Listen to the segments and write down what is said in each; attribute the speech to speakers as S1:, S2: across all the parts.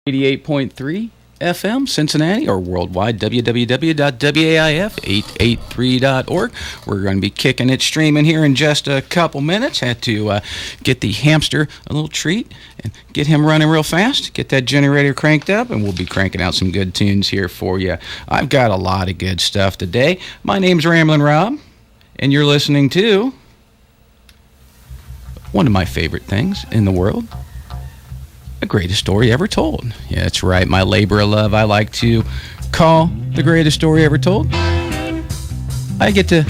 S1: 88.3 FM Cincinnati or worldwide www.waif883.org. We're going to be kicking it streaming here in just a couple minutes. Had to get the hamster a little treat and get him running real fast, get that generator cranked up, and we'll be cranking out some good tunes here for you. I've got a lot of good stuff today. My name's Ramblin' Rob, and you're listening to one of my favorite things in the world. The greatest story ever told. Yeah, that's right. My labor of love I like to call the greatest story ever told. I get a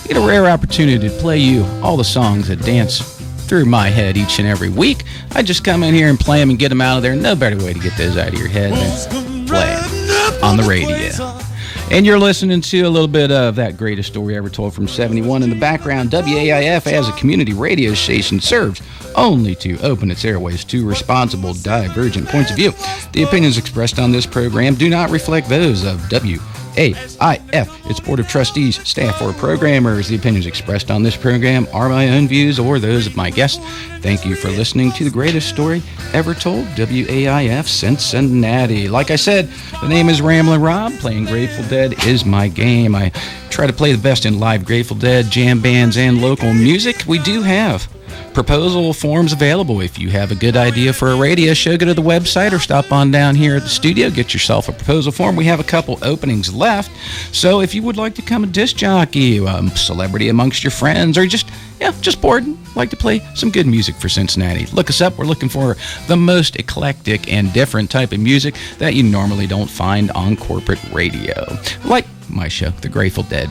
S1: rare opportunity to play you all the songs that dance through my head each and every week. I just come in here and play them and get them out of there. No better way to get those out of your head than play them on the radio. And you're listening to a little bit of that greatest story ever told from 71 in the background. WAIF, as a community radio station, serves only to open its airways to responsible, divergent points of view. The opinions expressed on this program do not reflect those of WAIF, its board of trustees, staff, or programmers. The opinions expressed on this program are my own views or those of my guests. Thank you for listening to the greatest story ever told, WAIF Cincinnati. Like I said, the name is Ramblin' Rob. Playing Grateful Dead is my game. I try to play the best in live Grateful Dead, jam bands, and local music. We do have proposal forms available. If you have a good idea for a radio show, go to the website or stop on down here at the studio, get yourself a proposal form. We have a couple openings left, so if you would like to become a disc jockey, celebrity amongst your friends, or just bored and like to play some good music for Cincinnati, look us up. We're looking for the most eclectic and different type of music that you normally don't find on corporate radio, like my show, The Grateful Dead.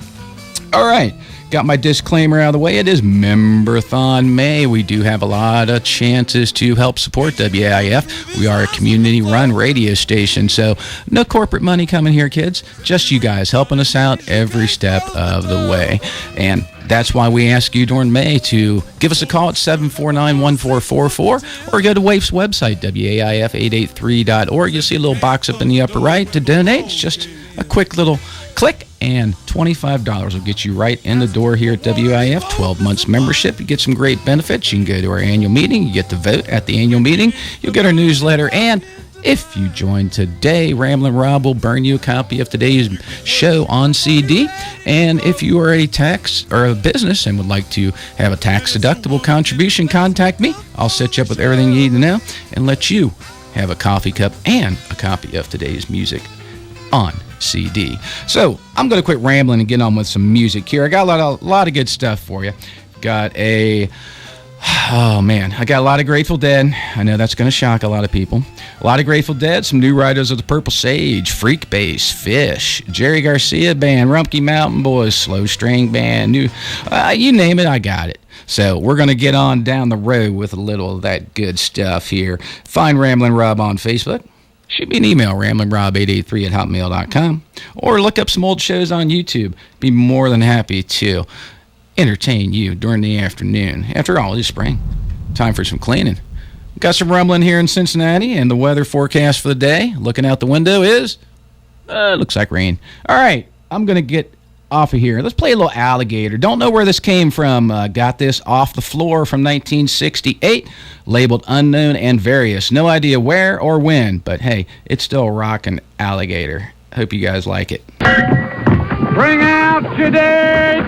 S1: All right. Got my disclaimer out of the way. It is Memberthon May. We do have a lot of chances to help support WAIF. We are a community-run radio station, so no corporate money coming here, kids. Just you guys helping us out every step of the way. And that's why we ask you during May to give us a call at 749-1444 or go to WAIF's website, waif883.org. You'll see a little box up in the upper right to donate. It's just a quick little click, and $25 will get you right in the door here at WAIF. 12 months membership. You get some great benefits. You can go to our annual meeting. You get to vote at the annual meeting. You'll get our newsletter, and if you join today, Ramblin' Rob will burn you a copy of today's show on CD. And if you are a tax or a business and would like to have a tax-deductible contribution, contact me. I'll set you up with everything you need to know and let you have a coffee cup and a copy of today's music on CD. So I'm going to quit rambling and get on with some music here. I got a lot of good stuff for you. I got a lot of Grateful Dead. I know that's going to shock a lot of people. A lot of Grateful Dead, some new writers of the Purple Sage, Freekbass, Fee-Phish, Jerry Garcia Band, Rumpke Mountain Boys, Slow String Band, you name it, I got it. So we're going to get on down the road with a little of that good stuff here. Find Ramblin' Rob on Facebook. Shoot me an email, ramblinrob883@hotmail.com, or look up some old shows on YouTube. Be more than happy to entertain you during the afternoon. After all, it's spring. Time for some cleaning. Got some rumbling here in Cincinnati, and the weather forecast for the day, looking out the window, is, looks like rain. All right, I'm going to get off of here. Let's play a little Alligator. Don't know where this came from. Got this off the floor from 1968, labeled Unknown and Various. No idea where or when, but hey, it's still a rockin' Alligator. Hope you guys like it.
S2: Bring out today!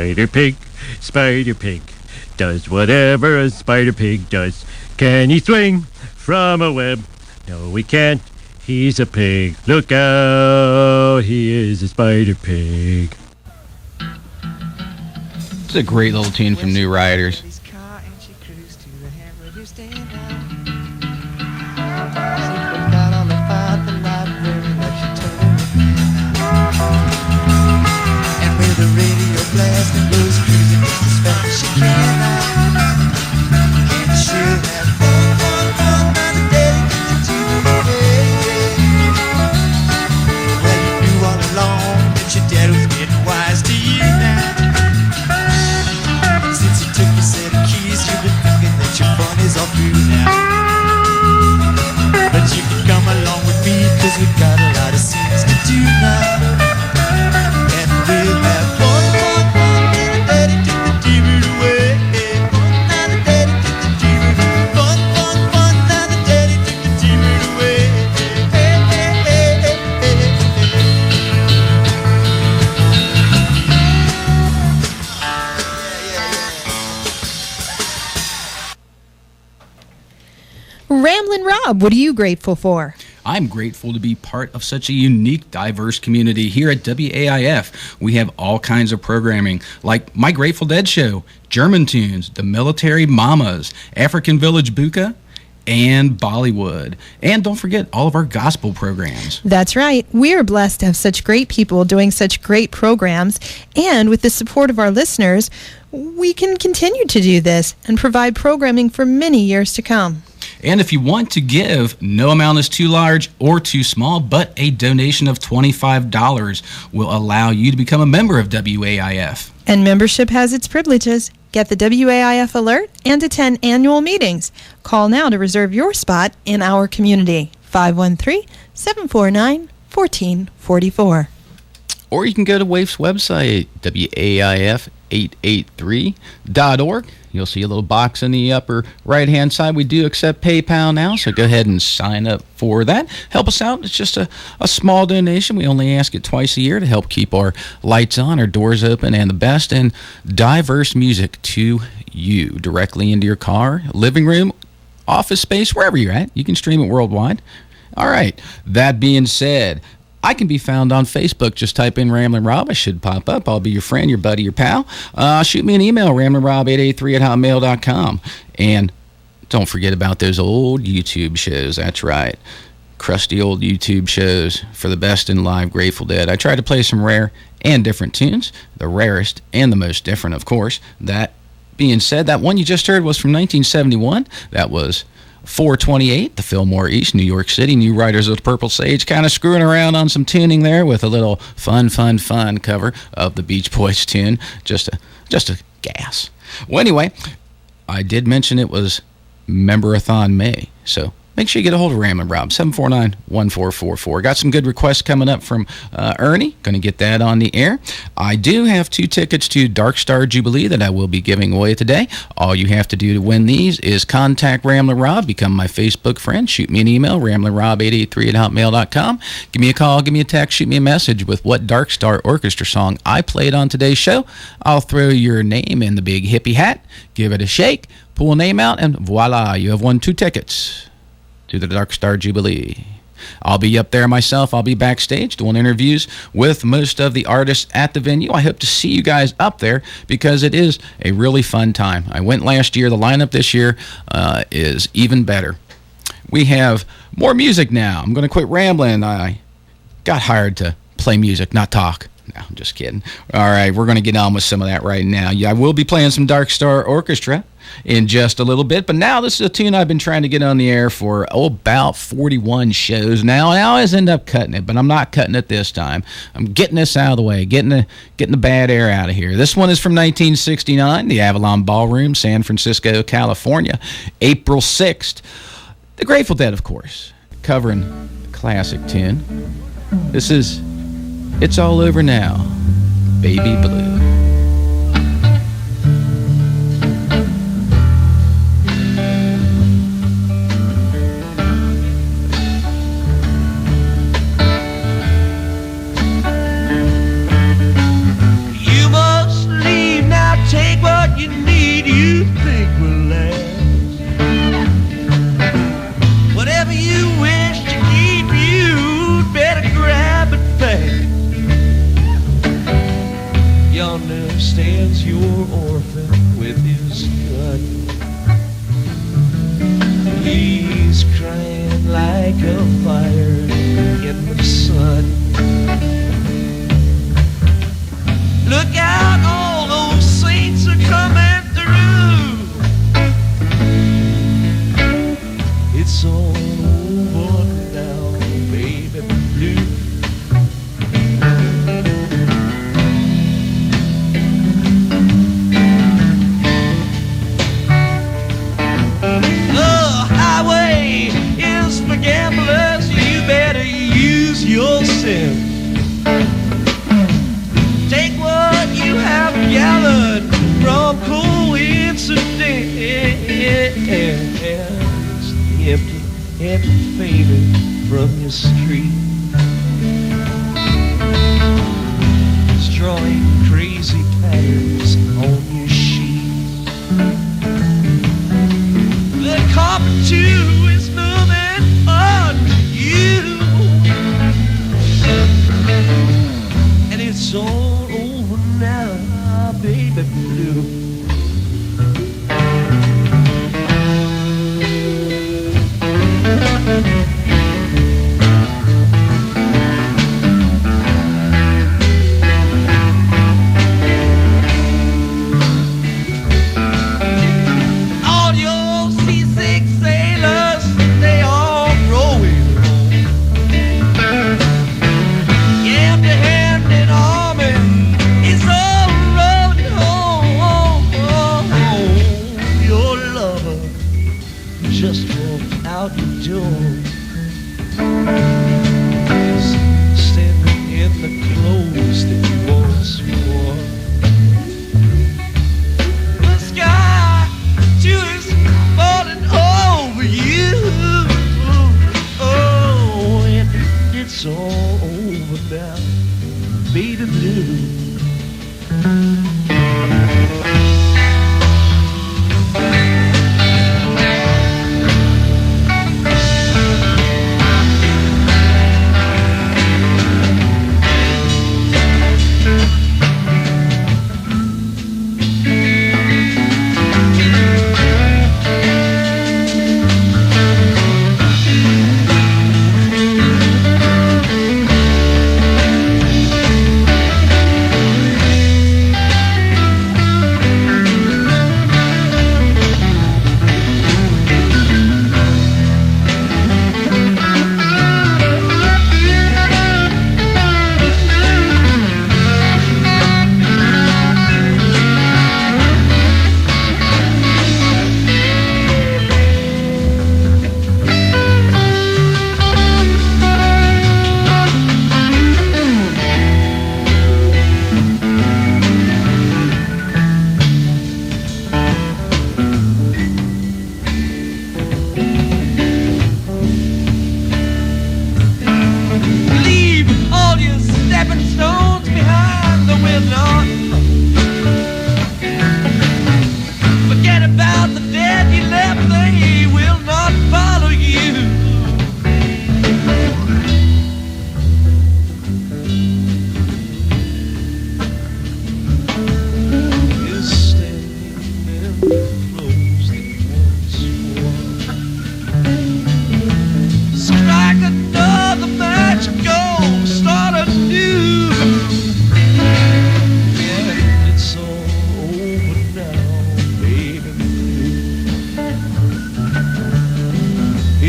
S3: Spider Pig, Spider Pig, does whatever a spider pig does. Can he swing from a web? No, he can't. He's a pig. Look out, he is a spider pig.
S1: It's a great little tune from New Riders.
S4: We got a lot of scenes to do now, and we'll have fun, fun, fun. And daddy took the demon away. Now the daddy took the demon. Fun, fun, fun. Now the daddy took the demon away.
S5: Ramblin' Rob, what are you grateful for?
S1: I'm grateful to be part of such a unique, diverse community here at WAIF. We have all kinds of programming, like My Grateful Dead Show, German Tunes, The Military Mamas, African Village Buka, and Bollywood. And don't forget all of our gospel programs.
S5: That's right. We are blessed to have such great people doing such great programs. And with the support of our listeners, we can continue to do this and provide programming for many years to come.
S1: And if you want to give, no amount is too large or too small, but a donation of $25 will allow you to become a member of WAIF.
S5: And membership has its privileges. Get the WAIF alert and attend annual meetings. Call now to reserve your spot in our community. 513-749-1444.
S1: Or you can go to WAIF's website, WAIF883.org. You'll see a little box in the upper right-hand side. We do accept PayPal now, so go ahead and sign up for that. Help us out. It's just a small donation. We only ask it twice a year to help keep our lights on, our doors open, and the best and diverse music to you directly into your car, living room, office space, wherever you're at. You can stream it worldwide. All right. That being said, I can be found on Facebook. Just type in Ramblin' Rob. I should pop up. I'll be your friend, your buddy, your pal. Shoot me an email, ramblinrob883@hotmail.com. And don't forget about those old YouTube shows. That's right. Crusty old YouTube shows for the best in live Grateful Dead. I try to play some rare and different tunes. The rarest and the most different, of course. That being said, that one you just heard was from 1971. That was 428, the Fillmore East, New York City. New Riders of the Purple Sage, kind of screwing around on some tuning there with a little fun cover of the Beach Boys tune. Just a gas. Well, anyway, I did mention it was Member-a-thon May, so make sure you get a hold of Ramblin' Rob, 749-1444. Got some good requests coming up from Ernie. Going to get that on the air. I do have 2 tickets to Dark Star Jubilee that I will be giving away today. All you have to do to win these is contact Ramblin' Rob, become my Facebook friend, shoot me an email, ramblinrob883@hotmail.com. Give me a call, give me a text, shoot me a message with what Dark Star Orchestra song I played on today's show. I'll throw your name in the big hippie hat, give it a shake, pull a name out, and voila, you have won 2 tickets to the Dark Star Jubilee. I'll be up there myself. I'll be backstage doing interviews with most of the artists at the venue. I hope to see you guys up there because it is a really fun time. I went last year. The lineup this year is even better. We have more music now. I'm going to quit rambling. I got hired to play music, not talk. No, I'm just kidding. All right, we're going to get on with some of that right now. Yeah, I will be playing some Dark Star Orchestra in just a little bit, but now this is a tune I've been trying to get on the air for about 41 shows now, and I always end up cutting it, but I'm not cutting it this time. I'm getting this out of the way, getting the bad air out of here. This one is from 1969, the Avalon Ballroom, San Francisco, California, April 6th. The Grateful Dead, of course, covering the classic tune. This is It's All Over Now, Baby Blue.
S4: You must leave innocence. Take what you have gathered from coincidence. The empty faded from your street. It's drawing crazy patterns on your sheet. The carpet too is moving on you, and it's all over now, baby blue. All your seasick sailors, they all rowing home. Empty-handed army is all rowing home. Your lover just walked out the door, standing in the clothes that you once wore. The sky too is falling over you. Oh, and it's all over now, baby blue.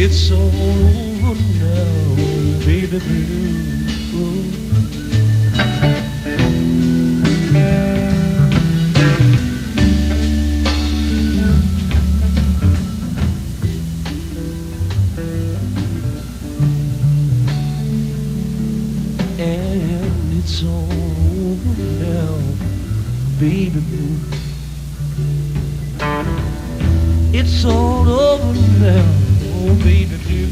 S4: It's all over now, baby blue. And it's all over now, baby blue. It's all over now, oh baby blue.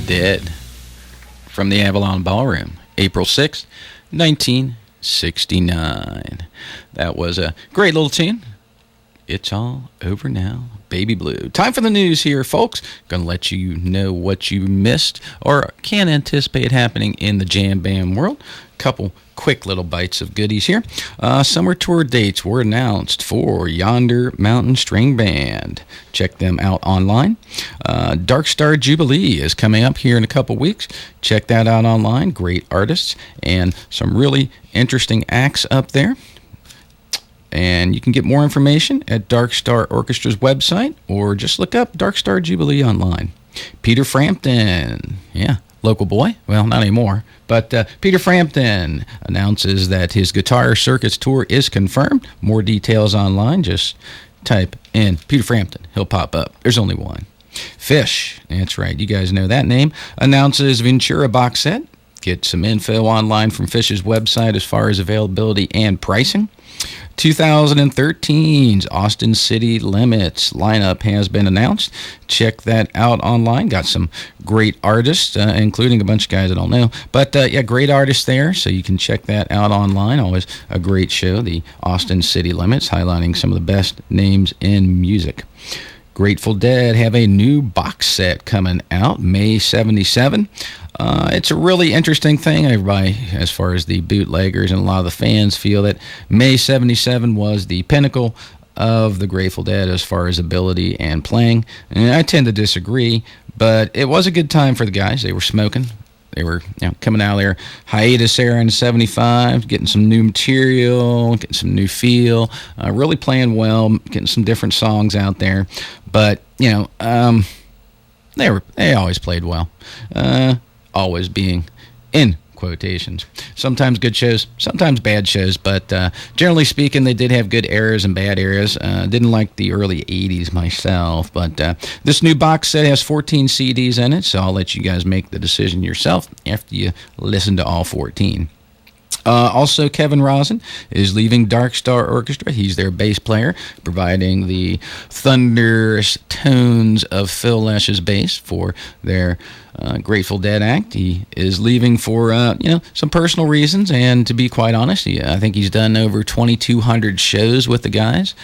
S1: Dead from the Avalon Ballroom, April 6th, 1969. That was a great little tune. It's all over now, Baby Blue. Time for the news here, folks. Gonna let you know what you missed or can anticipate happening in the jam band world. Couple quick little bites of goodies here. Summer tour dates were announced for Yonder Mountain String Band. Check them out online. Dark Star Jubilee is coming up here in a couple weeks. Check that out online. Great artists and some really interesting acts up there. And you can get more information at Dark Star Orchestra's website or just look up Dark Star Jubilee online. Peter Frampton, local boy. Well, not anymore. But Peter Frampton announces that his Guitar Circuits tour is confirmed. More details online. Just type in Peter Frampton. He'll pop up. There's only one. Fee-Phish, that's right. You guys know that name. Announces Ventura box set. Get some info online from Fish's website as far as availability and pricing. 2013's Austin City Limits lineup has been announced. Check that out online. Got some great artists, including a bunch of guys I don't know. But, great artists there, so you can check that out online. Always a great show, the Austin City Limits, highlighting some of the best names in music. Grateful Dead have a new box set coming out, May 77. It's a really interesting thing. Everybody, as far as the bootleggers and a lot of the fans, feel that May 77 was the pinnacle of the Grateful Dead as far as ability and playing. And I tend to disagree, but it was a good time for the guys. They were smoking. They were coming out of their hiatus era in 75, getting some new material, getting some new feel, really playing well, getting some different songs out there. But, they always played well. Always being in quotations. Sometimes good shows, sometimes bad shows, but generally speaking, they did have good eras and bad eras. Didn't like the early 80s myself, but this new box set has 14 CDs in it, so I'll let you guys make the decision yourself after you listen to all 14. Also, Kevin Rosen is leaving Dark Star Orchestra. He's their bass player, providing the thunderous tones of Phil Lesh's bass for their Grateful Dead act. He is leaving for, some personal reasons, and to be quite honest, I think he's done over 2,200 shows with the guys.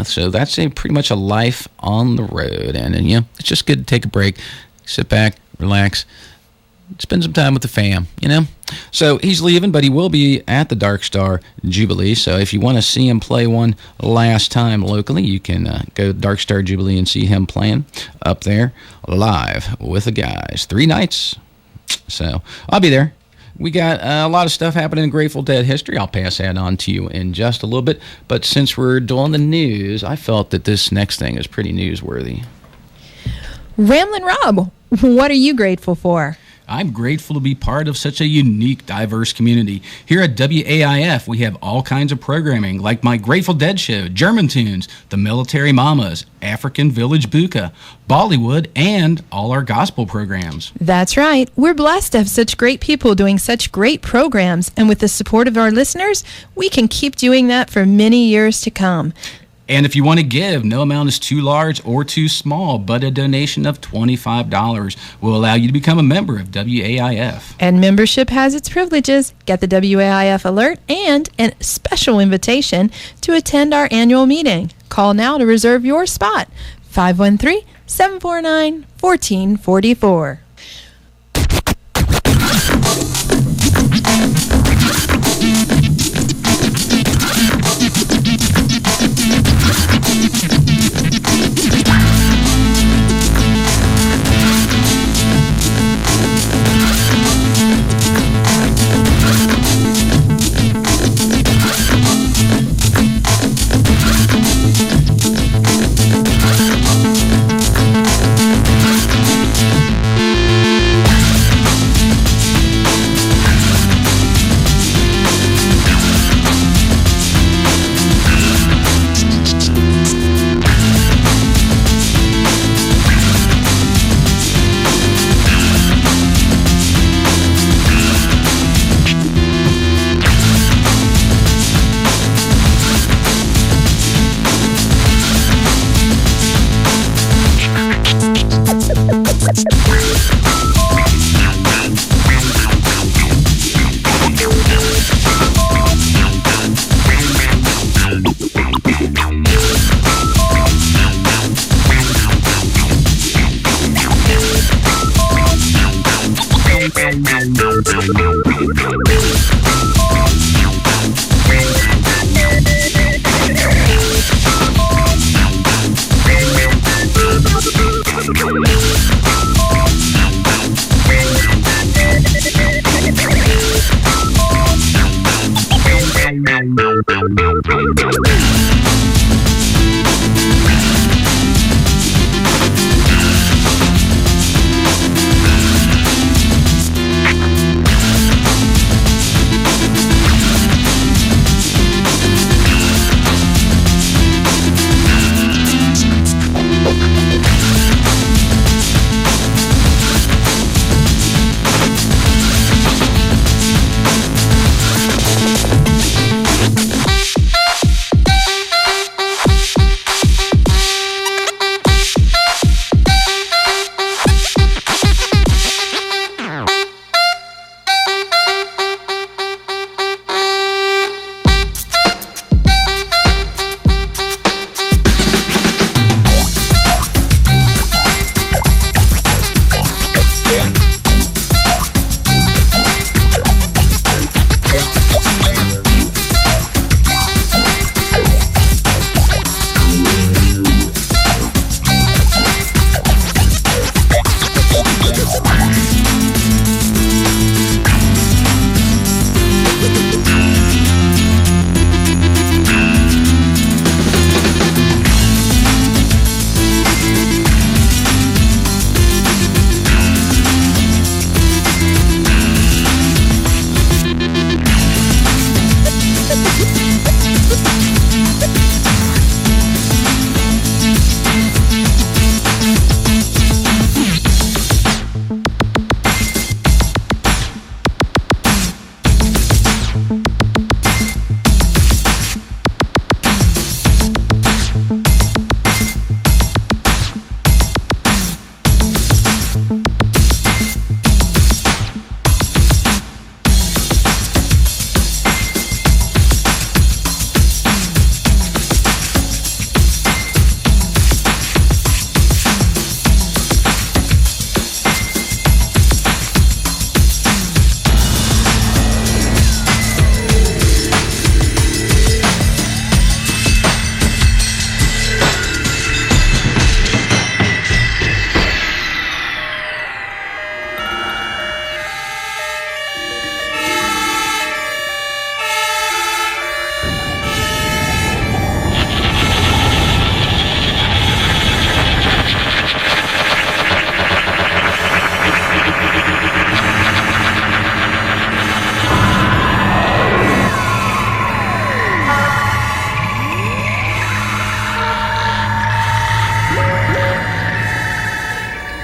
S1: So that's pretty much a life on the road, and it's just good to take a break, sit back, relax, spend some time with the fam, So he's leaving, but he will be at the Dark Star Jubilee. So if you want to see him play one last time locally, you can go to Dark Star Jubilee and see him playing up there live with the guys. 3 nights. So I'll be there. We got a lot of stuff happening in Grateful Dead history. I'll pass that on to you in just a little bit. But since we're doing the news, I felt that this next thing is pretty newsworthy.
S5: Ramblin' Rob, what are you grateful for?
S1: I'm grateful to be part of such a unique, diverse community. Here at WAIF, we have all kinds of programming, like my Grateful Dead show, German Tunes, the Military Mamas, African Village Buka, Bollywood, and all our gospel programs.
S5: That's right. We're blessed to have such great people doing such great programs, and with the support of our listeners, we can keep doing that for many years to come.
S1: And if you want to give, no amount is too large or too small, but a donation of $25 will allow you to become a member of WAIF.
S5: And membership has its privileges. Get the WAIF alert and a special invitation to attend our annual meeting. Call now to reserve your spot. 513-749-1444.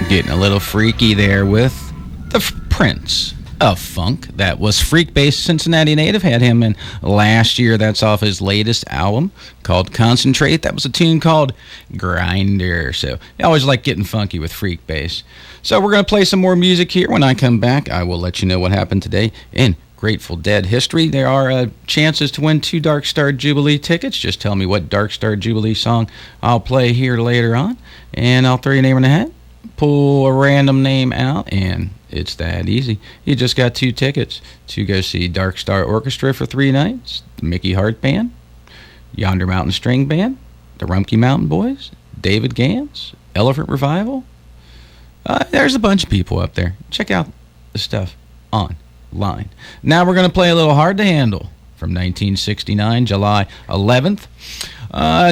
S1: Getting a little freaky there with the Prince of Funk. That was Freekbass, Cincinnati native. Had him in last year. That's off his latest album called Concentrate. That was a tune called Grinder. So I always like getting funky with Freekbass. So we're going to play some more music here. When I come back, I will let you know what happened today in Grateful Dead history. There are chances to win 2 Dark Star Jubilee tickets. Just tell me what Dark Star Jubilee song I'll play here later on, and I'll throw your name in the hat. Pull a random name out, and it's that easy. You just got 2 tickets to go see Dark Star Orchestra for 3 nights, the Mickey Hart Band, Yonder Mountain String Band, the Rumpke Mountain Boys, David Gans, Elephant Revival. There's a bunch of people up there. Check out the stuff online. Now we're going to play a little Hard to Handle from 1969, July 11th.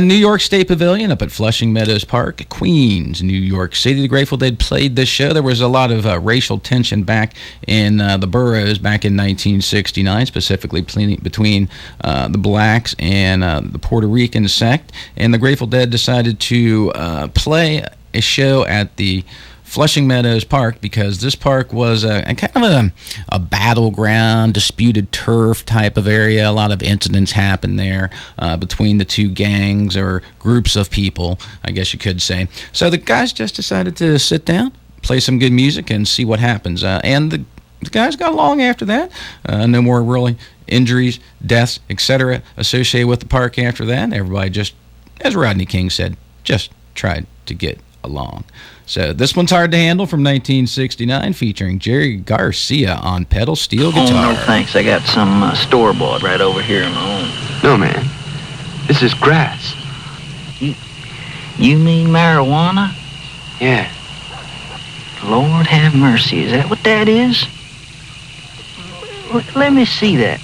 S1: New York State Pavilion up at Flushing Meadows Park, Queens, New York City. The Grateful Dead played this show. There was a lot of racial tension back in the boroughs back in 1969, specifically between the blacks and the Puerto Rican sect. And the Grateful Dead decided to play a show at the Flushing Meadows Park because this park was a kind of a battleground, disputed turf type of area. A lot of incidents happened there between the 2 gangs or groups of people, I guess you could say. So the guys just decided to sit down, play some good music, and see what happens. And the guys got along after that. No more really injuries, deaths, etc. associated with the park after that. Everybody just, as Rodney King said, just tried to get along. So this one's Hard to Handle from 1969, featuring Jerry Garcia on pedal steel guitar.
S6: Oh, no thanks. I got some store-bought right over here in my own.
S7: No, man. This is grass.
S6: You mean marijuana?
S7: Yeah.
S6: Lord have mercy. Is that what that is? Let me see that.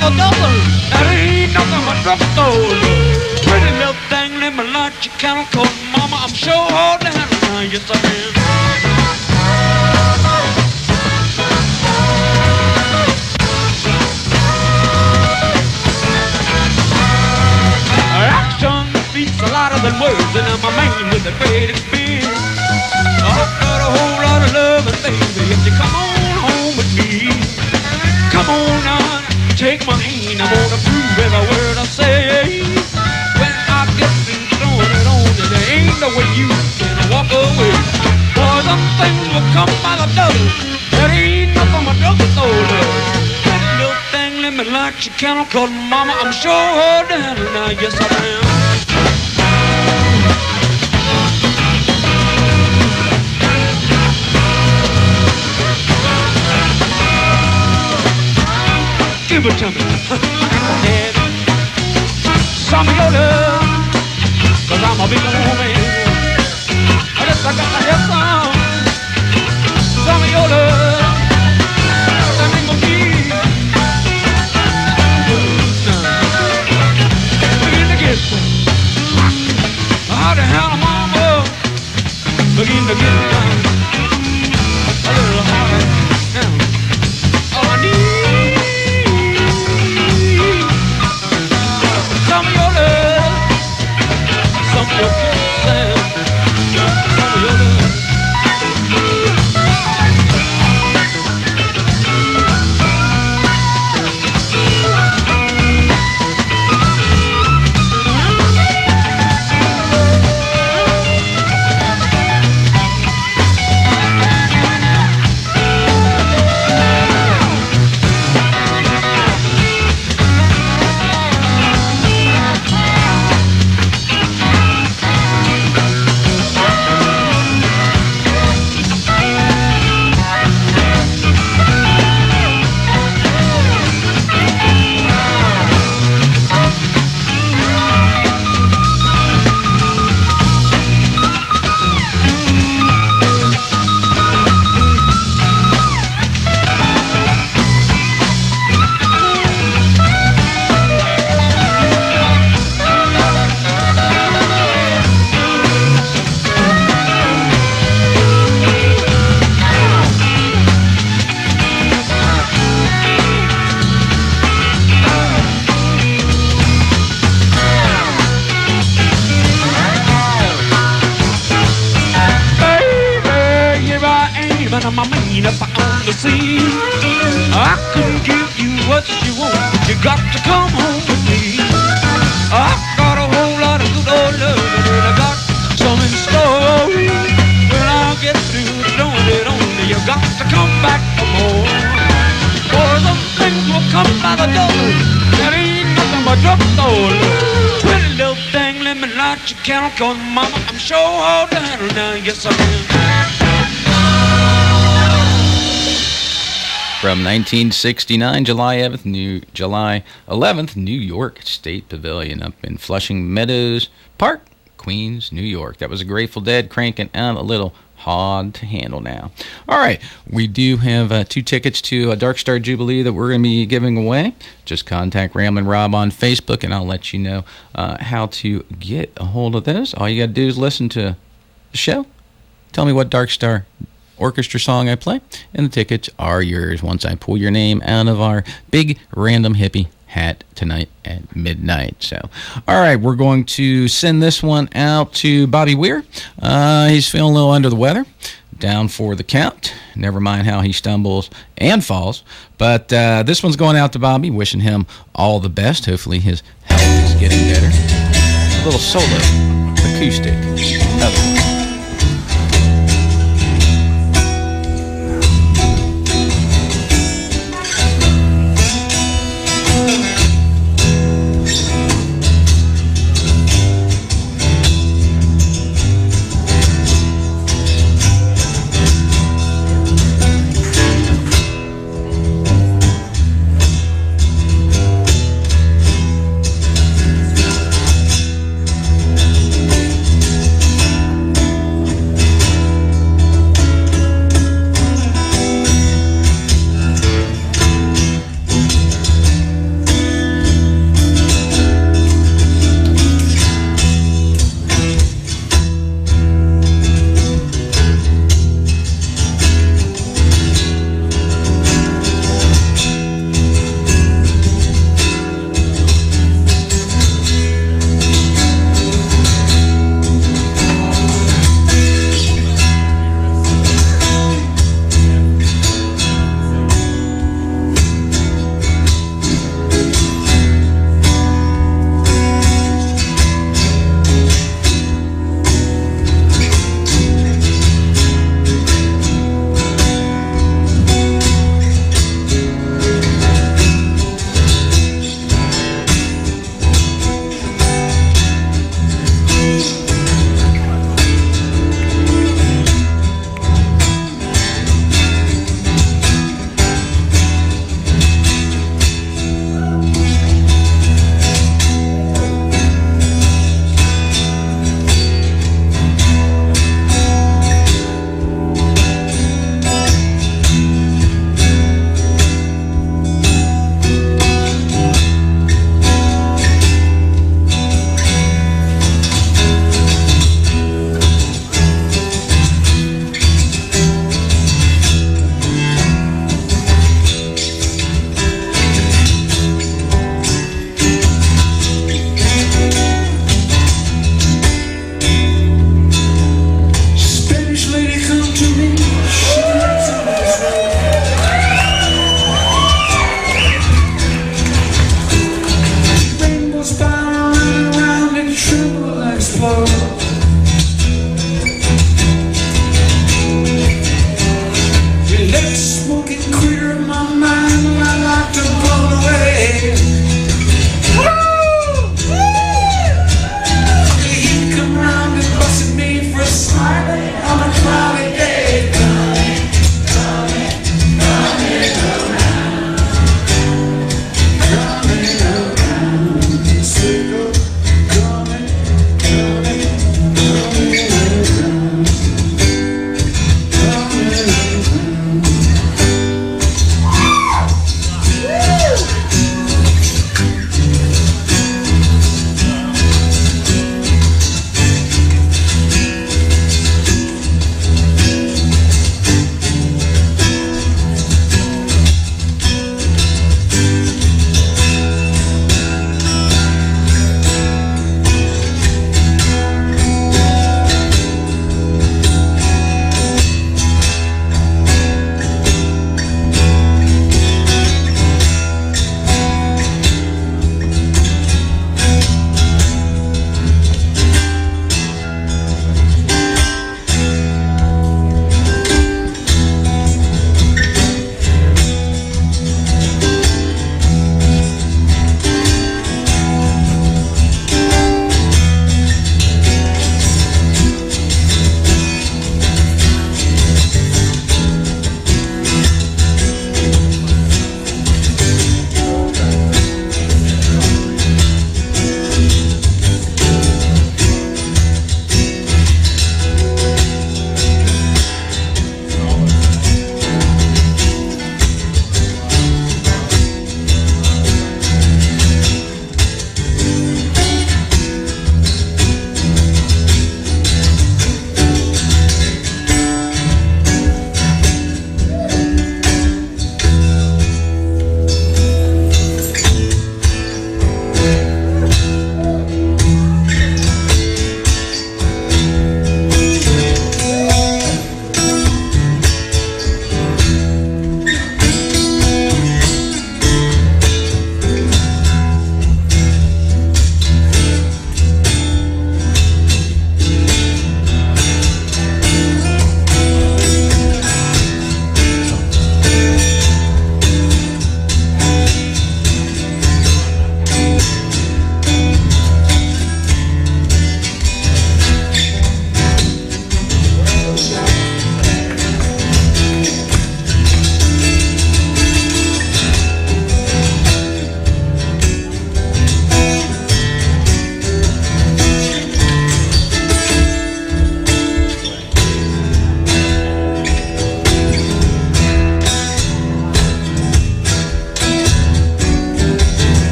S2: the double. That ain't nothing but drugstore. Pretty little thing, let me light your candle, 'cause mama, I'm sure hard to handle now. Yes, I am. Action speaks a lot of than words, and I'm a man with a great experience. I've got a whole lot of love, and baby, if you come on home with me, come on now, take my hand, I'm gonna prove every word I say. When I get through throwing it on, and there ain't no way you can walk away. Boy, them things will come by the dozen. There ain't nothing but drugstore love. That little thing, let me light your candle, 'cause mama, I'm sure hard to handle now. Yes, I am. Give it to me. Yeah. Some of your love, 'cause I'm a big old man. I guess I got to have some of your love. That ain't gonna be. Begin to get how the hell, mama? Begin to get down a little harder. All I need. Some of your love, some of your kisses, some of your love. My man up on the scene. I can give you what you want, but you got to come home with me. I've got a whole lot of good old love, and I got some in store. When I get through throwing it on you, you got to come back for more. Or some things will come by the dozen. That ain't nothing but drugstore. Pretty little thing, let me light your candle, 'cause mama, I'm sure hard to handle now. Yes, I am.
S1: From 1969, July 11th, New York State Pavilion up in Flushing Meadows Park, Queens, New York. That was a Grateful Dead cranking out a little hard to handle now. All right, we do have 2 tickets to a Dark Star Jubilee that we're going to be giving away. Just contact Ramblin' Rob on Facebook, and I'll let you know how to get a hold of those. All you got to do is listen to the show. Tell me what Dark Star Orchestra song I play, and the tickets are yours once I pull your name out of our big random hippie hat tonight at midnight. So, all right, we're going to send this one out to Bobby Weir. He's feeling a little under the weather, down for the count. Never mind how he stumbles and falls. But this one's going out to Bobby, wishing him all the best. Hopefully his health is getting better. A little solo, acoustic.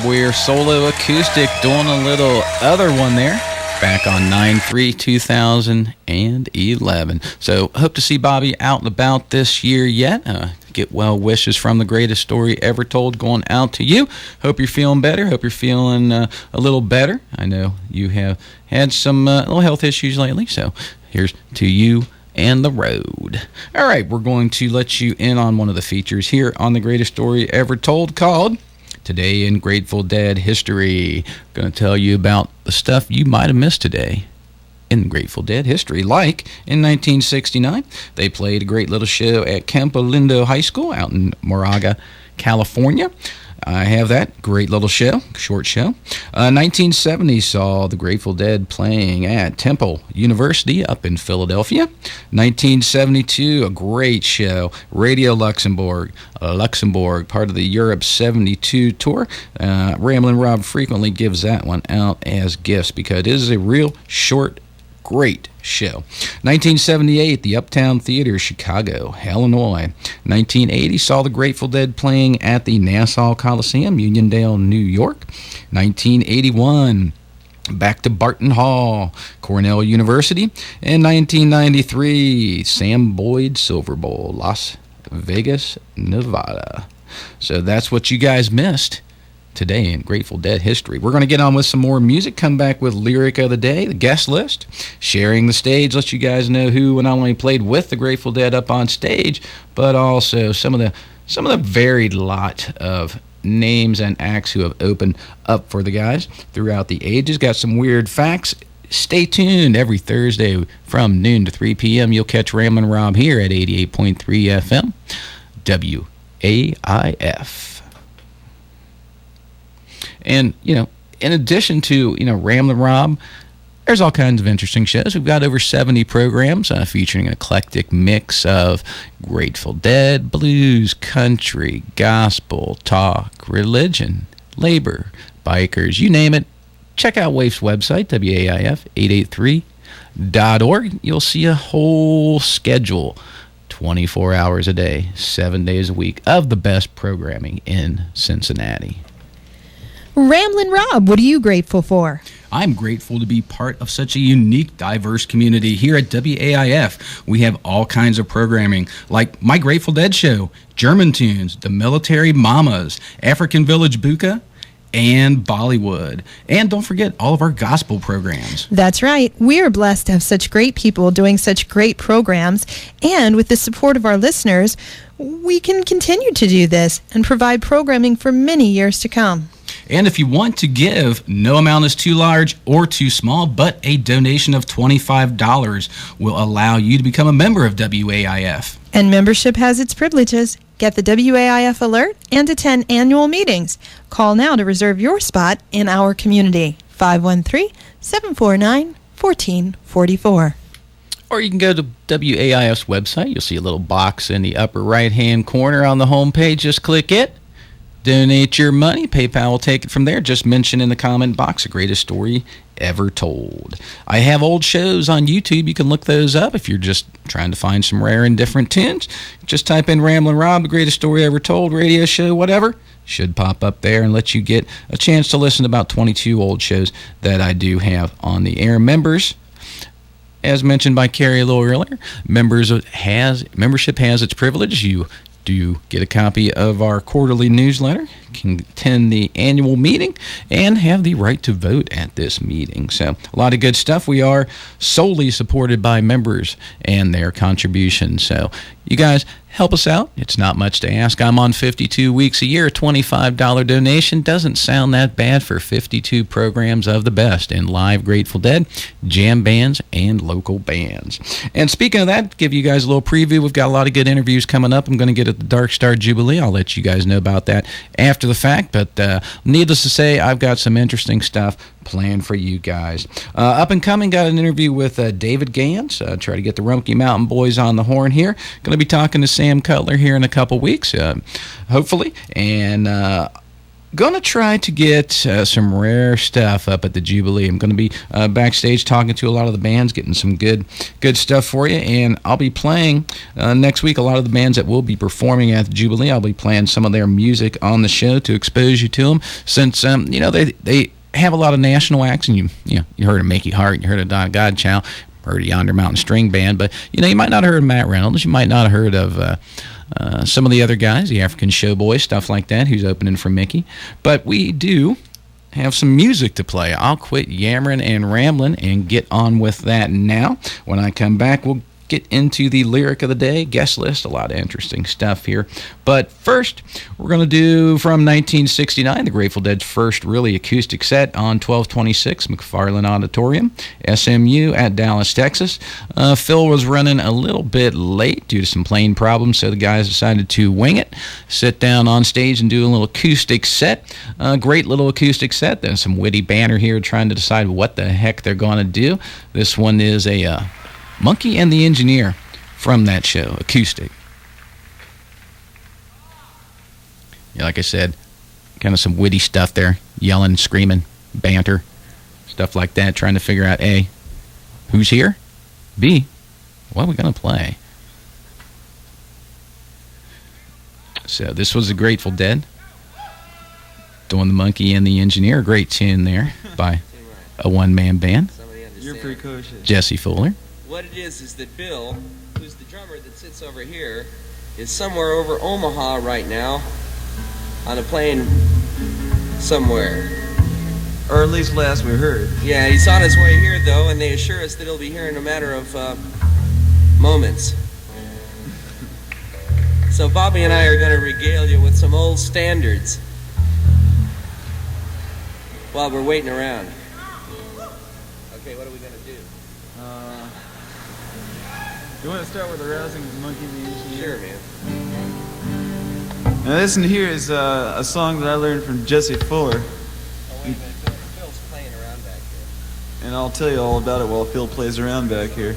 S1: Rob Weir solo acoustic, doing a little other one there back on 9/3/2011. So hope to see Bobby out and about this year yet. Get well wishes from the greatest story ever told going out to you. Hope you're feeling better. Hope you're feeling a little better. I know you have had some little health issues lately, so here's to you and the road. All right, we're going to let you in on one of the features here on the greatest story ever told, called Today in Grateful Dead History. Going to tell you about the stuff you might have missed today in Grateful Dead history. Like in 1969, they played a great little show at Campo Lindo High School out in Moraga, California. I have that great little show, short show. 1970 saw the Grateful Dead playing at Temple University up in Philadelphia. 1972, a great show, Radio Luxembourg, part of the Europe 72 tour. Ramblin' Rob frequently gives that one out as gifts because it is a real short, great show. 1978, the Uptown Theater, Chicago, Illinois. 1980 saw the Grateful Dead playing at the Nassau Coliseum, Uniondale, New York. 1981, back to Barton Hall, Cornell University. And 1993, Sam Boyd Silver Bowl, Las Vegas, Nevada. So that's what you guys missed today in Grateful Dead history. We're going to get on with some more music, come back with Lyric of the Day, the guest list, sharing the stage, let you guys know who not only played with the Grateful Dead up on stage, but also some of the varied lot of names and acts who have opened up for the guys throughout the ages. Got some weird facts. Stay tuned every Thursday from noon to 3 p.m. You'll catch Ramblin' Rob here at 88.3 FM, WAIF. And, in addition to, Ramblin' Rob, there's all kinds of interesting shows. We've got over 70 programs featuring an eclectic mix of Grateful Dead, blues, country, gospel, talk, religion, labor, bikers, you name it. Check out WAIF's website, WAIF883.org. You'll see a whole schedule, 24 hours a day, 7 days a week, of the best programming in Cincinnati.
S5: Ramblin' Rob, what are you grateful for?
S1: I'm grateful to be part of such a unique, diverse community here at WAIF. We have all kinds of programming, like My Grateful Dead Show, German Tunes, The Military Mamas, African Village Buka, and Bollywood. And don't forget all of our gospel programs.
S5: That's right. We are blessed to have such great people doing such great programs. And with the support of our listeners, we can continue to do this and provide programming for many years to come.
S1: And if you want to give, no amount is too large or too small, but a donation of $25 will allow you to become a member of WAIF.
S5: And membership has its privileges. Get the WAIF alert and attend annual meetings. Call now to reserve your spot in our community. 513-749-1444.
S1: Or you can go to WAIF's website. You'll see a little box in the upper right-hand corner on the home page. Just click it. Donate your money. PayPal will take it from there. Just mention in the comment box the greatest story ever told. I have old shows on YouTube. You can look those up if you're just trying to find some rare and different tunes. Just type in Ramblin' Rob, the greatest story ever told, radio show, whatever. Should pop up there and let you get a chance to listen to about 22 old shows that I do have on the air. Members, as mentioned by Carrie a little earlier, membership has its privileges. You do get a copy of our quarterly newsletter, can attend the annual meeting, and have the right to vote at this meeting. So a lot of good stuff. We are solely supported by members and their contributions. So you guys help us out. It's not much to ask. I'm on 52 weeks a year. A $25 donation doesn't sound that bad for 52 programs of the best in live Grateful Dead, jam bands, and local bands. And speaking of that, give you guys a little preview. We've got a lot of good interviews coming up. I'm going to get at the Dark Star Jubilee. I'll let you guys know about that after the fact. But needless to say, I've got some interesting stuff planned for you guys. Up and coming, got an interview with David Gans. Try to get the Rumpke Mountain Boys on the horn here. Going to be talking to Sam Cutler here in a couple weeks, hopefully. And Gonna try to get some rare stuff up at the Jubilee. I'm gonna be backstage talking to a lot of the bands, getting some good stuff for you, and I'll be playing next week a lot of the bands that will be performing at the Jubilee. I'll be playing some of their music on the show to expose you to them, since they have a lot of national acts, and you heard of Mickey Hart, you heard of Don Godchild, heard of Yonder Mountain String Band, but you might not have heard of Matt Reynolds, you might not have heard of some of the other guys, the African Showboys, stuff like that, who's opening for Mickey. But we do have some music to play. I'll quit yammering and rambling and get on with that now. When I come back, we'll get into the lyric of the day, guest list, a lot of interesting stuff here. But first, we're going to do from 1969, the Grateful Dead's first really acoustic set on 1226 McFarland Auditorium, SMU at Dallas, Texas. Phil was running a little bit late due to some plane problems, so the guys decided to wing it, sit down on stage and do a little acoustic set. Great little acoustic set. There's some witty banter here trying to decide what the heck they're going to do. This one is a Monkey and the Engineer from that show, Acoustic. Yeah, like I said, kind of some witty stuff there, yelling, screaming, banter, stuff like that, trying to figure out, A, who's here? B, what are we going to play? So this was the Grateful Dead, doing the Monkey and the Engineer, great tune there by a one-man band.
S8: You're precocious.
S1: Jesse Fuller.
S8: What it is that Bill, who's the drummer that sits over here, is somewhere over Omaha right now on a plane somewhere.
S9: Or at least last we heard.
S8: Yeah, he's on his way here, though, and they assure us that he'll be here in a matter of moments. So Bobby and I are going to regale you with some old standards while we're waiting around. Okay, what are we going to do?
S9: You want to start with Arousing the Monkey and the Engineer?
S8: Sure, man.
S9: Now this one here is a song that I learned from Jesse Fuller.
S8: Oh, wait a minute, Phil's playing around back here.
S9: And I'll tell you all about it while Phil plays around back here.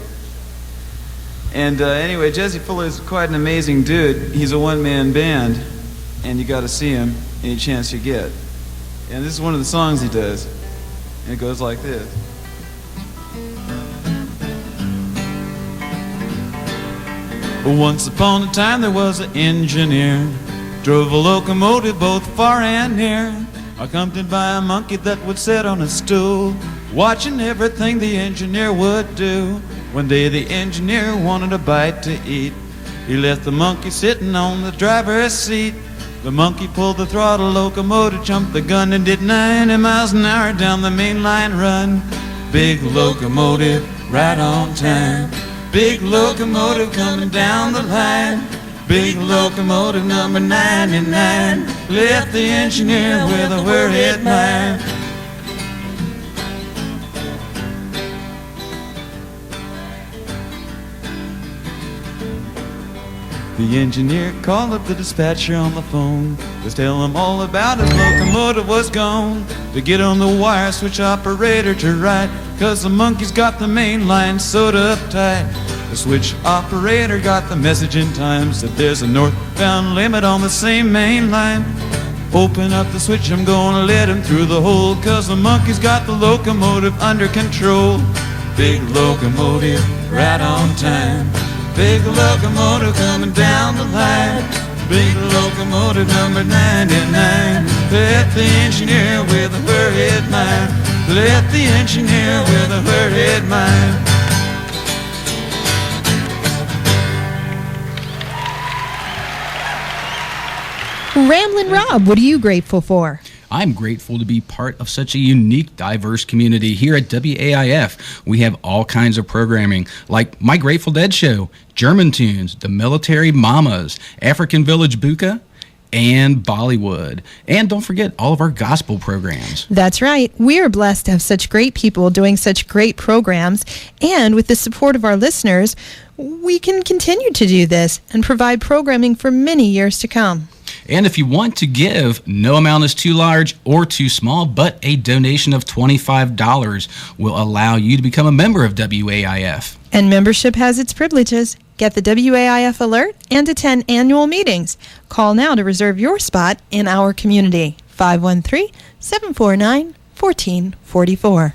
S9: And anyway, Jesse Fuller is quite an amazing dude. He's a one-man band, and you got to see him any chance you get. And this is one of the songs he does. And it goes like this. Once upon a time there was an engineer, drove a locomotive both far and near, accompanied by a monkey that would sit on a stool, watching everything the engineer would do. One day the engineer wanted a bite to eat. He left the monkey sitting on the driver's seat. The monkey pulled the throttle, locomotive jumped the gun, and did 90 miles an hour down the main line run. Big locomotive, right on time. Big locomotive coming down the line. Big locomotive number 99 left the engineer with a worried mind. The engineer called up the dispatcher on the phone. Just tell him all about his locomotive was gone. To get on the wire, switch operator to right, 'cause the monkey's got the main line sewed up tight. The switch operator got the message in time, said there's a northbound limit on the same main line. Open up the switch, I'm gonna let him through the hole, 'cause the monkey's got the locomotive under control. Big locomotive, right on time. Big locomotive coming down the line. Big locomotive number 99. Left the engineer with a worried mind. Left the engineer with a worried mind.
S5: Ramblin' Rob, what are you grateful for?
S1: I'm grateful to be part of such a unique, diverse community here at WAIF. We have all kinds of programming, like My Grateful Dead Show, German Tunes, The Military Mamas, African Village Buka, and Bollywood. And don't forget all of our gospel programs.
S5: That's right. We are blessed to have such great people doing such great programs. And with the support of our listeners, we can continue to do this and provide programming for many years to come.
S1: And if you want to give, no amount is too large or too small, but a donation of $25 will allow you to become a member of WAIF.
S5: And membership has its privileges. Get the WAIF alert and attend annual meetings. Call now to reserve your spot in our community. 513-749-1444.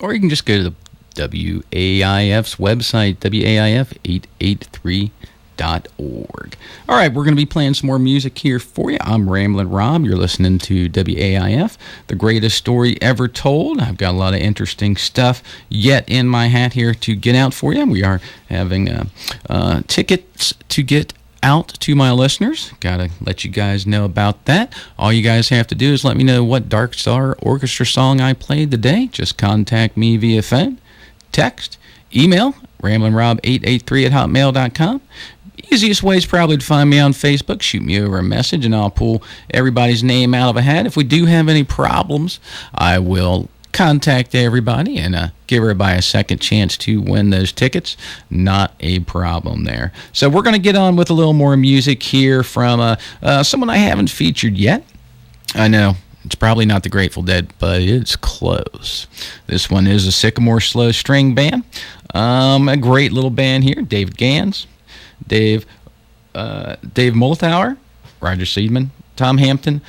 S1: Or you can just go to the WAIF's website, WAIF883.org. All right, we're going to be playing some more music here for you. I'm Ramblin' Rob. You're listening to WAIF, the greatest story ever told. I've got a lot of interesting stuff yet in my hat here to get out for you. We are having tickets to get out to my listeners. Gotta let you guys know about that. All you guys have to do is let me know what Dark Star Orchestra song I played today. Just contact me via phone, text, email, ramblinrob883@hotmail.com. Easiest way is probably to find me on Facebook. Shoot me over a message and I'll pull everybody's name out of a hat. If we do have any problems, I will contact everybody and give everybody a second chance to win those tickets. Not a problem there. So we're going to get on with a little more music here from someone I haven't featured yet. I know it's probably not the Grateful Dead, but it's close. This one is a Sycamore Slow String Band. A great little band here. David Gans, Dave Molthauer, Roger Seidman, Tom Hampton.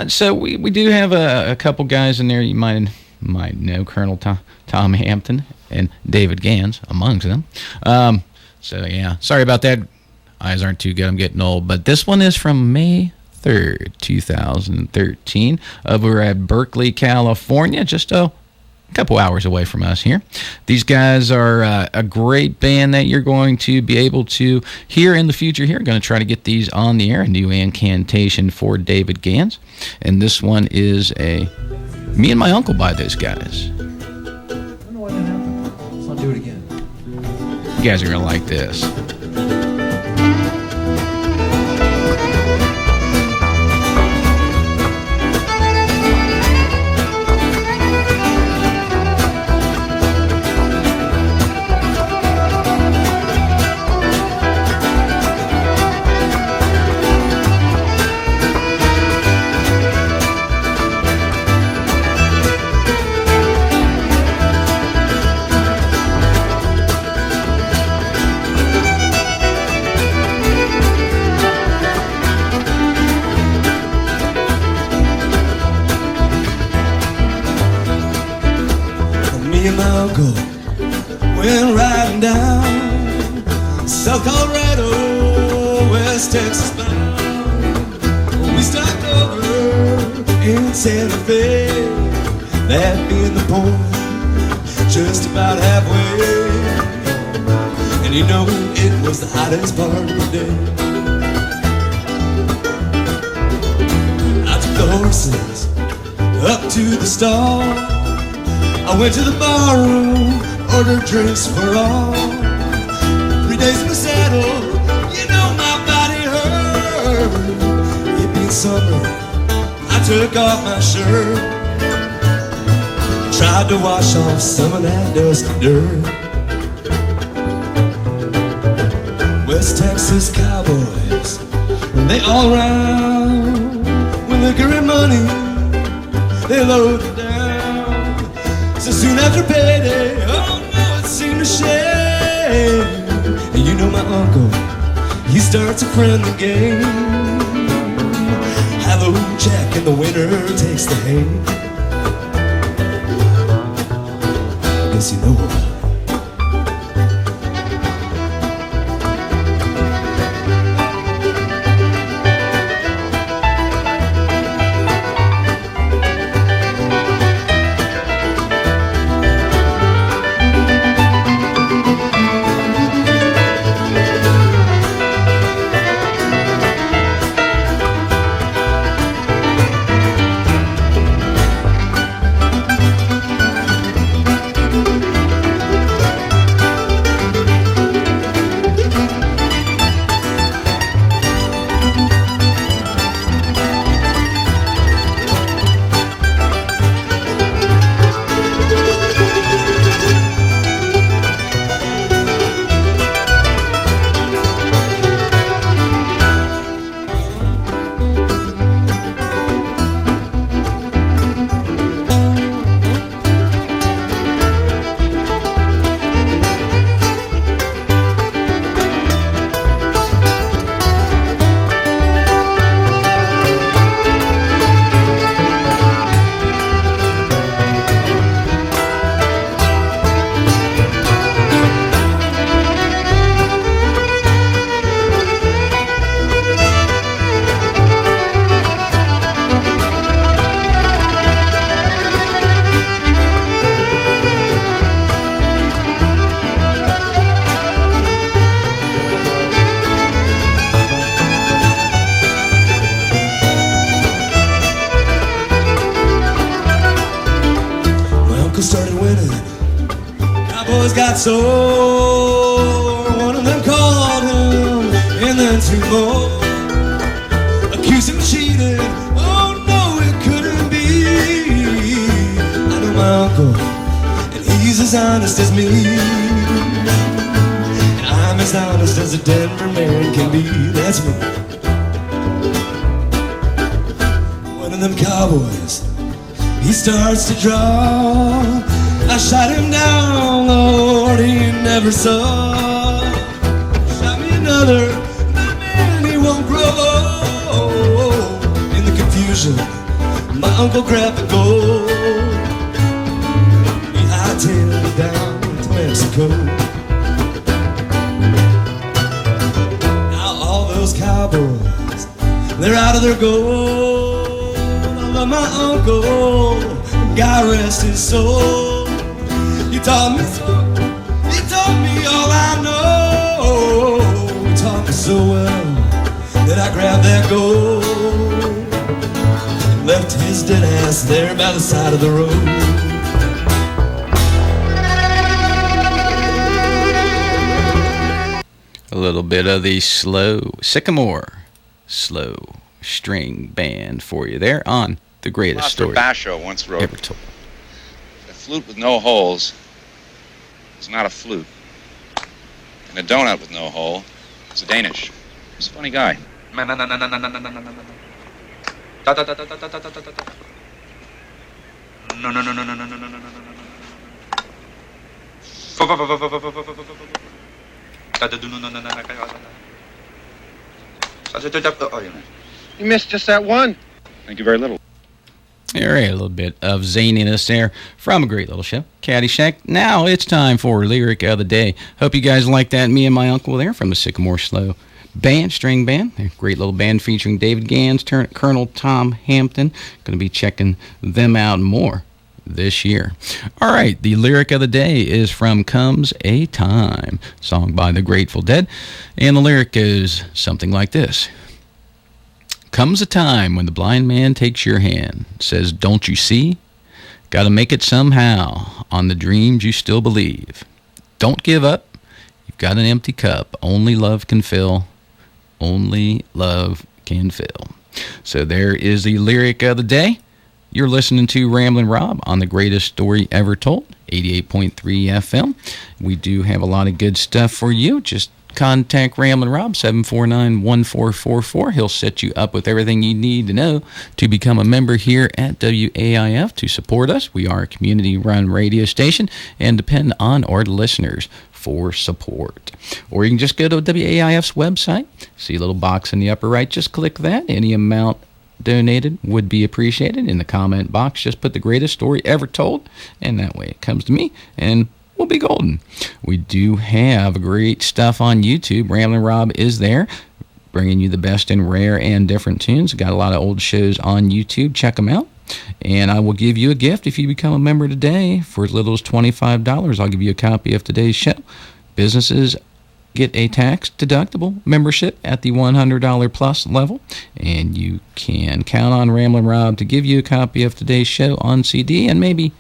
S1: So we do have a couple guys in there you might know, Colonel Tom Hampton and David Gans amongst them. So yeah, sorry about that. Eyes aren't too good. I'm getting old. But this one is from May 3rd, 2013, over at Berkeley, California, just a couple hours away from us here. These guys are a great band that you're going to be able to hear in the future here. Going to try to get these on the air, a new incantation for David Gans. And this one is a Me and My Uncle by those guys.
S10: I don't know why that happened. Let's not do it again.
S1: You guys are going to like this.
S4: Went riding down South Colorado, West Texas bound. We stopped over in Santa Fe, that being the point, just about halfway. And you know it was the hottest part of the day. I took the horses up to the stall. I went to the bar room, ordered drinks for all. 3 days in the saddle, you know my body hurt. It being summer, I took off my shirt, tried to wash off some of that dust and dirt. West Texas cowboys, they all round with liquor and money, they load it down. So soon after payday, oh no, it seemed a shame. And you know my uncle, he starts a friendly game. Hello Jack, and the winner takes the hay. Guess you know about it. boys got sore. One of them called him, and then two more accused him of cheating. Oh no, it couldn't be. I know my uncle, and he's as honest as me. And I'm as honest as a Denver man can be. That's me. One of them cowboys, he starts to draw. I shot him down, Lord, he never saw. Shot me another, that man, he won't grow. In the confusion, my uncle grabbed the gold. He hightailed it down to Mexico. Now all those cowboys, they're out of their gold. I love my uncle, God rest his soul. He taught me so, he taught me all I know. He taught me so well that I grabbed that gold and left his dead ass there by the side of the road.
S1: A little bit of the Sycamore slow string band for you there on the greatest story
S11: Basho once wrote,
S1: ever told.
S11: a flute with no holes is not a flute, and a donut with no hole is a Danish. He's a funny guy.
S12: You missed just that one.
S11: Thank you very little.
S1: All right, a little bit of zaniness there from a great little show, Caddyshack. Now it's time for Lyric of the Day. Hope you guys like that. Me and my uncle there from the Sycamore Slow Band, string band. They're a great little band featuring David Gans, Colonel Tom Hampton. Going to be checking them out more this year. All right, the Lyric of the Day is from Comes a Time, song by the Grateful Dead. And the lyric goes something like this. Comes a time when the blind man takes your hand, says, don't you see? Gotta make it somehow on the dreams you still believe. Don't give up. You've got an empty cup. Only love can fill. Only love can fill. So there is the Lyric of the Day. You're listening to Ramblin' Rob on the greatest story ever told, 88.3 FM. We do have a lot of good stuff for you. Just contact Ramblin' Rob, 749-1444. He'll set you up with everything you need to know to become a member here at WAIF to support us. We are a community-run radio station and depend on our listeners for support. Or you can just go to WAIF's website. See a little box in the upper right. Just click that. Any amount donated would be appreciated. In the comment box, just put the greatest story ever told, and that way it comes to me, and we'll be golden. We do have great stuff on YouTube. Ramblin' Rob is there, bringing you the best in rare and different tunes. Got a lot of old shows on YouTube. Check them out. And I will give you a gift if you become a member today for as little as $25. I'll give you a copy of today's show. Businesses get a tax-deductible membership at the $100 plus level, and you can count on Ramblin' Rob to give you a copy of today's show on CD and maybe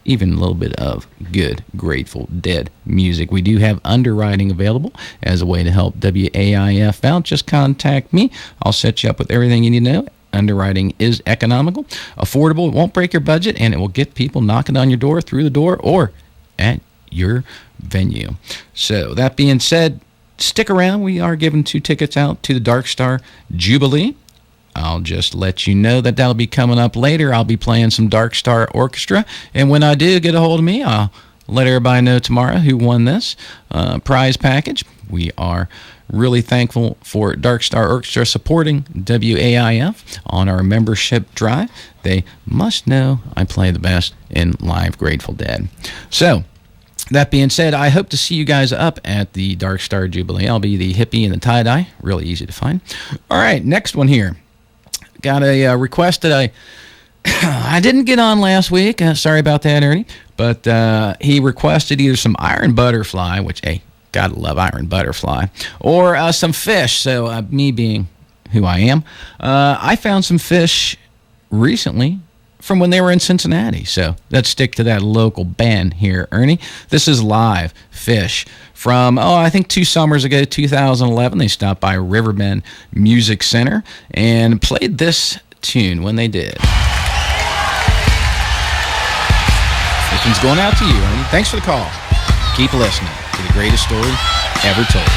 S1: even a little bit of good Grateful Dead music. We do have underwriting available as a way to help WAIF out. Just contact me. I'll set you up with everything you need to know. Underwriting is economical, affordable, it won't break your budget, and it will get people knocking on your door, through the door, or at your venue. So that being said, stick around. We are giving 2 tickets out to the Dark Star Jubilee. I'll just let you know that that'll be coming up later. I'll be playing some Dark Star Orchestra, and when I do get a hold of me, I'll let everybody know tomorrow who won this prize package. We are really thankful for Dark Star Orchestra supporting WAIF on our membership drive. They must know I play the best in live Grateful Dead. So, that being said, I hope to see you guys up at the Dark Star Jubilee. I'll be the hippie in the tie-dye. Really easy to find. All right, next one here. Got a request that I didn't get on last week. Sorry about that, Ernie. But he requested either some Iron Butterfly, which, hey, gotta love Iron Butterfly, or some Fish. So me being who I am, I found some Fish recently from when they were in Cincinnati. So let's stick to that local band here, Ernie. This is live Fish from, I think 2 summers ago, 2011. They stopped by Riverbend Music Center and played this tune when they did. This one's going out to you, Ernie. Thanks for the call. Keep listening to the greatest story ever told.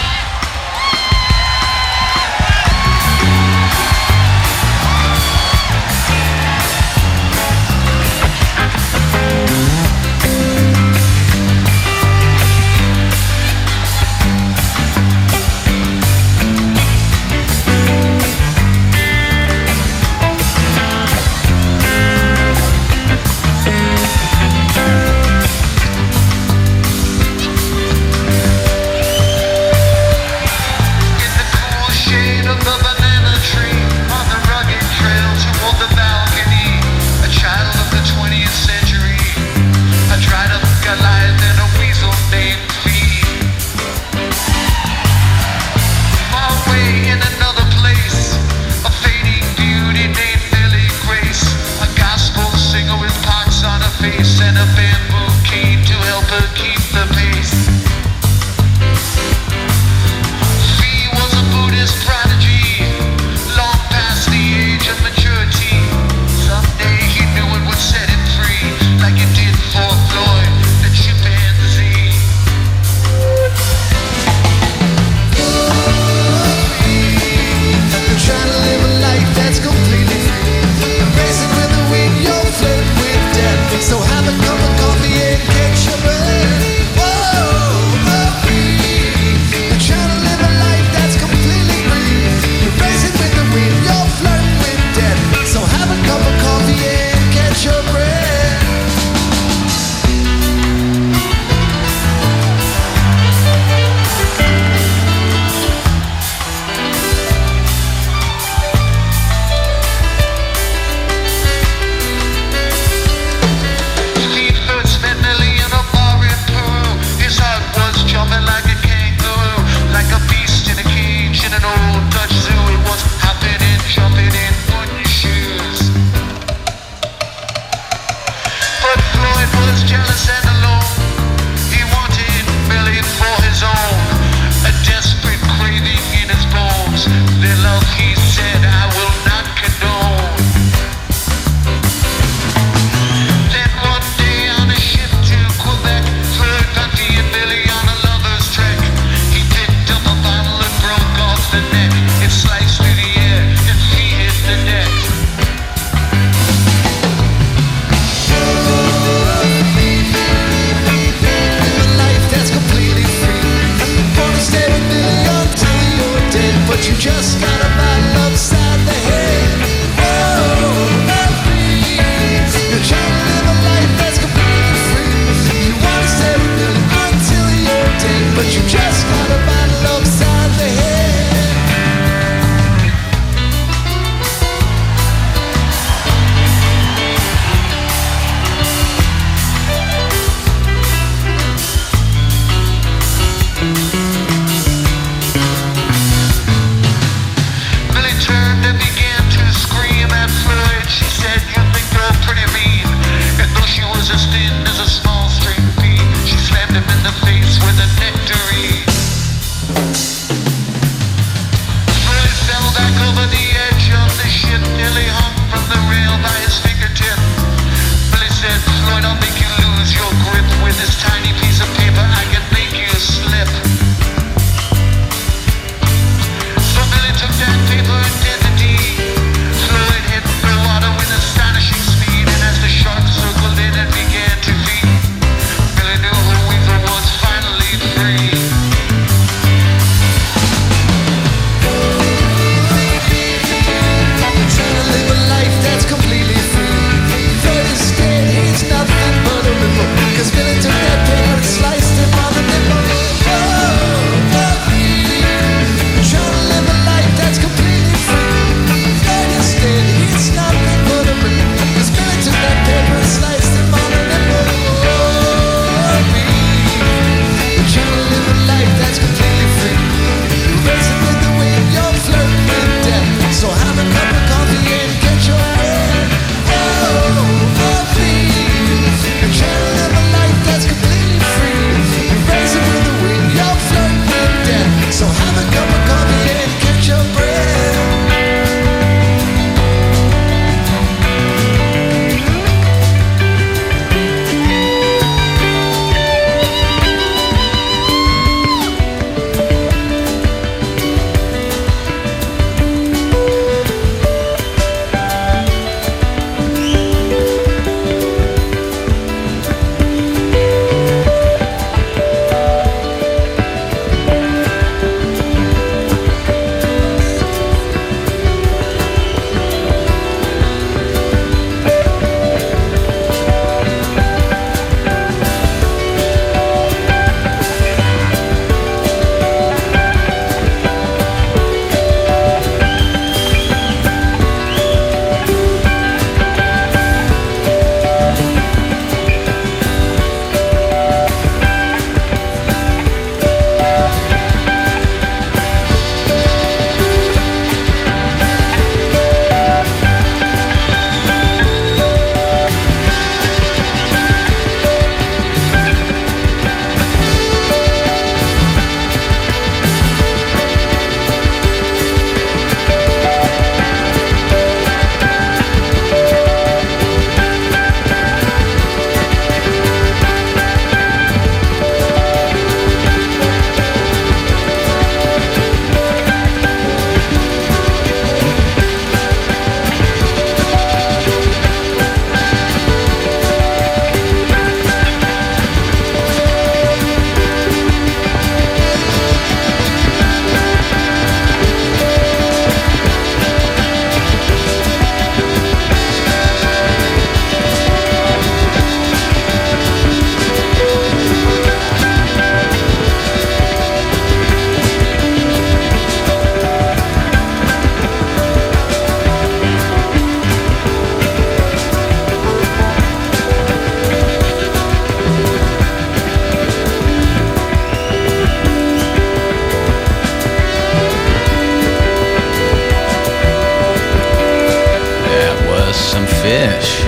S1: some Fish.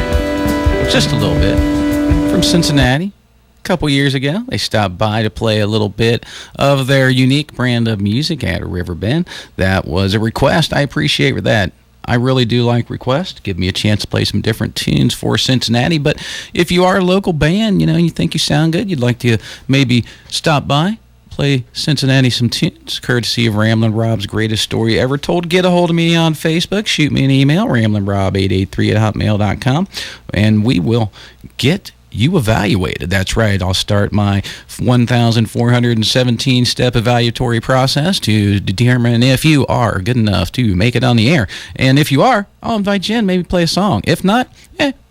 S1: Just a little bit. From Cincinnati. A couple years ago, they stopped by to play a little bit of their unique brand of music at Riverbend. That was a request. I appreciate that. I really do like requests. Give me a chance to play some different tunes for Cincinnati. But if you are a local band, you think you sound good, you'd like to maybe stop by, play Cincinnati some tunes, courtesy of Ramblin' Rob's Greatest Story Ever Told. Get a hold of me on Facebook. Shoot me an email, ramblinrob883@hotmail.com, and we will get you evaluated. That's right. I'll start my 1,417-step evaluatory process to determine if you are good enough to make it on the air. And if you are, I'll invite you in, maybe play a song. If not,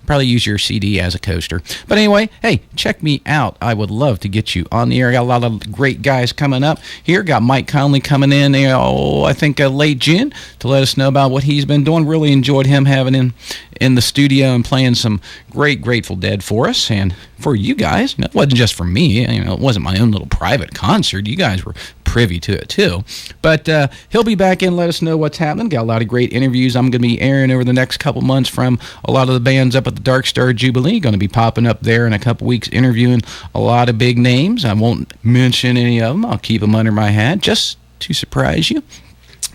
S1: probably use your CD as a coaster. But anyway, hey, check me out. I would love to get you on the air. I got a lot of great guys coming up here. Got Mike Conley coming in, I think late June, to let us know about what he's been doing. Really enjoyed him having him in the studio and playing some great Grateful Dead for us and for you guys. It wasn't just for me. It wasn't my own little private concert. You guys were privy to it too. But he'll be back in, let us know what's happening. Got a lot of great interviews I'm going to be airing over the next couple months from a lot of the bands up at the Dark Star Jubilee. Going to be popping up there in a couple weeks, interviewing a lot of big names. I won't mention any of them. I'll keep them under my hat just to surprise you.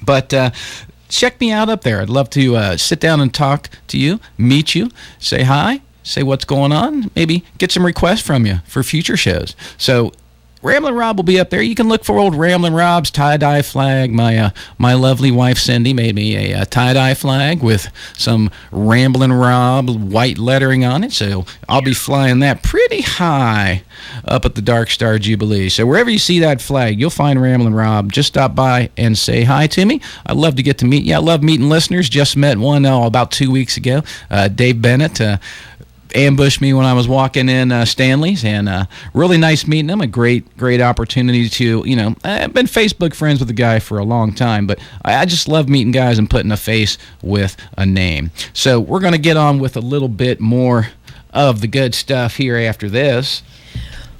S1: But check me out up there. I'd love to sit down and talk to you, meet you, say hi, say what's going on, maybe get some requests from you for future shows. So Ramblin' Rob will be up there. You can look for old Ramblin' Rob's tie-dye flag. My lovely wife Cindy made me a tie-dye flag with some Ramblin' Rob white lettering on it. So I'll be flying that pretty high up at the Dark Star Jubilee. So wherever you see that flag, you'll find Ramblin' Rob. Just stop by and say hi to me. I'd love to get to meet you. I love meeting listeners. Just met one about 2 weeks ago. Dave Bennett ambushed me when I was walking in Stanley's, and really nice meeting him. A great opportunity to, I've been Facebook friends with the guy for a long time, but I just love meeting guys and putting a face with a name. So we're going to get on with a little bit more of the good stuff here after this.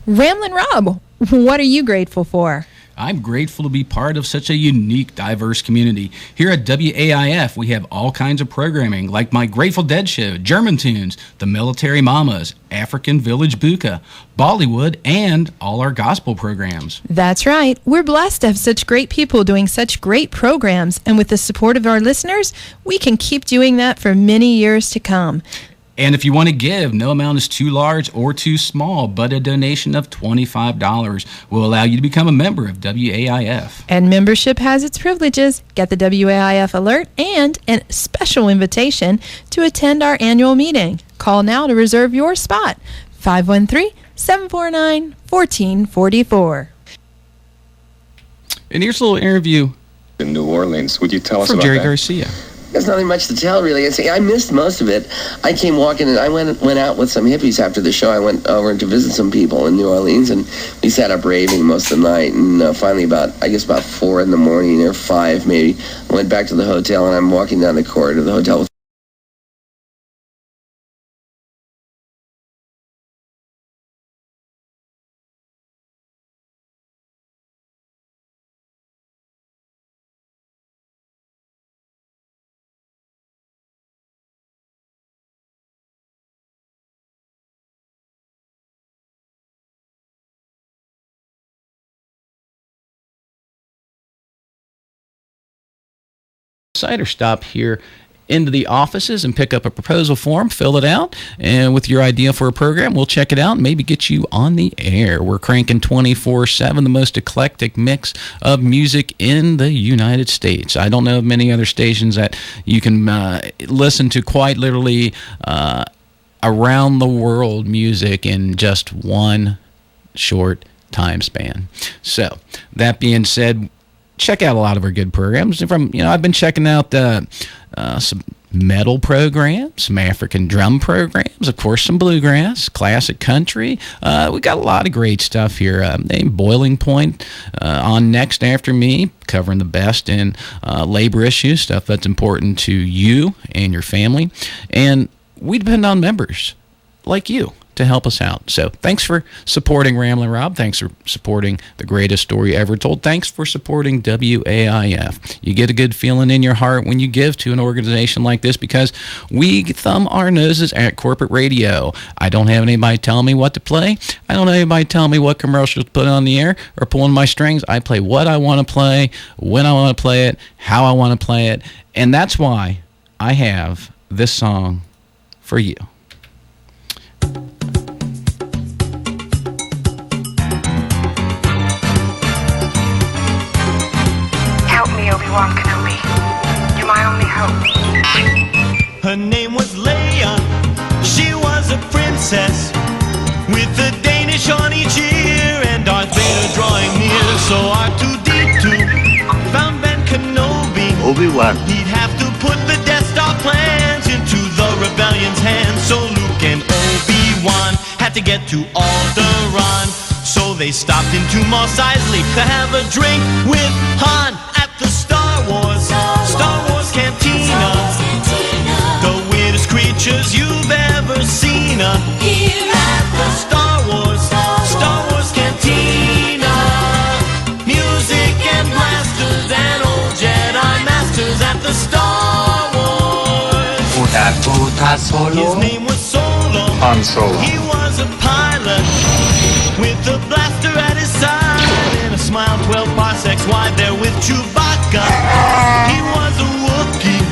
S5: Ramblin' Rob, what are you grateful for?
S1: I'm grateful to be part of such a unique, diverse community. Here at WAIF, we have all kinds of programming, like my Grateful Dead show, German Tunes, the Military Mamas, African Village Buka, Bollywood, and all our gospel programs.
S5: That's right. We're blessed to have such great people doing such great programs, and with the support of our listeners, we can keep doing that for many years to come.
S1: And if you want to give, no amount is too large or too small, but a donation of $25 will allow you to become a member of WAIF.
S5: And membership has its privileges. Get the WAIF alert and a special invitation to attend our annual meeting. Call now to reserve your spot. 513-749-1444.
S1: And here's a little interview
S13: in New Orleans. Would you tell us
S1: from
S13: about
S1: Jerry
S13: that?
S1: Garcia.
S14: There's nothing much to tell, really. I missed most of it. I came walking, and I went out with some hippies after the show. I went over to visit some people in New Orleans, and we sat up raving most of the night. And finally, about 4 in the morning or 5 maybe, I went back to the hotel, and I'm walking down the corridor of the hotel with
S1: or stop here into the offices and pick up a proposal form, fill it out, and with your idea for a program, we'll check it out and maybe get you on the air. We're cranking 24/7, the most eclectic mix of music in the United States. I don't know of many other stations that you can listen to quite literally around the world music in just one short time span. So, that being said, check out a lot of our good programs. I've been checking out some metal programs, some African drum programs, of course, some bluegrass, classic country. We got a lot of great stuff here. Named Boiling Point on next after me, covering the best in labor issues, stuff that's important to you and your family. And we depend on members like you to to help us out. So thanks for supporting Ramblin' Rob. Thanks for supporting The Greatest Story Ever Told. Thanks for supporting WAIF. You get a good feeling in your heart when you give to an organization like this because we thumb our noses at corporate radio. I don't have anybody telling me what to play. I don't have anybody telling me what commercials to put on the air or pulling my strings. I play what I want to play, when I want to play it, how I want to play it. And that's why I have this song for you.
S15: Help me, Obi-Wan Kenobi. You're my only hope.
S4: Her name was Leia. She was a princess with a Danish on each ear and Darth Vader drawing near. So R2-D2 found Ben Kenobi.
S16: Obi-Wan.
S4: He'd have to put the Death Star plans into the rebellion's hands. So Luke and Obi-Wan had to get to Alderaan. So they stopped into Mos Eisley to have a drink with Han at the Star Wars Cantina. The weirdest creatures you've ever seen here at the Star Wars Cantina. Music and blasters and old Jedi masters at the Star Wars. His name was Solo.
S16: Han Solo.
S4: He was a pilot with a blaster at his side and a smile 12 parsecs wide there with Chewbacca. He was a Wookiee.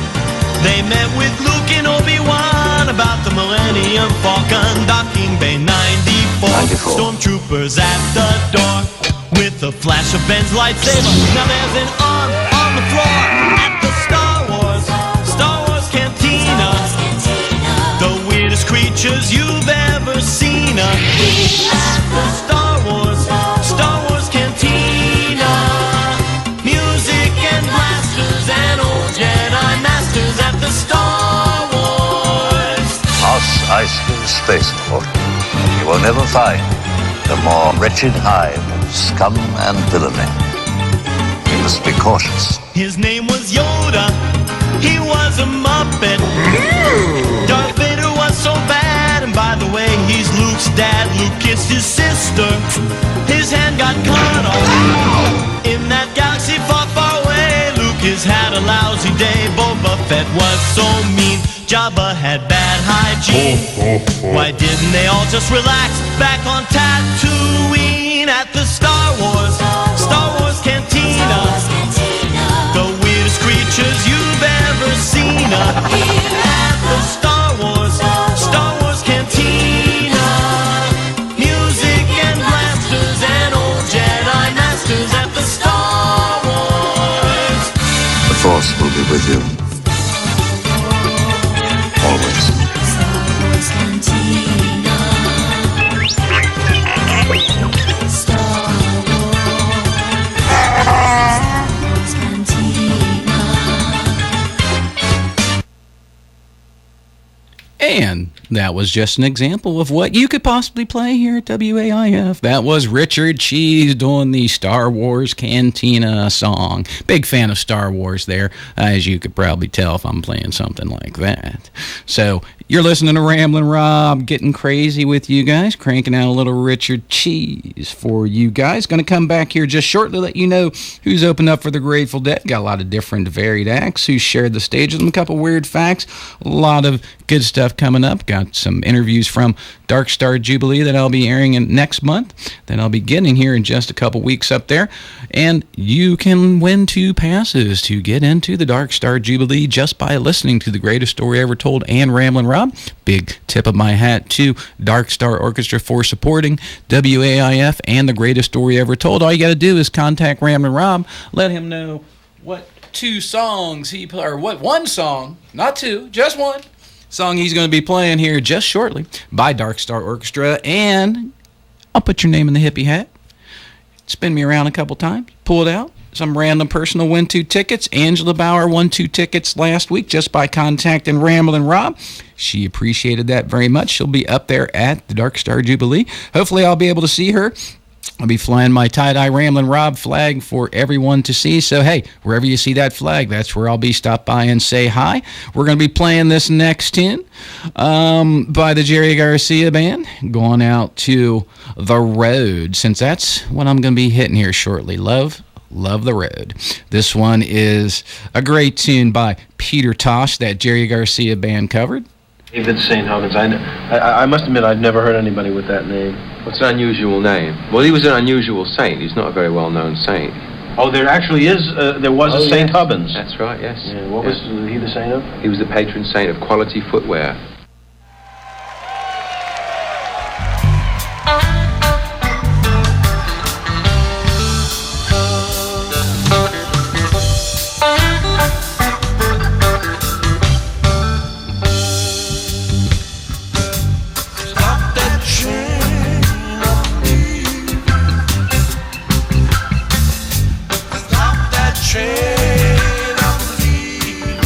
S4: They met with Luke and Obi-Wan about the Millennium Falcon docking bay 94. Stormtroopers at the door with a flash of Ben's lightsaber. Now there's an arm on the floor at the Star Wars Cantina. The weirdest creatures you've ever seen here at the Star Wars Cantina. Music and blasters and old Jedi masters at the Star Wars.
S16: Mos Eisley Spaceport. You will never find a more wretched hive of scum and villainy. You must be cautious.
S4: His name was Yoda. He was a Muppet. Darth Vader was so bad, and by the way, he's Luke's dad. Luke kissed his sister. His hand got cut off in that galaxy far, far away. Lucas had a lousy day. Boba Fett was so mean. Jabba had bad hygiene. Why didn't they all just relax back on Tatooine at the Star Wars Cantina? The weirdest creatures you've ever seen here at the Star Wars Cantina. Music and blasters and old Jedi masters at the Star Wars.
S16: The Force will be with you. Always.
S1: And that was just an example of what you could possibly play here at WAIF. That was Richard Cheese doing the Star Wars Cantina song. Big fan of Star Wars there, as you could probably tell if I'm playing something like that. So you're listening to Ramblin' Rob, getting crazy with you guys, cranking out a little Richard Cheese for you guys. Going to come back here just shortly, let you know who's opened up for the Grateful Dead. Got a lot of different varied acts who shared the stage with them, a couple weird facts, a lot of good stuff coming up. Got some interviews from Dark Star Jubilee that I'll be airing in next month, that I'll be getting here in just a couple weeks up there. And you can win 2 passes to get into the Dark Star Jubilee just by listening to The Greatest Story Ever Told and Ramblin' Rob. Big tip of my hat to Dark Star Orchestra for supporting WAIF and The Greatest Story Ever Told. All you got to do is contact Ramblin' Rob, let him know what 2 songs he or what 1 song, not 2, just 1 song he's going to be playing here just shortly by Dark Star Orchestra, and I'll put your name in the hippie hat. Spin me around a couple times, pull it out. Some random person will win 2 tickets. Angela Bauer won 2 tickets last week just by contacting Ramblin' Rob. She appreciated that very much. She'll be up there at the Dark Star Jubilee. Hopefully I'll be able to see her I'll be flying my tie-dye Ramblin' Rob flag for everyone to see. So, hey, wherever you see that flag, that's where I'll be. Stop by and say hi. We're going to be playing this next tune by the Jerry Garcia Band, going out to The Road, since that's what I'm going to be hitting here shortly. Love the Road. This one is a great tune by Peter Tosh that Jerry Garcia Band covered.
S17: David St. Huggins. I must admit I've never heard anybody with that name.
S18: What's an unusual name? Well, he was an unusual saint. He's not a very well-known saint.
S17: Oh, there actually is. There was a St. Hubbins.
S18: That's right. Yes.
S17: Yeah, what was he the saint of?
S18: He was the patron saint of quality footwear.
S4: Train, I believe.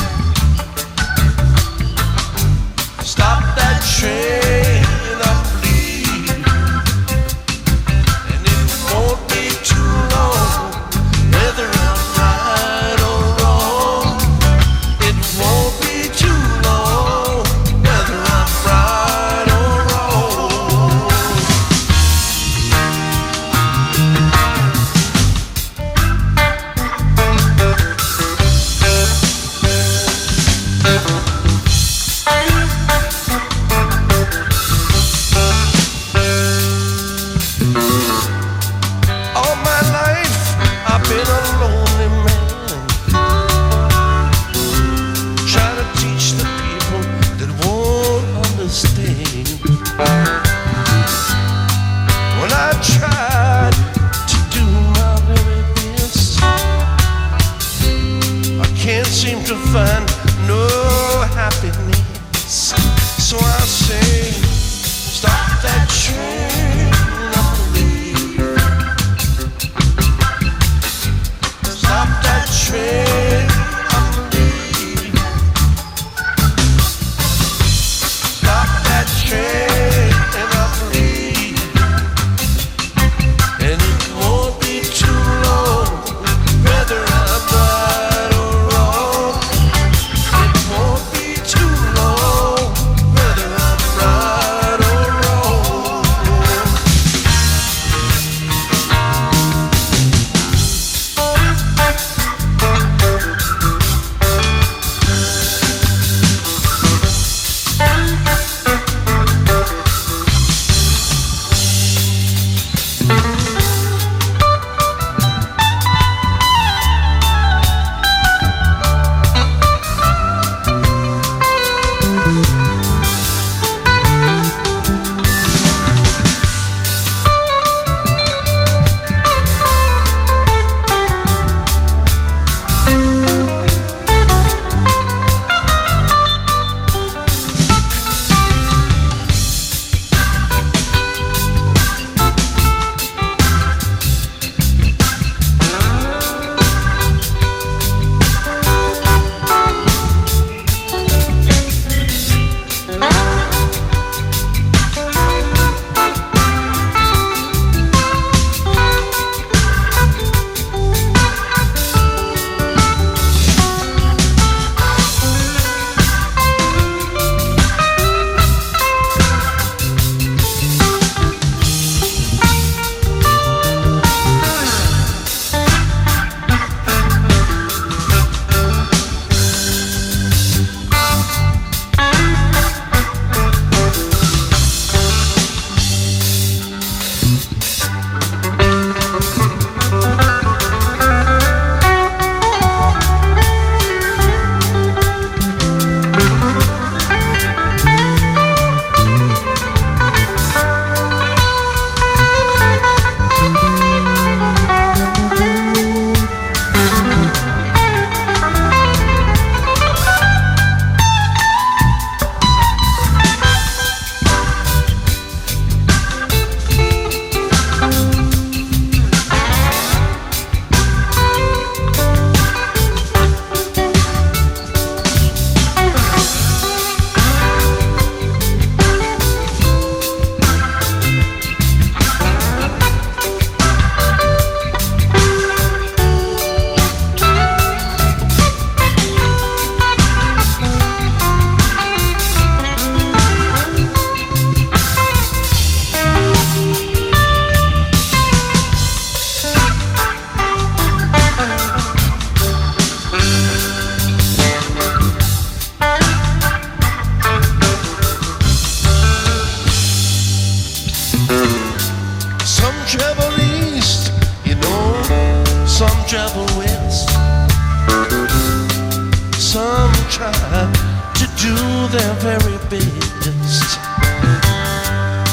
S4: their very best.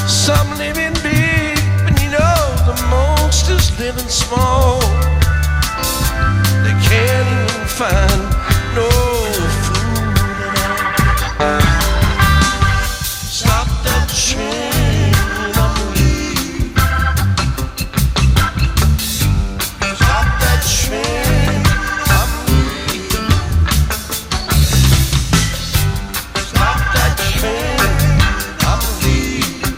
S4: Some living big, but you know the monsters living small. They can't even find no food at all. Stop that train, I'm leaving. Stop that train, I'm leaving. Stop that train, I'm leaving.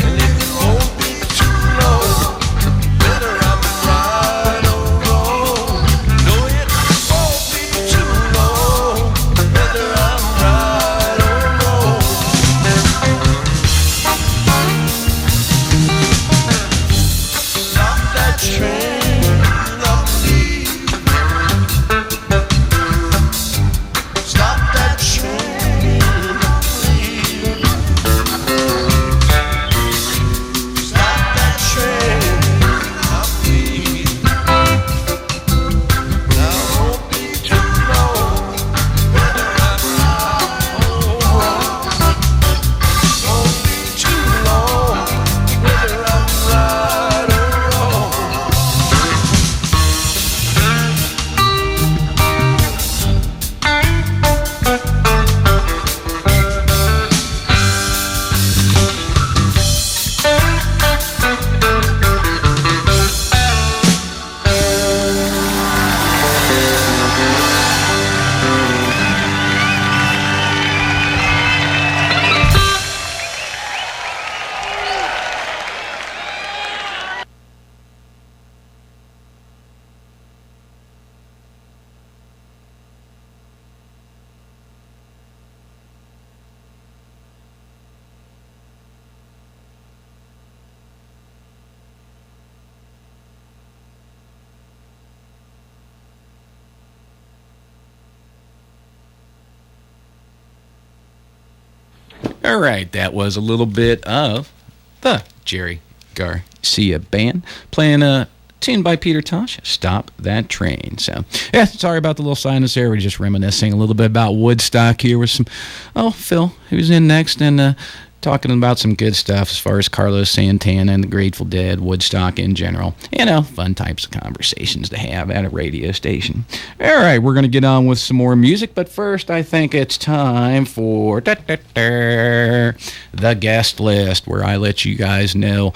S4: And it won't be too long, whether I'm right or wrong. No, it won't be too long, whether I'm right or wrong. Stop that train, I'm leaving. Stop that train, I'm leaving. Stop that train, I'm leaving. Now it won't be too long, whether I'm right or wrong. Won't be too long, whether I'm right or wrong.
S1: All right, that was a little bit of the Jerry Garcia Band playing a tune by Peter Tosh, Stop That Train. So, yeah, sorry about the little silence there. We're just reminiscing a little bit about Woodstock here with some, Phil, who's in next, and talking about some good stuff as far as Carlos Santana and the Grateful Dead, Woodstock in general. Fun types of conversations to have at a radio station. All right, we're going to get on with some more music, but first I think it's time for the guest list, where I let you guys know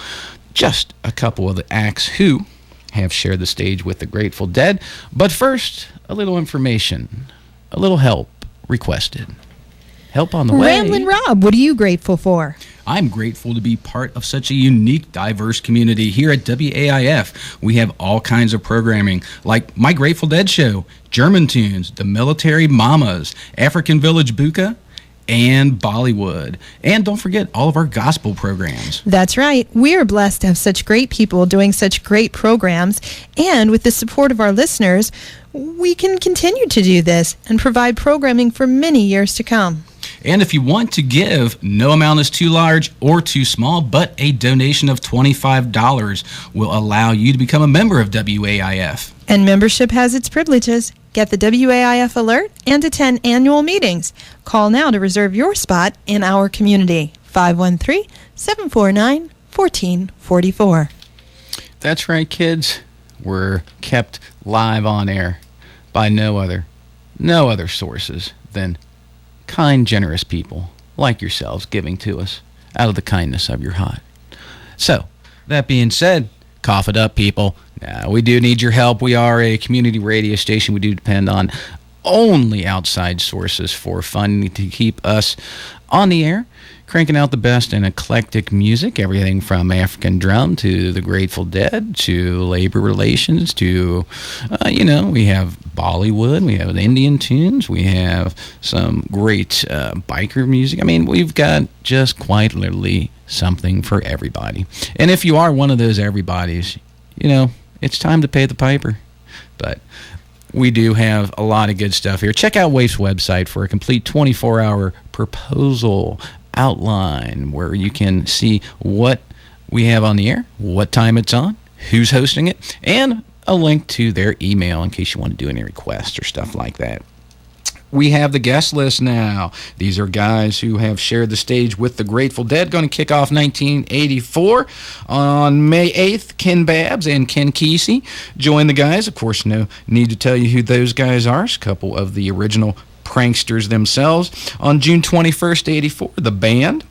S1: just a couple of the acts who have shared the stage with the Grateful Dead. But first, a little information, a little help requested. Help on the way.
S5: Ramblin' Rob, what are you grateful for?
S1: I'm grateful to be part of such a unique, diverse community here at WAIF. We have all kinds of programming, like My Grateful Dead Show, German Tunes, The Military Mamas, African Village Buka, and Bollywood. And don't forget all of our gospel programs.
S5: That's right. We are blessed to have such great people doing such great programs. And with the support of our listeners, we can continue to do this and provide programming for many years to come.
S1: And if you want to give, no amount is too large or too small, but a donation of $25 will allow you to become a member of WAIF.
S5: And membership has its privileges. Get the WAIF alert and attend annual meetings. Call now to reserve your spot in our community. 513-749-1444.
S1: That's right, kids. We're kept live on air by no other sources than kind, generous people like yourselves giving to us out of the kindness of your heart. So, that being said, cough it up, people. Now, we do need your help. We are a community radio station. We do depend on only outside sources for funding to keep us on the air, cranking out the best in eclectic music, everything from African drum to the Grateful Dead to labor relations to, we have Bollywood, we have Indian tunes, we have some great biker music. I mean, we've got just quite literally something for everybody. And if you are one of those everybody's, it's time to pay the piper. But we do have a lot of good stuff here. Check out WAIF's website for a complete 24-hour proposal outline where you can see what we have on the air, what time it's on, who's hosting it, and a link to their email in case you want to do any requests or stuff like that. we have the guest list now. These are guys who have shared the stage with the Grateful Dead. Going to kick off 1984. On May 8th, Ken Babbs and Ken Kesey join the guys. Of course, no need to tell you who those guys are. It's a couple of the original pranksters themselves. On June 21st, 84, the band.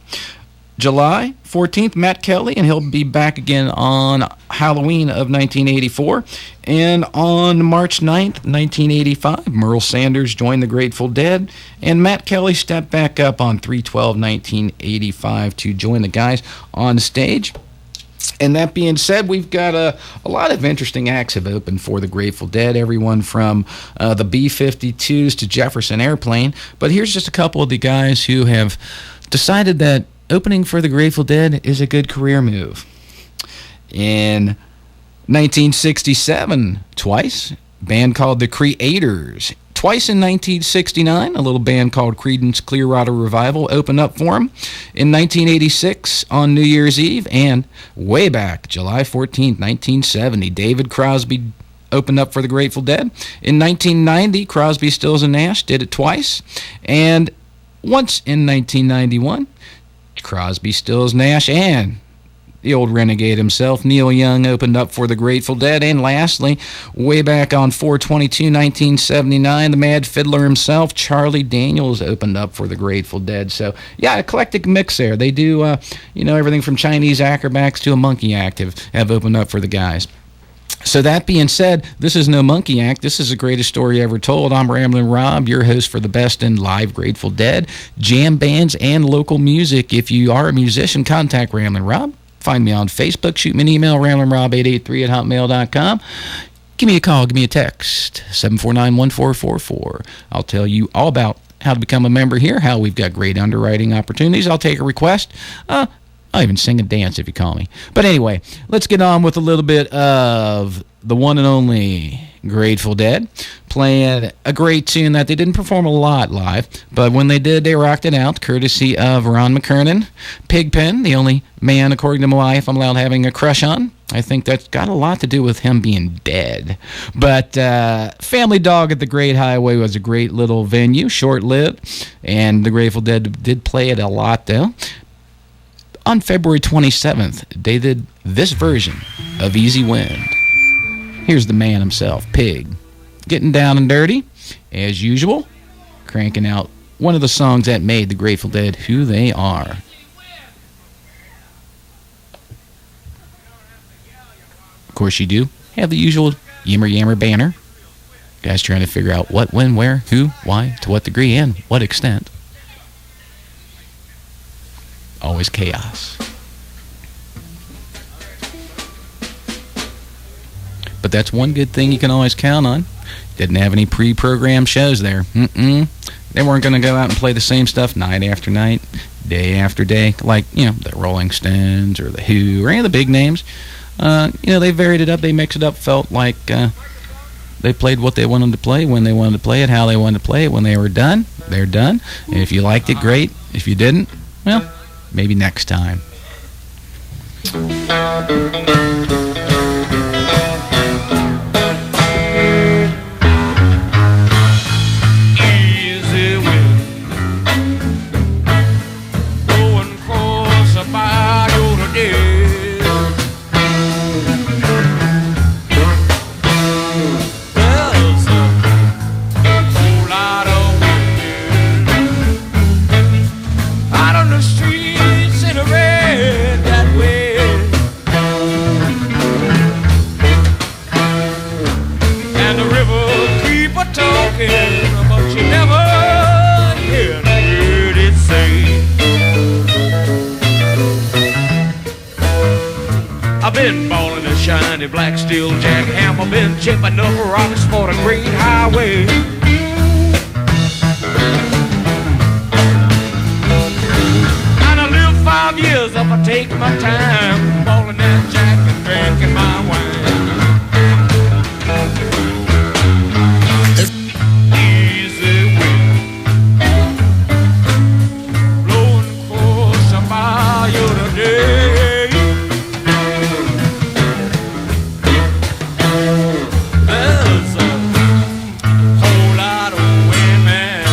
S1: July 14th, Matt Kelly, and he'll be back again on Halloween of 1984. And on March 9th, 1985, Merle Sanders joined the Grateful Dead, and Matt Kelly stepped back up on 3/12/1985 to join the guys on stage. And that being said, we've got a lot of interesting acts have opened for the Grateful Dead, everyone from the B-52s to Jefferson Airplane. But here's just a couple of the guys who have decided that opening for the Grateful Dead is a good career move. In 1967, twice, a band called the Creators. Twice in 1969, a little band called Creedence Clearwater Revival opened up for them. In 1986, on New Year's Eve, and way back, July 14th, 1970, David Crosby opened up for the Grateful Dead. In 1990, Crosby, Stills, and Nash did it twice. And once in 1991, Crosby, Stills, Nash, and the old renegade himself, Neil Young, opened up for the Grateful Dead. And lastly, way back on 4/22/1979, the Mad Fiddler himself, Charlie Daniels, opened up for the Grateful Dead. So, yeah, eclectic mix there. They do, everything from Chinese acrobats to a monkey act have opened up for the guys. So that being said, this is no monkey act. This is the greatest story ever told. I'm Ramblin' Rob, your host for the best in live Grateful Dead, jam bands, and local music. If you are a musician, contact Ramblin' Rob. Find me on Facebook. Shoot me an email, ramblinrob883@hotmail.com. Give me a call. Give me a text, 749-1444. I'll tell you all about how to become a member here, how we've got great underwriting opportunities. I'll take a request. I'll even sing and dance if you call me. But anyway, let's get on with a little bit of the one and only Grateful Dead, playing a great tune that they didn't perform a lot live, but when they did, they rocked it out, courtesy of Ron McKernan. Pigpen, the only man, according to my wife, I'm allowed having a crush on. I think that's got a lot to do with him being dead. But Family Dog at the Great Highway was a great little venue, short-lived, and the Grateful Dead did play it a lot, though. On February 27th, they did this version of Easy Wind. Here's the man himself, Pig, getting down and dirty, as usual, cranking out one of the songs that made the Grateful Dead who they are. Of course, you do have the usual Yammer Yammer banner. Guys trying to figure out what, when, where, who, why, to what degree, and what extent. Always chaos. But that's one good thing you can always count on. Didn't have any pre-programmed shows there. They weren't going to go out and play the same stuff night after night, day after day, like, the Rolling Stones or the Who or any of the big names. They varied it up, they mixed it up, felt like they played what they wanted to play, when they wanted to play it, how they wanted to play it. When they were done, they're done. And if you liked it, great. If you didn't, well, maybe next time.
S2: Easy wind blowing across the bayou today. There's a whole lot of wind out on the streets in a red that way. And the river keep a talking, but you never hear it say. I've been balling a shiny black steel jackhammer, been chipping up rocks for the great highway. And I live 5 years if I take my time, balling that jack and drinking my wine. Easy wind blowing across the bayou today. There's a whole lot of women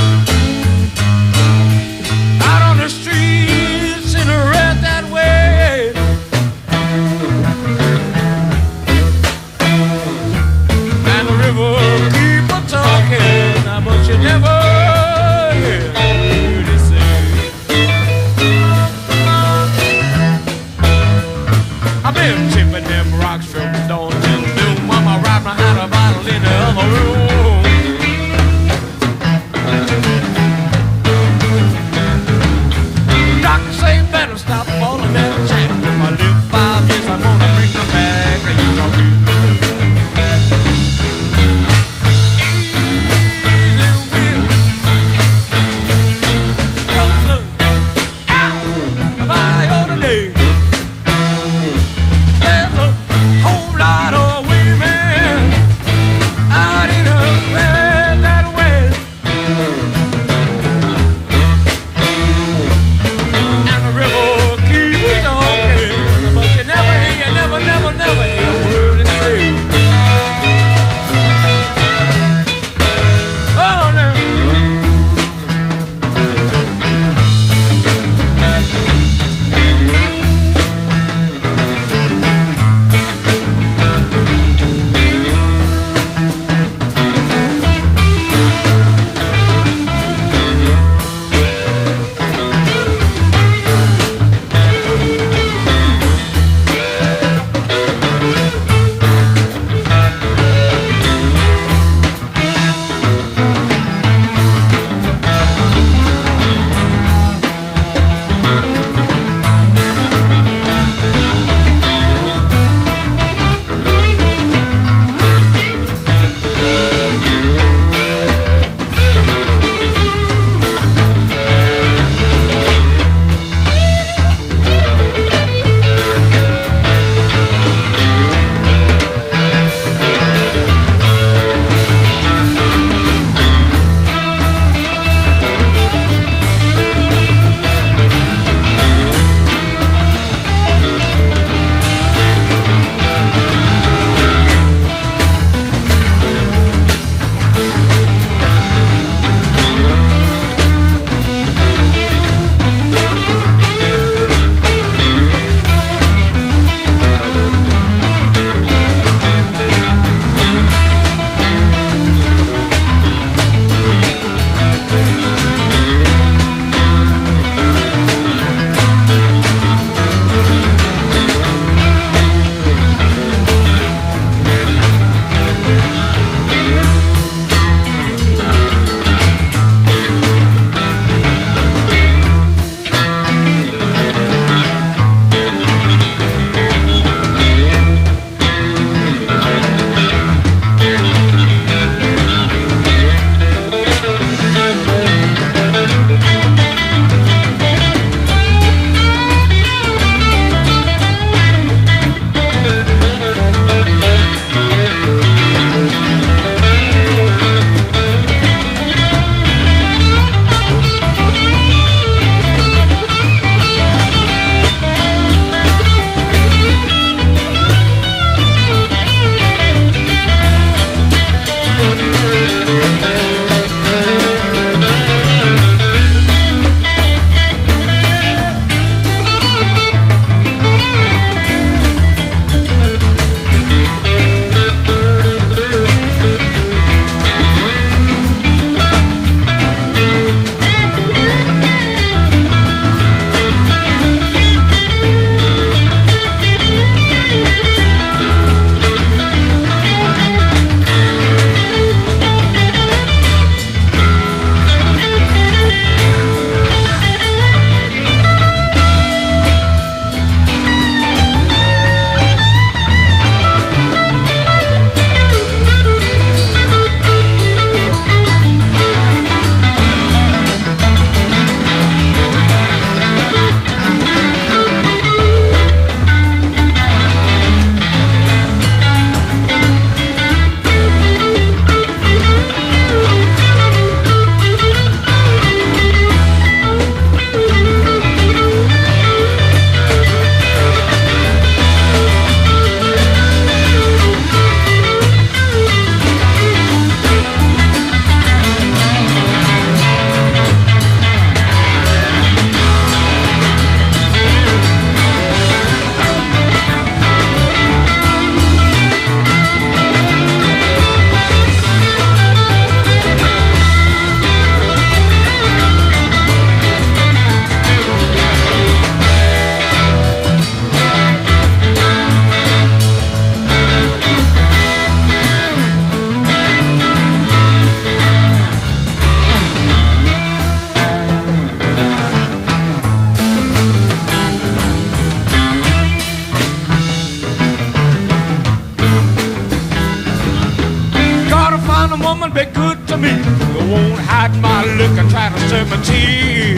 S2: me. I won't hide my look and try to serve my tea.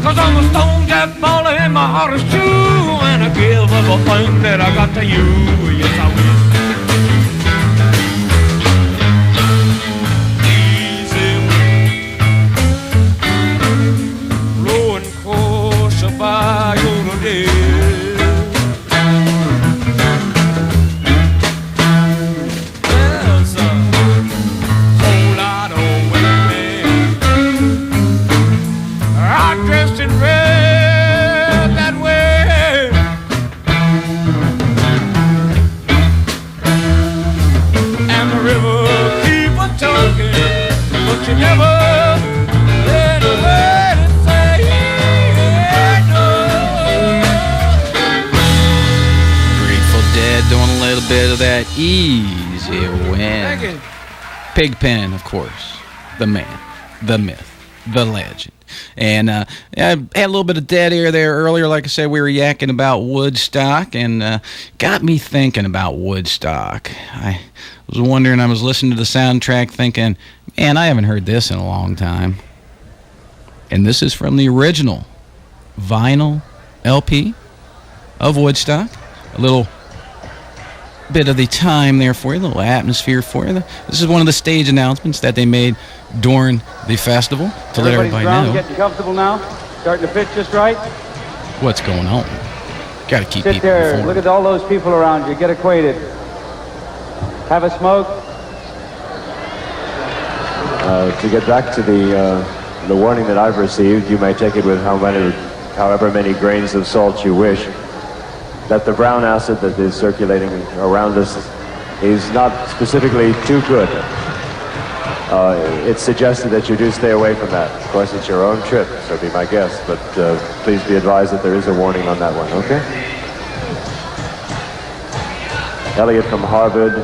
S2: Cause I'm a stone deaf baller and my heart is true, and I give everything that I got to you. Yes, I will. By your day. There's a whole lot of women are dressed in red that way. And the river keep on talking, but you never let it say.
S1: Doing a little bit of that easy win. Pigpen, of course. The man, the myth, the legend. And I had a little bit of dead air there earlier. Like I said, we were yakking about Woodstock, and got me thinking about Woodstock. I was wondering, I was listening to the soundtrack thinking, man, I haven't heard this in a long time. And this is from the original vinyl LP of Woodstock. A little bit of the time there for you, a little atmosphere for you. This is one of the stage announcements that they made during the festival to let everybody know.
S19: Getting comfortable now? Starting to fit just right?
S1: What's going on? Got to keep
S19: Sit
S1: people
S19: there,
S1: informed.
S19: look at all those people around you, get acquainted. Have a smoke?
S20: To get back to the warning that I've received, you may take it with however many grains of salt you wish, that the brown acid that is circulating around us is not specifically too good. It's suggested that you do stay away from that. Of course, it's your own trip, so be my guest, but please be advised that there is a warning on that one, okay? Elliot from Harvard.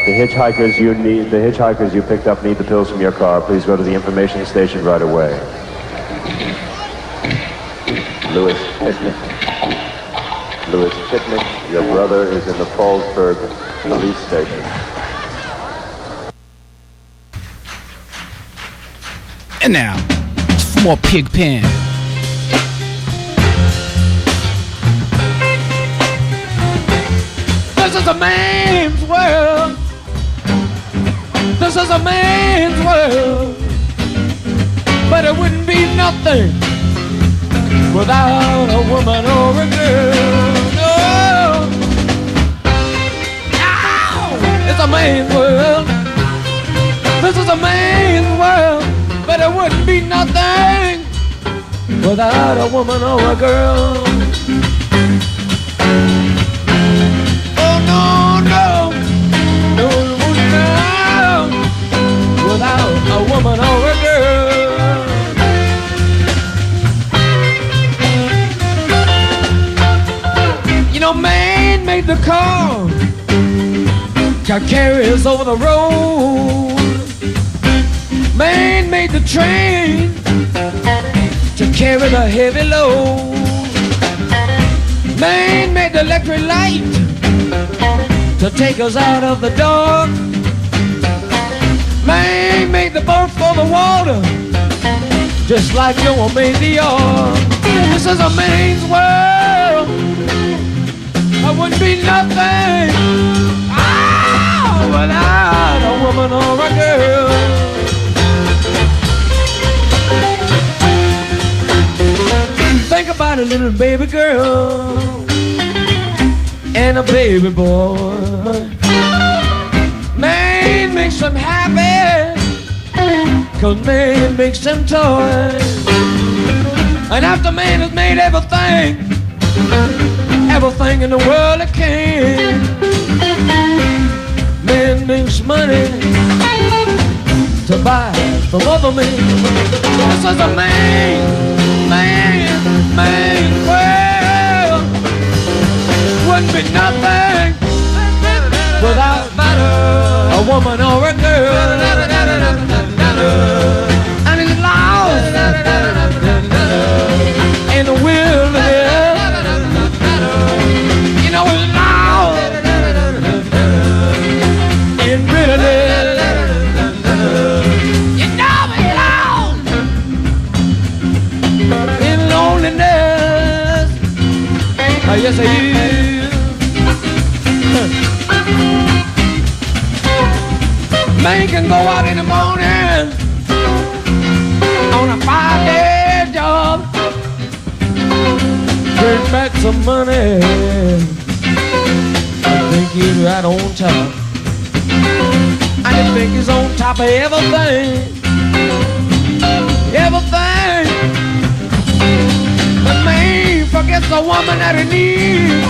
S20: The hitchhikers you picked up need the pills from your car. Please go to the information station right away. Louis Pitnick, your brother is in the Fallsburg police station.
S1: And now, for more Pigpen.
S2: This is a man's world. This is a man's world. But it wouldn't be nothing without a woman or a girl. No, it's a man's world. This is a man's world, but it wouldn't be nothing without a woman or a girl. Oh no, no, no, no, without a woman or a girl. No man made the car to carry us over the road. Man made the train to carry the heavy load. Man made the electric light to take us out of the dark. Man made the boat for the water, just like Noah made the ark. This is a man's world. I wouldn't be nothing without a woman or a girl. Think about a little baby girl and a baby boy. Man makes them happy, 'cause man makes them toys. And after man has made everything in the world it can, man makes money to buy from other men. This is a man world. Wouldn't be nothing without a woman or a girl. And it's lost in the wilderness. You know it's loud man can go out in the morning on a 5-day job, bring back some money. I think he's right on top. I think he's on top of everything. Everything. The man forgets the woman that he needs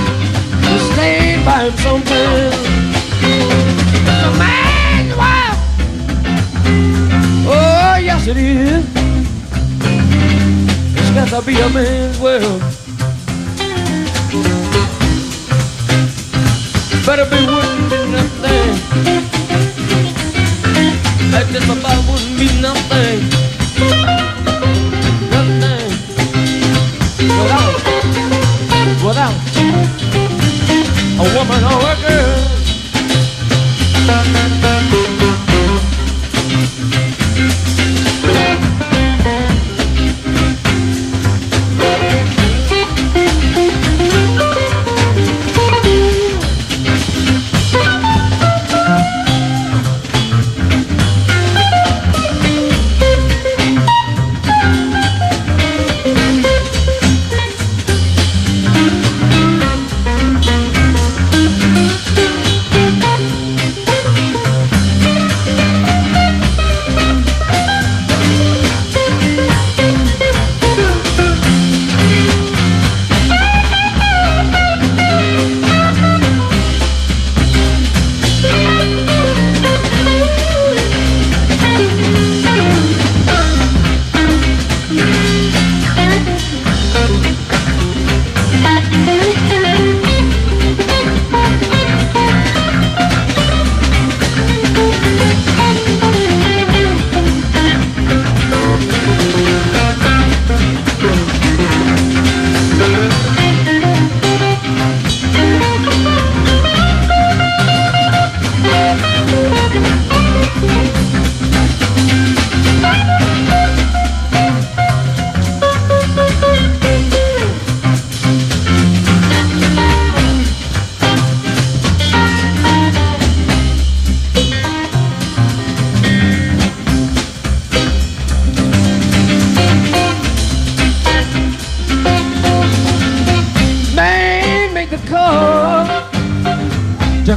S2: to stand by him sometimes. The man's wife. Oh, yes it is. It's got to be a man's world. Better be wouldn't be nothing. That just about wouldn't be nothing. Nothing. Without a woman or a girl.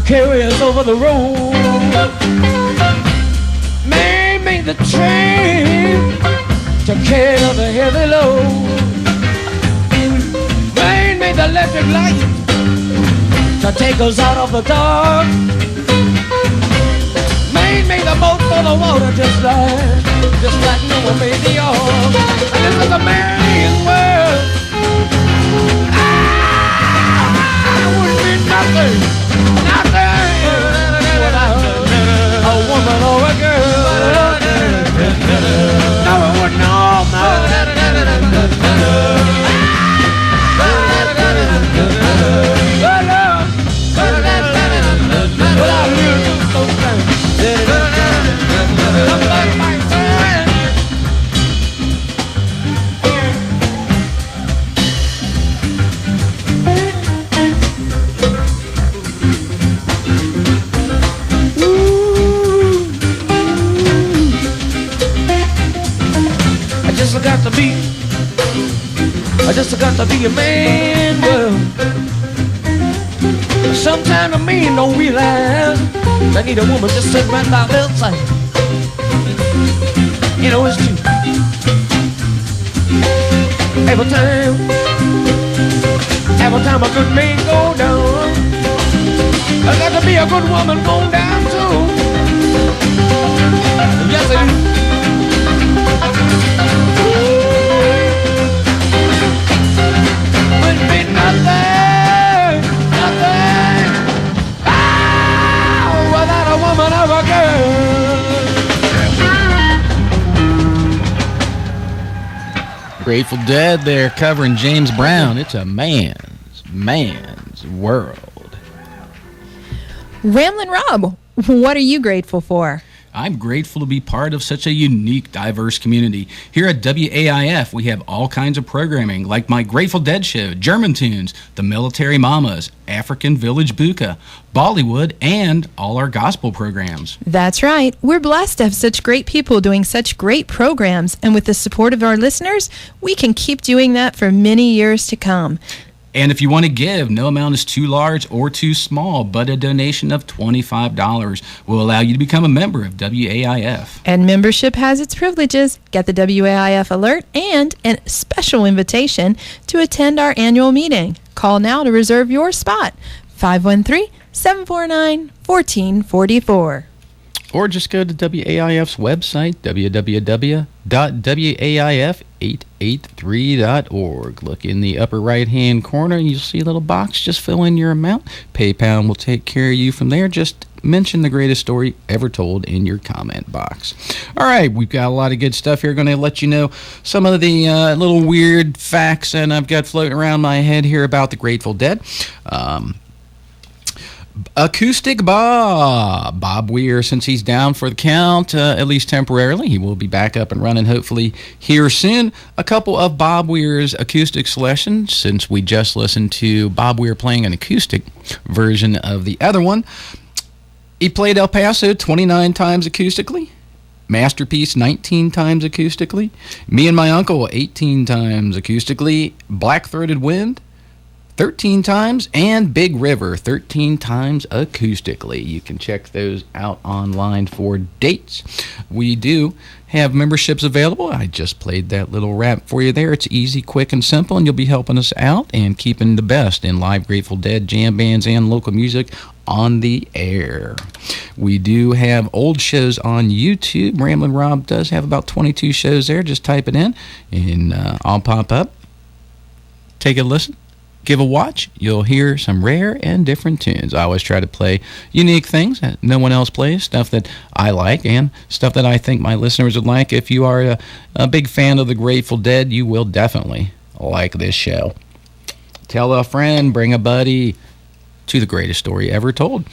S2: Carry us over the road. Man, make the train to carry the heavy load. Man, make the electric light to take us out of the dark. Man, make the boat full of water just like Noah made the ark. And this is a man's world. Wouldn't be nothing. A woman or a girl. No, it wouldn't all matter. Without you, so I just got to be a man, well. Sometimes a man don't realize they need a woman just sitting right by their side. You know it's true. Every time a good man go down, I got to be a good woman going down too. Yes, I do. Wouldn't be nothing, nothing, without a woman or a girl.
S1: Grateful Dead there covering James Brown. It's a man's world.
S5: Ramblin' Rob, what are you grateful for?
S1: I'm grateful to be part of such a unique, diverse community. Here at WAIF, we have all kinds of programming, like my Grateful Dead show, German Tunes, the Military Mamas, African Village Buka, Bollywood, and all our gospel programs.
S5: That's right. We're blessed to have such great people doing such great programs, and with the support of our listeners, we can keep doing that for many years to come.
S1: And if you want to give, no amount is too large or too small, but a donation of $25 will allow you to become a member of WAIF.
S5: And membership has its privileges. Get the WAIF alert and a special invitation to attend our annual meeting. Call now to reserve your spot. 513-749-1444.
S1: Or just go to WAIF's website, www.waif883.org. Look in the upper right-hand corner, and you'll see a little box. Just fill in your amount. PayPal will take care of you from there. Just mention the greatest story ever told in your comment box. All right, we've got a lot of good stuff here. Going to let you know some of the little weird facts that I've got floating around my head here about the Grateful Dead. Acoustic Bob Weir, since he's down for the count, at least temporarily. He will be back up and running hopefully here soon. A couple of Bob Weir's acoustic selections, since we just listened to Bob Weir playing an acoustic version of the other one. He played El Paso 29 times acoustically. Masterpiece 19 times acoustically. Me and My Uncle 18 times acoustically. Black-Throated Wind 13 times, and Big River 13 times acoustically. You can check those out online for dates. We do have memberships available. I just played that little rap for you there. It's easy, quick, and simple, and you'll be helping us out and keeping the best in live Grateful Dead, jam bands, and local music on the air. We do have old shows on YouTube. Ramblin' Rob does have about 22 shows there. Just type it in, and I'll pop up. Take a listen. Give a watch. You'll hear some rare and different tunes. I always try to play unique things that no one else plays, stuff that I like, and stuff that I think my listeners would like. If you are a big fan of the Grateful Dead, you will definitely like this show. Tell a friend, bring a buddy to the greatest story ever told.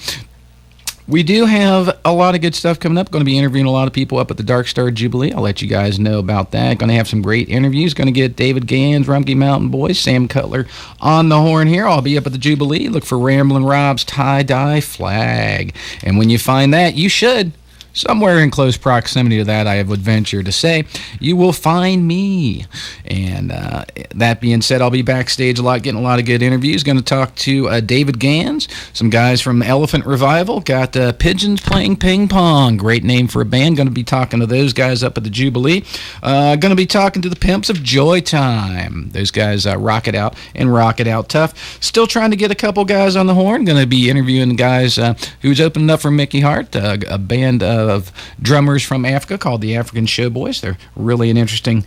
S1: We do have a lot of good stuff coming up. Going to be interviewing a lot of people up at the Dark Star Jubilee. I'll let you guys know about that. Going to have some great interviews. Going to get David Gans, Rumpke Mountain Boys, Sam Cutler on the horn here. I'll be up at the Jubilee. Look for Ramblin' Rob's tie-dye flag. And when you find that, you should. Somewhere in close proximity to that, I would venture to say, you will find me. And that being said, I'll be backstage a lot, getting a lot of good interviews. Going to talk to David Gans, some guys from Elephant Revival. Got Pigeons Playing Ping Pong. Great name for a band. Going to be talking to those guys up at the Jubilee. Going to be talking to the Pimps of Joy Time. Those guys rock it out and rock it out tough. Still trying to get a couple guys on the horn. Going to be interviewing the guys who's opened up for Mickey Hart, a band of drummers from Africa called the African Showboys. They're really an interesting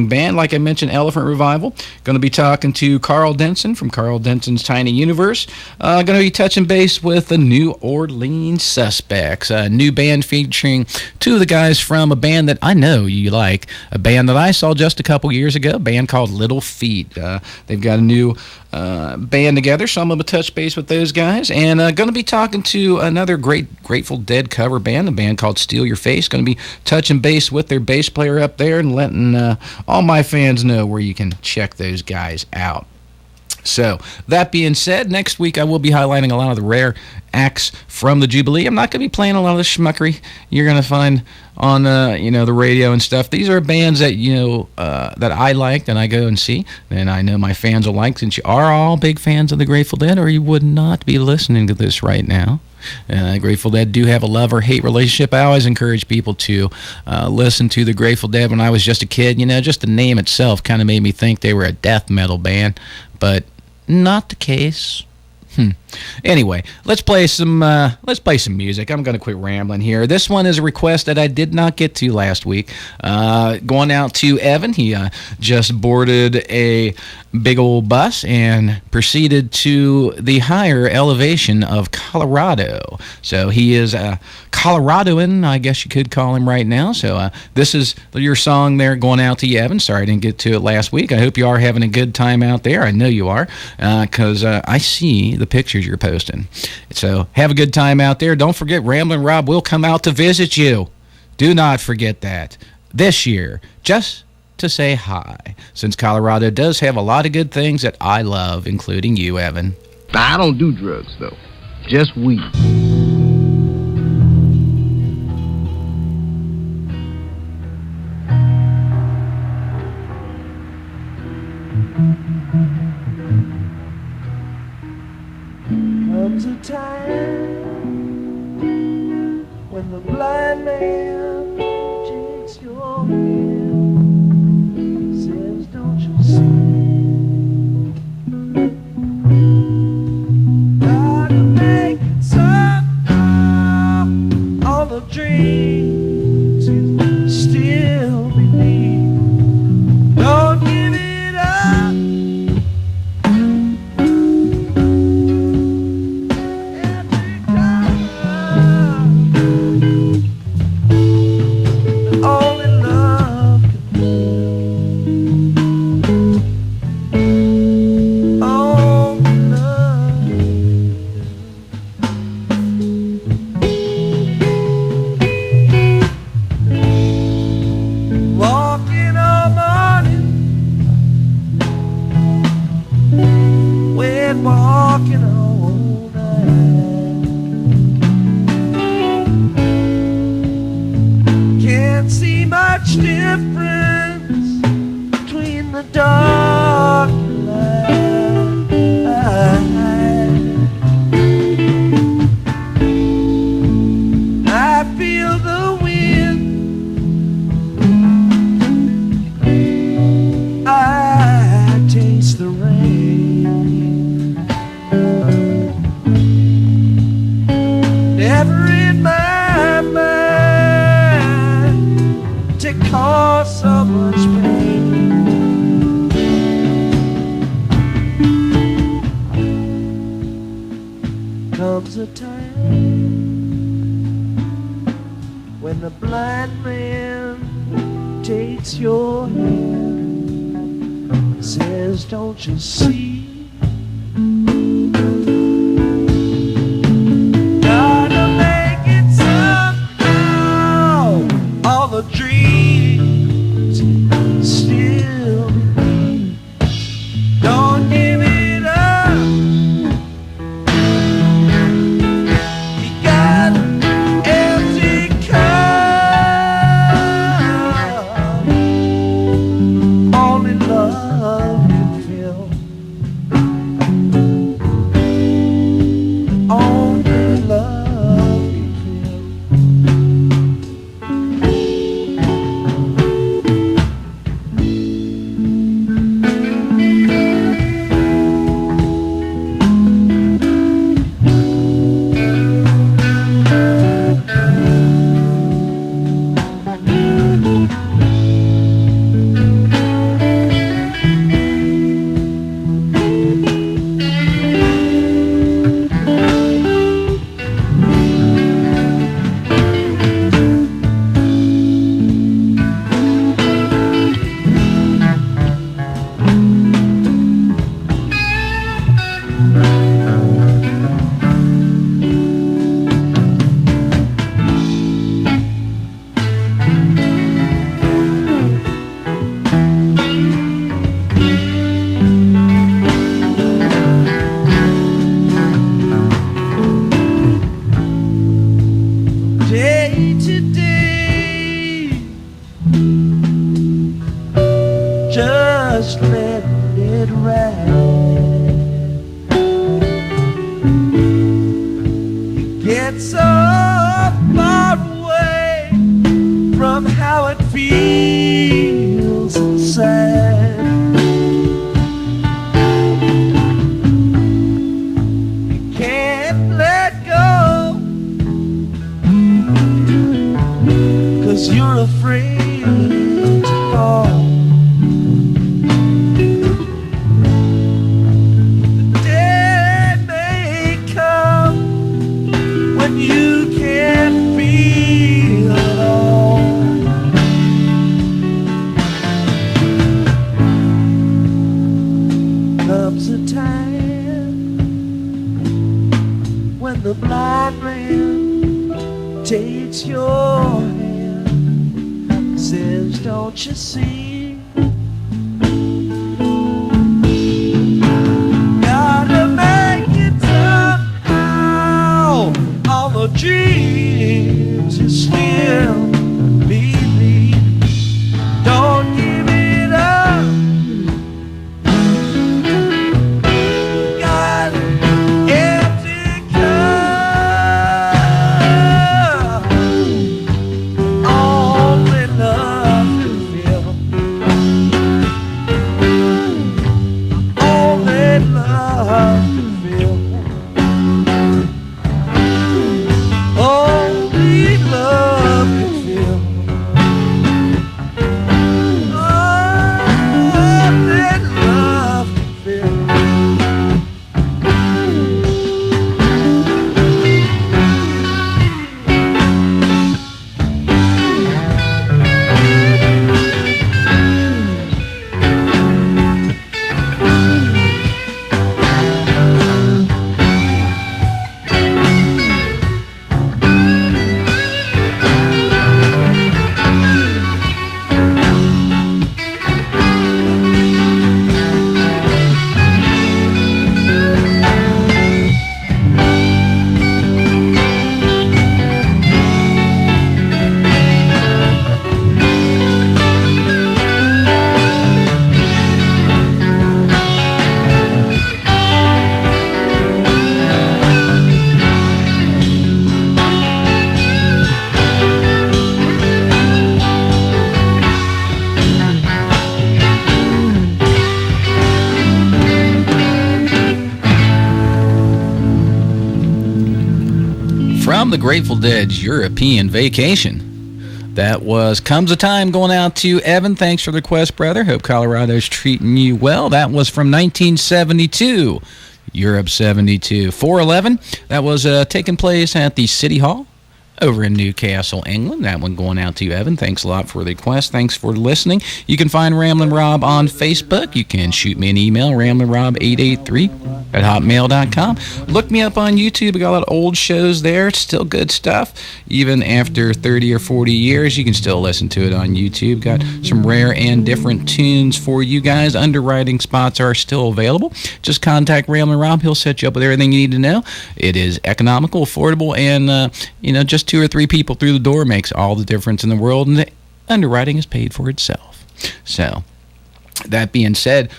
S1: band. Like I mentioned, Elephant Revival. Going to be talking to Carl Denson from Carl Denson's Tiny Universe. Going to be touching base with the New Orleans Suspects, a new band featuring two of the guys from a band that I know you like, a band that I saw just a couple years ago, a band called Little Feat. They've got a new band together, so I'm going to touch base with those guys. And going to be talking to another great Grateful Dead cover band, a band called Steal Your Face. Going to be touching base with their bass player up there and letting all my fans know where you can check those guys out. So, that being said, next week I will be highlighting a lot of the rare acts from the Jubilee. I'm not going to be playing a lot of the schmuckery you're going to find on the radio and stuff. These are bands that that I liked and I go and see, and I know my fans will like, since you are all big fans of the Grateful Dead, or you would not be listening to this right now. Grateful Dead do have a love or hate relationship. I always encourage people to listen to the Grateful Dead. When I was just a kid, just the name itself kind of made me think they were a death metal band, but not the case. Anyway, let's play some music. I'm going to quit rambling here. This one is a request that I did not get to last week. Going out to Evan. He just boarded a big old bus and proceeded to the higher elevation of Colorado. So he is a Coloradoan, I guess you could call him right now. So this is your song there, going out to you, Evan. Sorry I didn't get to it last week. I hope you are having a good time out there. I know you are, because I see the pictures you're posting. So have a good time out there. Don't forget, Ramblin' Rob will come out to visit you. Do not forget that. This year, just to say hi, since Colorado does have a lot of good things that I love, including you, Evan.
S21: I don't do drugs, though. Just weed.
S4: Comes a time when the blind man takes your hand, says, don't you see? Gotta make it somehow, all the dreams you still believe. Don't give it up. Only love can feel. Only love walking all morning, we're walking all night. Can't see much difference between the dark and light. I feel the wind, I taste the rain. Never in my mind to cause so much pain. Comes a time when the blind man takes your hand, says, don't you see? Gotta make it somehow, all the dreams you still believe. Don't give it up. You got an empty cup. Only love can fill. Only love can fill. Day to day, just let it ride. You get so far away from how it feels inside. You can't let go, 'cause you're afraid to fall. The day may come when you can't feel at all. Comes a time don't you see? Gotta make it somehow. All the dreams you still believe. Don't give it up. Got an empty cup. Only love can fill. Only love can fill. Only love can fill. Only love can fill.
S1: From the Grateful Dead's European Vacation. That was Comes a Time, going out to Evan. Thanks for the request, brother. Hope Colorado's treating you well. That was from 1972. Europe 72. 411. That was taking place at the City Hall over in Newcastle, England. That one going out to you, Evan. Thanks a lot for the request. Thanks for listening. You can find Ramblin' Rob on Facebook. You can shoot me an email, ramblinrob883@hotmail.com. Look me up on YouTube. I got a lot of old shows there. Still good stuff. Even after 30 or 40 years, you can still listen to it on YouTube. Got some rare and different tunes for you guys. Underwriting spots are still available. Just contact Ramblin' Rob. He'll set you up with everything you need to know. It is economical, affordable, and, just 2 or 3 people through the door makes all the difference in the world, and the underwriting is paid for itself. So, that being said,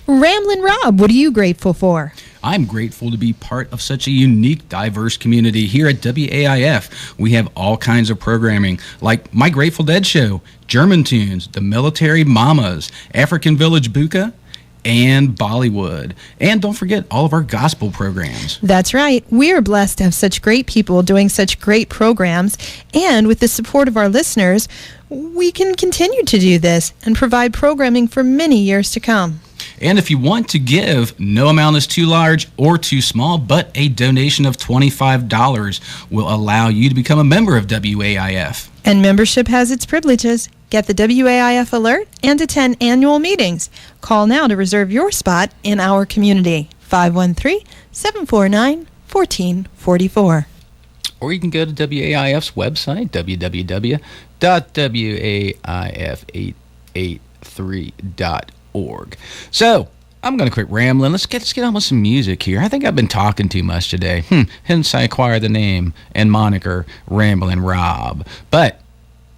S5: Ramblin' Rob, what are you grateful for?
S1: I'm grateful to be part of such a unique, diverse community here at WAIF. We have all kinds of programming, like My Grateful Dead Show, German Tunes, The Military Mamas, African Village Buka, and Bollywood. And don't forget all of our gospel programs.
S5: That's right. We are blessed to have such great people doing such great programs. And with the support of our listeners, we can continue to do this and provide programming for many years to come.
S1: And if you want to give, no amount is too large or too small, but a donation of $25 will allow you to become a member of WAIF.
S5: And membership has its privileges. Get the WAIF alert and attend annual meetings. Call now to reserve your spot in our community. 513-749-1444.
S1: Or you can go to WAIF's website, www.waif883.org. So, I'm going to quit rambling. Let's get on with some music here. I think I've been talking too much today. Hence I acquired the name and moniker Ramblin' Rob. But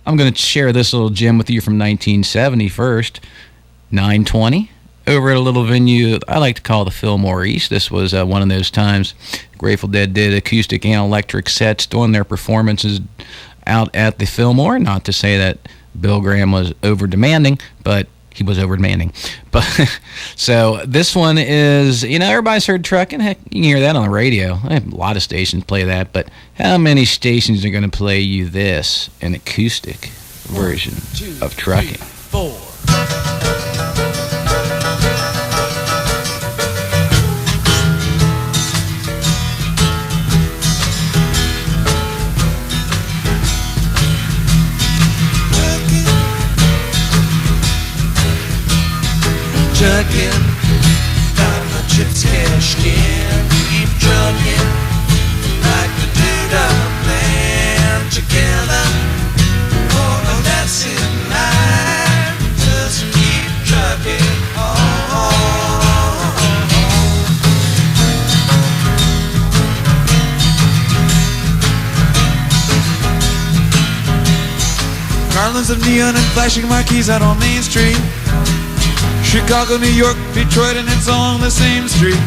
S1: I'm going to share this little gem with you from 1970 first. 920 over at a little venue I like to call the Fillmore East. This was one of those times Grateful Dead did acoustic and electric sets doing their performances out at the Fillmore. Not to say that Bill Graham was over-demanding, but he was over-demanding. But so this one is, everybody's heard Truckin'. Heck, you can hear that on the radio. I have a lot of stations play that, but how many stations are going to play you this, an acoustic version of Truckin'?
S4: 4. Truckin', got my chips cashed in. Keep truckin', like the dude I'm playing together. Oh, no, that's
S9: Garlands of neon and flashing marquees out on Main Street. Chicago, New York, Detroit, and it's all on the same street.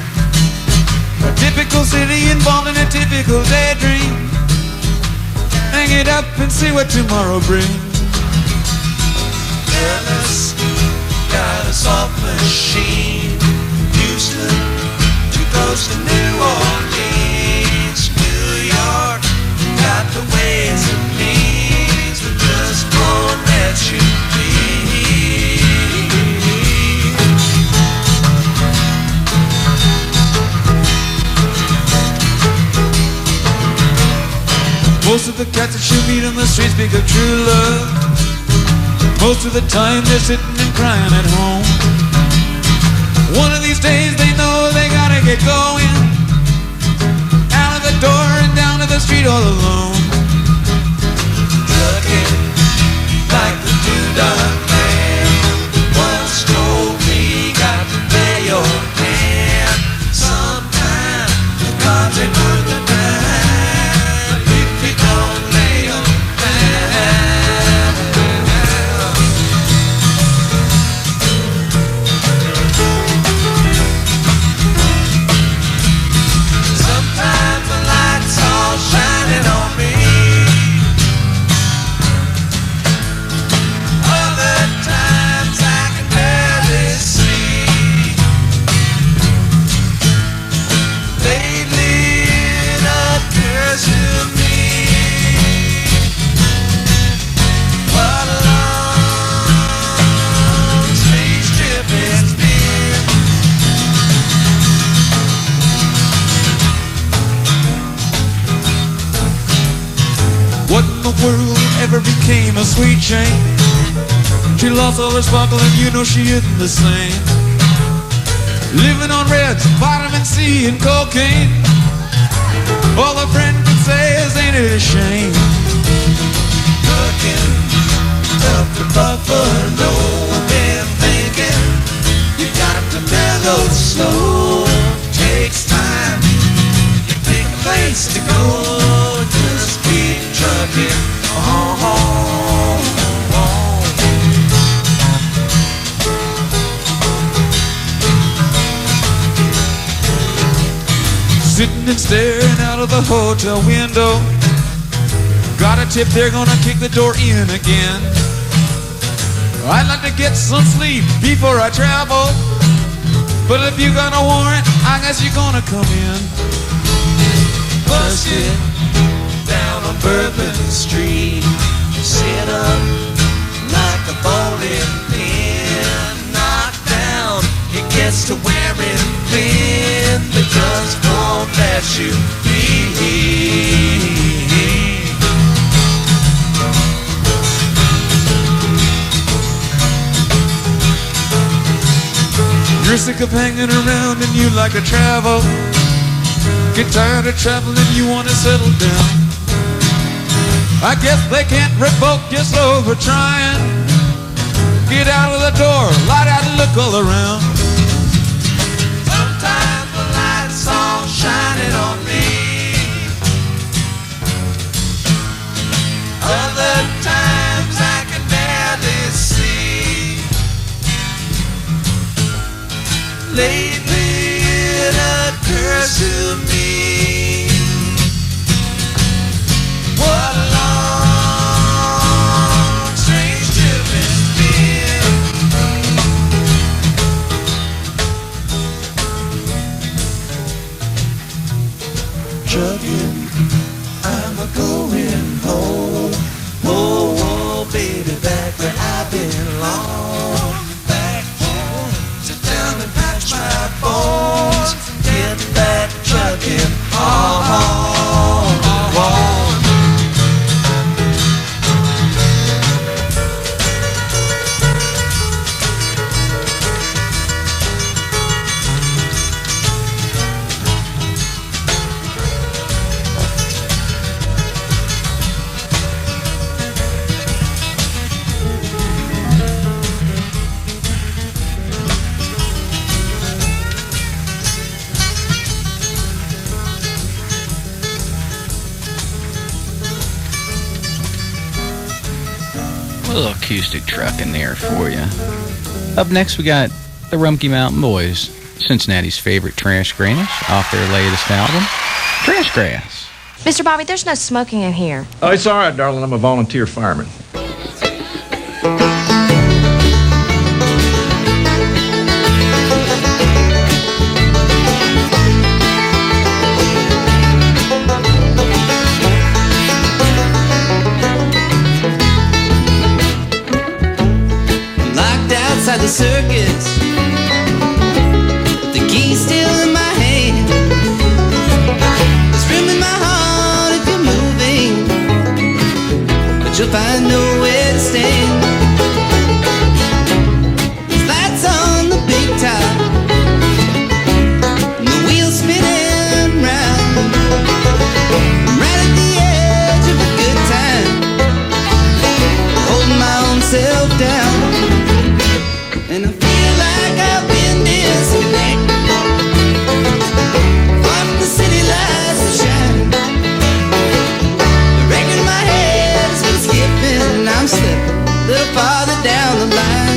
S9: A typical city involved in a typical daydream. Hang it up and see what tomorrow brings.
S4: Dallas got a soft machine. Houston, too close to New Orleans. New York got the ways and means that just won't let you be.
S9: Most of the cats that you meet on the street speak of true love. Most of the time they're sitting and crying at home. One of these days they know they gotta get going. Out of the door and down to the street all alone.
S4: Truckin' like the doodah man once told me, got to pay your hand. Sometime the cards ain't worth a dime if you don't lay 'em down. Sometimes the lights all shining on me. Other times I can barely see. Lately it occurs to me, what a long, strange trip it's been.
S9: What in the world ever became a sweet Jane? She lost all her sparkle and you know she isn't the same. Living on reds, vitamin C and cocaine. All a friend can say is, ain't it a shame?
S4: Looking up the buffalo, been thinking you got to mellow slow. Takes time, you pick a place to go. Just keep trucking on.
S9: Sitting and staring out of the hotel window. Got a tip, they're gonna kick the door in again. I'd like to get some sleep before I travel, but if you got a warrant, I guess you're gonna come in.
S4: Busted down on Bourbon Street, sit up like a bowling pin. Knocked down, it gets to wearing thin. They just won't let you be.
S9: You're sick of hanging around and you like to travel. Get tired of traveling, you wanna settle down. I guess they can't revoke you slow for trying. Get out of the door, light out and look all around.
S4: Sometimes the lights all shining on me. Other times I can barely see. Lately it occurs to me, what a long, strange trip it's been. Truckin', I'm a-going home. Whoa, whoa, baby, back where I belong. Back home, sit down and patch my
S1: little acoustic truckin' there for you. Up next, we got the Rumpke Mountain Boys, Cincinnati's favorite trash granish, off their latest album, Trash Grass.
S3: Mr. Bobby, there's no smoking in here.
S10: Oh, it's all right, darling. I'm a volunteer fireman.
S4: Locked outside the circus, the key's still in my hand. There's room in my heart if you're moving, but you'll find nowhere to stand. There's lights on the big top, and the wheels spinning round. I'm right at the edge of a good time, holding my own self down. And I feel like I've been disconnected, far from the city lights that shine. The record in my head has been skipping, and I'm slipping a little farther down the line.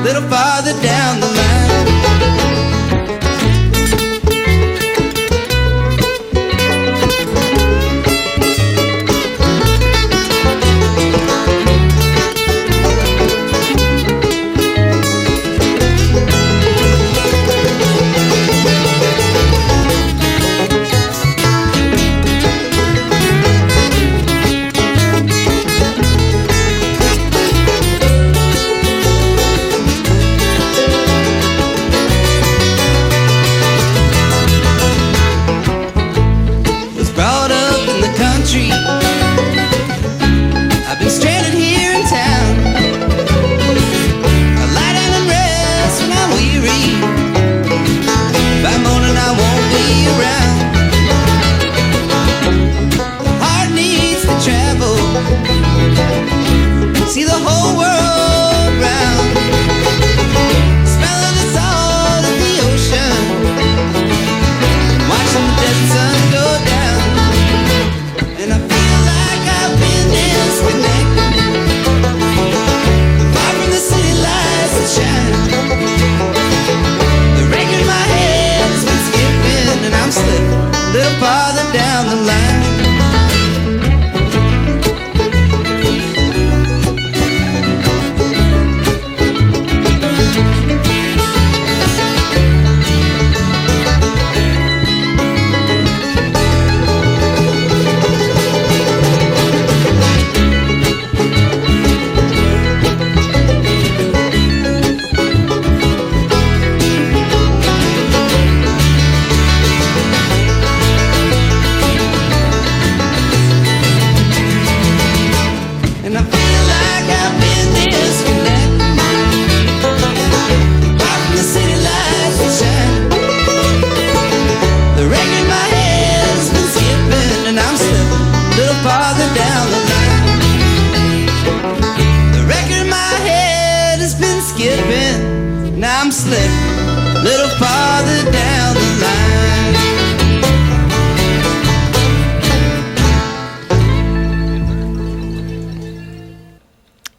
S4: little farther down the line.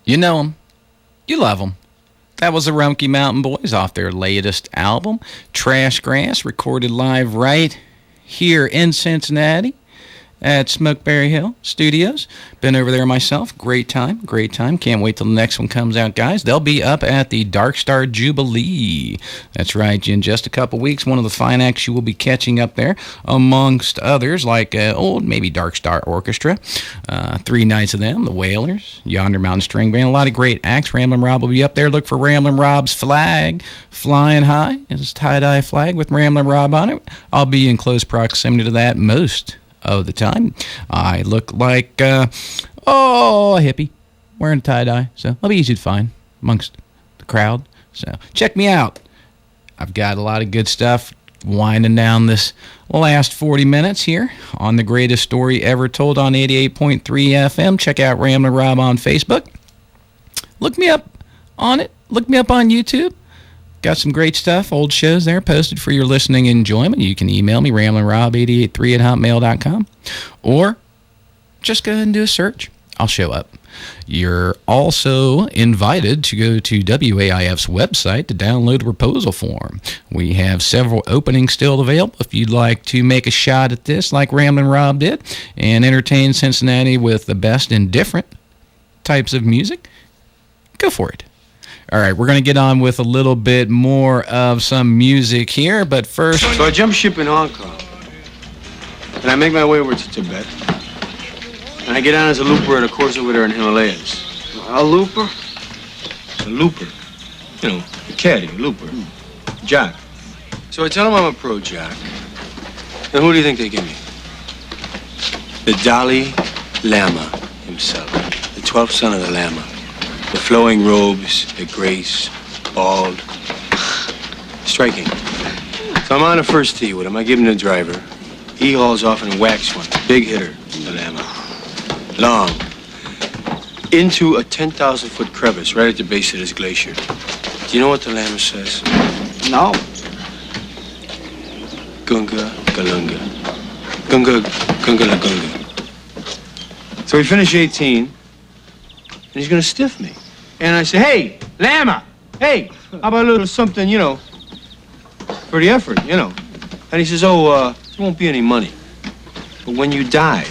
S1: You know them. You love them. That was the Rumpke Mountain Boys off their latest album, Trash Grass, recorded live right here in Cincinnati at Smokeberry Hill Studios. Been over there myself. Great time. Can't wait till the next one comes out, guys. They'll be up at the Dark Star Jubilee. That's right, in just a couple weeks. One of the fine acts you will be catching up there, amongst others, like maybe Dark Star Orchestra. 3 nights of them, the Wailers, Yonder Mountain String Band. A lot of great acts. Ramblin' Rob will be up there. Look for Ramblin' Rob's flag flying high. His tie-dye flag with Ramblin' Rob on it. I'll be in close proximity to that most of the time. I look like a hippie wearing a tie-dye, so I'll be easy to find amongst the crowd. So check me out. I've got a lot of good stuff winding down this last 40 minutes here on the greatest story ever told on 88.3 FM. Check out Ramblin' Rob on Facebook. Look me up on it. Look me up on YouTube. Got some great stuff, old shows there posted for your listening enjoyment. You can email me, ramblinrob883@hotmail.com, or just go ahead and do a search. I'll show up. You're also invited to go to WAIF's website to download the proposal form. We have several openings still available. If you'd like to make a shot at this like Ramblin' Rob did and entertain Cincinnati with the best and different types of music, go for it. All right, we're going to get on with a little bit more of some music here, but first...
S17: So I jump ship in Hong Kong, and I make my way over to Tibet, and I get on as a looper at a course over there in Himalayas.
S12: A looper?
S17: A looper. You know, a caddy, a looper. Jack. So I tell them I'm a pro jack. And who do you think they give me? The Dalai Lama himself, the 12th son of the Lama. The flowing robes, the grace, bald. Striking. So I'm on the first tee with him. I give him the driver. He hauls off and whacks one. Big hitter, the Lama. Long. Into a 10,000-foot crevice right at the base of this glacier. Do you know what the Lama says?
S12: No.
S17: Gunga, galunga. Gunga, gunga, la gunga. So we finish 18. And he's going to stiff me. And I say, hey, Lama, hey, how about a little something, you know, for the effort, you know. And he says, there won't be any money. But when you die,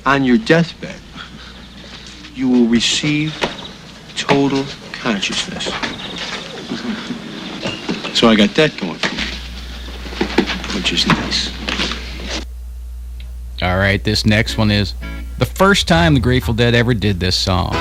S17: on your deathbed, you will receive total consciousness. So I got that going for me, which is nice.
S1: All right, this next one is the first time the Grateful Dead ever did this song.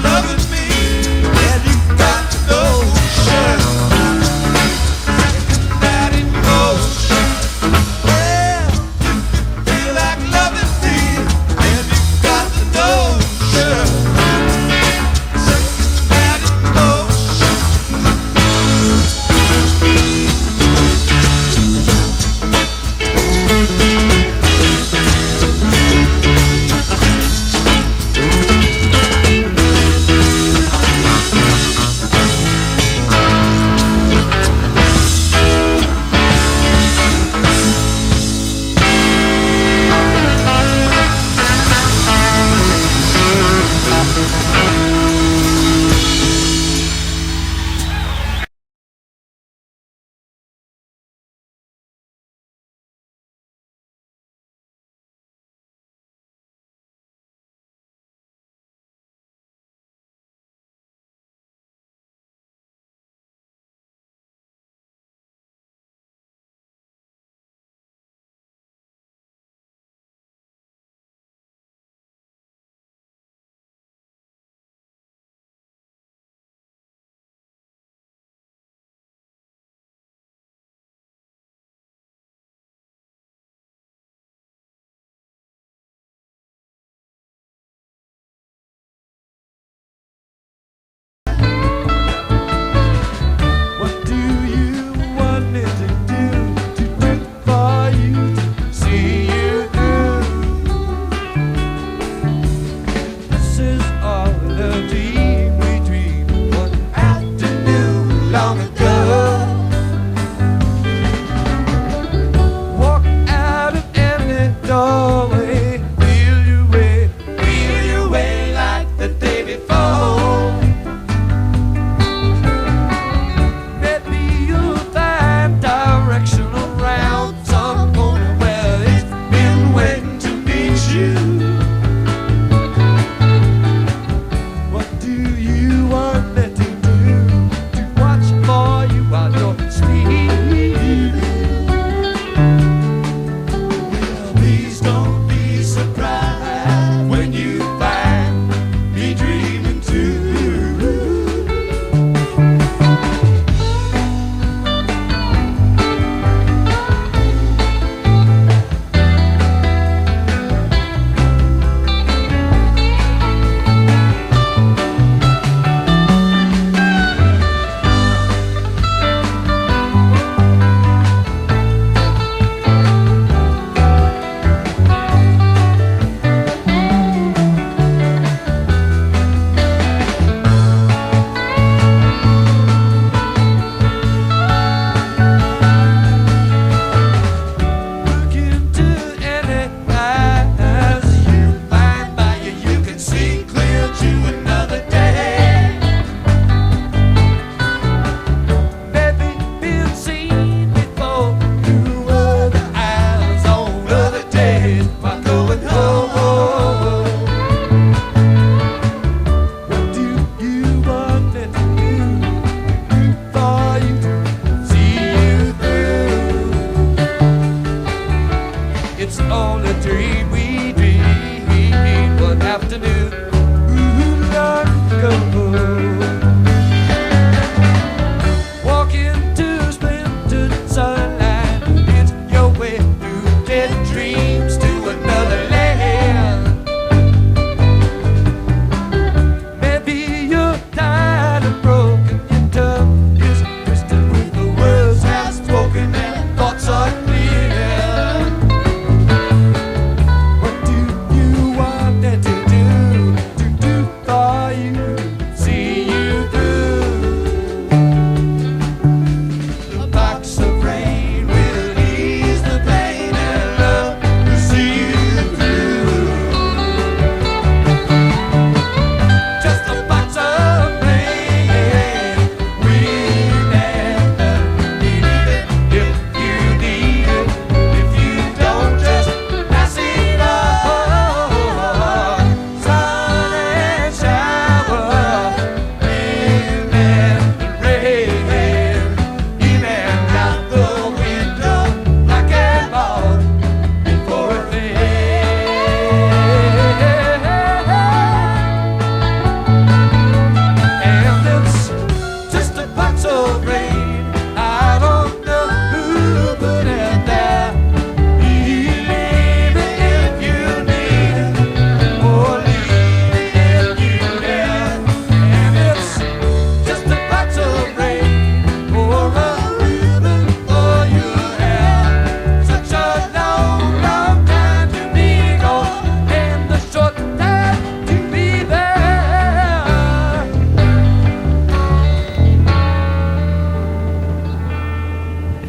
S4: Loving me, yeah, you got to know.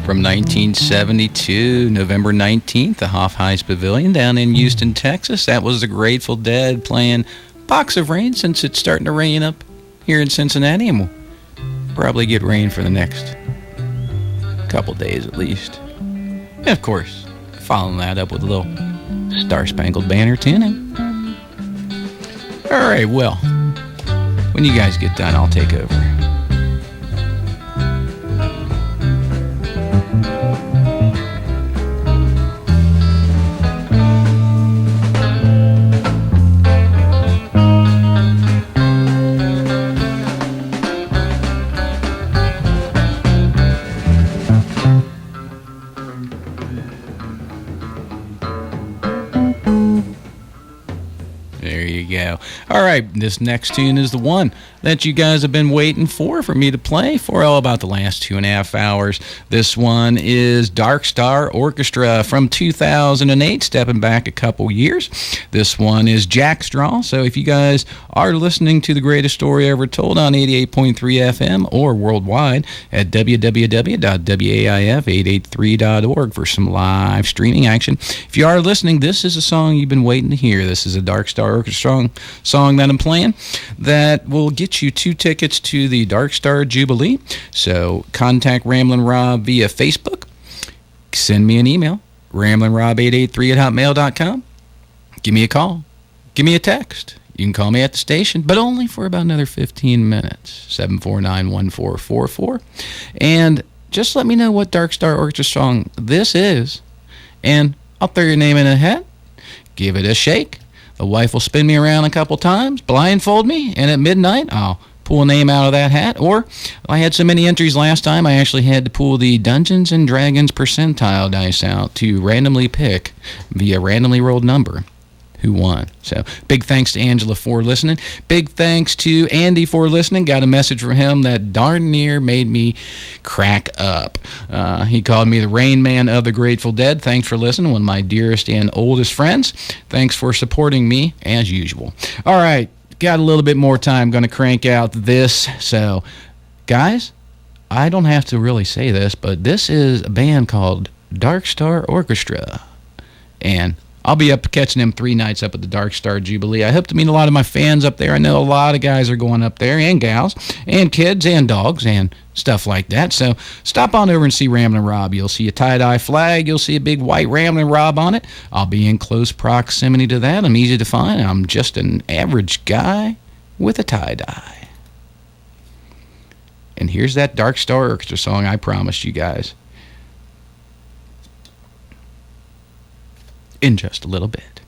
S1: from 1972, November 19th, the Hoff-Heist Pavilion down in Houston, Texas. That was the Grateful Dead playing Box of Rain, since it's starting to rain up here in Cincinnati, and we'll probably get rain for the next couple days at least. And of course, following that up with a little Star-Spangled Banner tuning. All right, well, when you guys get done, I'll take over. Go. All right, this next tune is the one that you guys have been waiting for me to play for about the last 2.5 hours. This one is Dark Star Orchestra from 2008, stepping back a couple years. This one is Jack Straw. So if you guys are listening to The Greatest Story Ever Told on 88.3 FM or worldwide at www.waif883.org for some live streaming action. If you are listening, this is a song you've been waiting to hear. This is a Dark Star Orchestra song that I'm playing that will get you 2 tickets to the Dark Star Jubilee. So contact Ramblin' Rob via Facebook. Send me an email, ramblinrob883@hotmail.com. Give me a call. Give me a text. You can call me at the station, but only for about another 15 minutes, 749-1444. And just let me know what Dark Star Orchestra song this is, and I'll throw your name in a hat, give it a shake. The wife will spin me around a couple times, blindfold me, and at midnight, I'll pull a name out of that hat. Or I had so many entries last time, I actually had to pull the Dungeons & Dragons percentile dice out to randomly pick via randomly rolled number who won. So big thanks to Angela for listening. Big thanks to Andy for listening. Got a message from him that darn near made me crack up. He called me the Rain Man of the Grateful Dead. Thanks for listening, one of my dearest and oldest friends. Thanks for supporting me as usual. All right, got a little bit more time. Going to crank out this. So guys, I don't have to really say this, but this is a band called Dark Star Orchestra, and I'll be up catching them 3 nights up at the Dark Star Jubilee. I hope to meet a lot of my fans up there. I know a lot of guys are going up there, and gals, and kids, and dogs, and stuff like that. So stop on over and see Ramblin' Rob. You'll see a tie-dye flag. You'll see a big white Ramblin' Rob on it. I'll be in close proximity to that. I'm easy to find. I'm just an average guy with a tie-dye. And here's that Dark Star Orchestra song I promised you guys in just a little bit.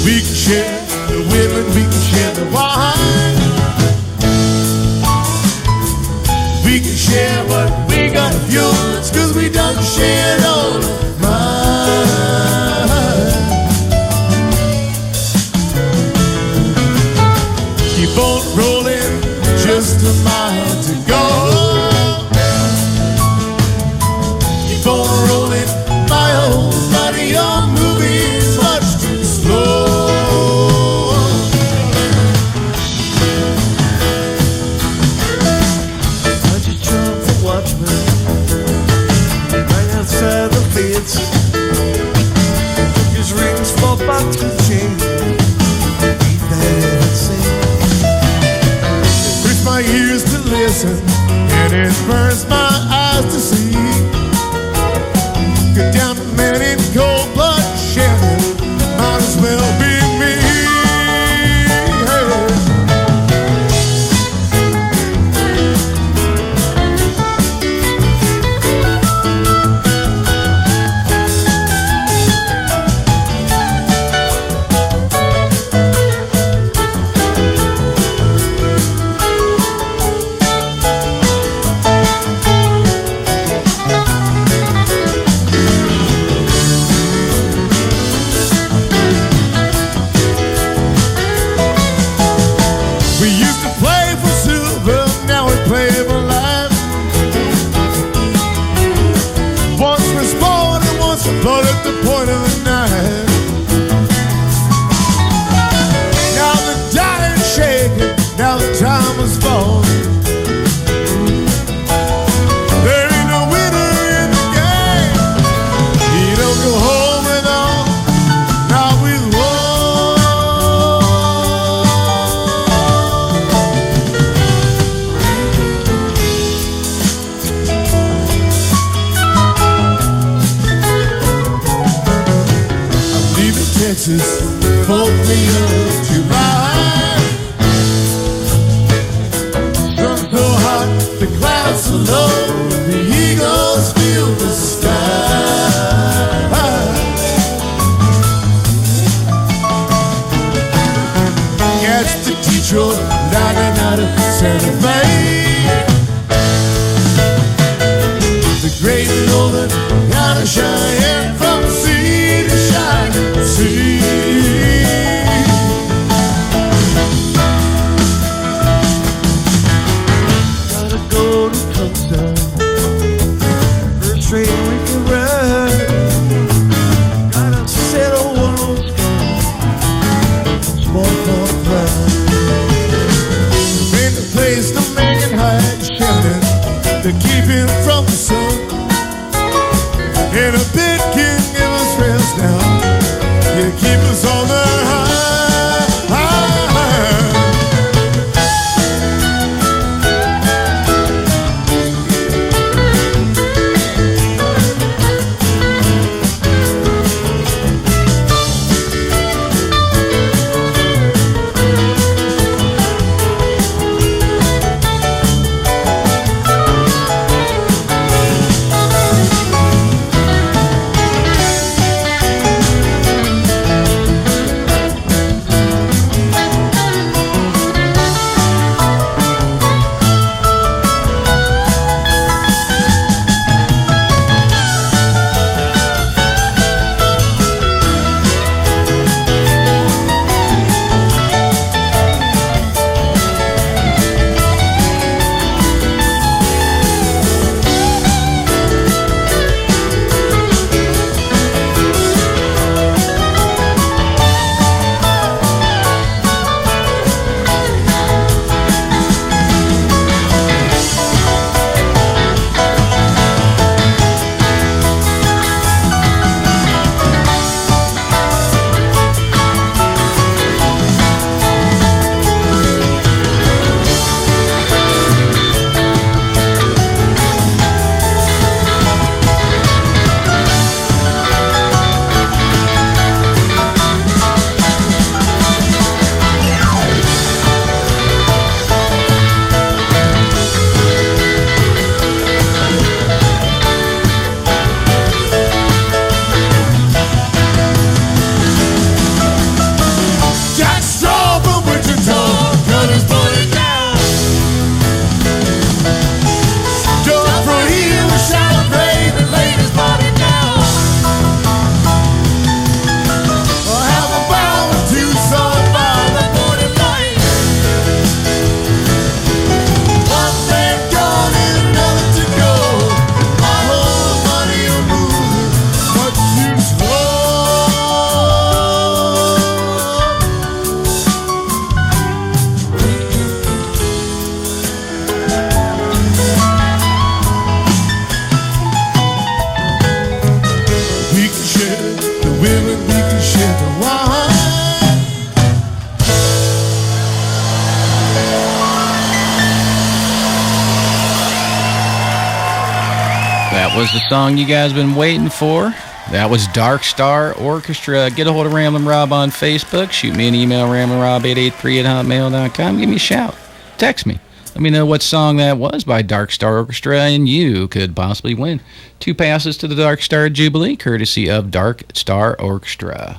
S4: We can share the women, we can share the wine. We can share what we got of yours, 'cause we done shared all of mine. Keep on rolling, just a mile to go. Keep on rolling, my old buddy, you're moving much too slow. Why'd you jump the watchman right outside the fence? Took his rings for back to change. Beat that sing. My ears to listen, and it burns my eyes to see. Get down the man in cold blood shedding, might as well be me. kisses, 4th of July. Sun's so hot, the clouds so low, the eagles fill the sky. Catch the teacher, da-da-da-da, Santa Fe. The great northern out of Cheyenne, from sea to shining sea. Gotta go to Tulsa, first train we can ride. Gotta settle one of those scars, small for pride. Ain't the place to make it hide, shelter to keep him from the sun. And a bit can give us rest now. You keep us on the high.
S1: Was the song you guys been waiting for. That was Dark Star Orchestra. Get a hold of Ramblin' Rob on Facebook. Shoot me an email, ramblinrob883@hotmail.com. Give me a shout. Text me. Let me know what song that was by Dark Star Orchestra, and you could possibly win 2 passes to the Dark Star Jubilee, courtesy of Dark Star Orchestra.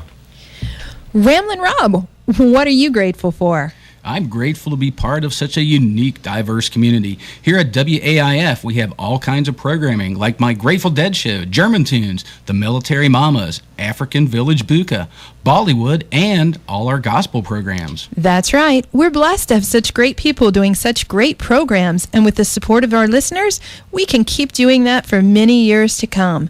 S5: Ramblin' Rob, what are you grateful for?
S1: I'm grateful to be part of such a unique, diverse community. Here at WAIF, we have all kinds of programming, like my Grateful Dead show, German Tunes, the Military Mamas, African Village Buka, Bollywood, and all our gospel programs.
S5: That's right. We're blessed to have such great people doing such great programs, and with the support of our listeners, we can keep doing that for many years to come.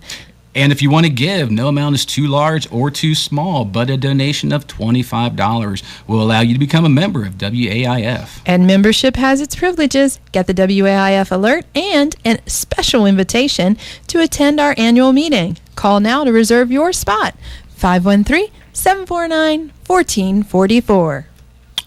S1: And if you want to give, no amount is too large or too small, but a donation of $25 will allow you to become a member of WAIF.
S5: And membership has its privileges. Get the WAIF alert and a special invitation to attend our annual meeting. Call now to reserve your spot. 513-749-1444.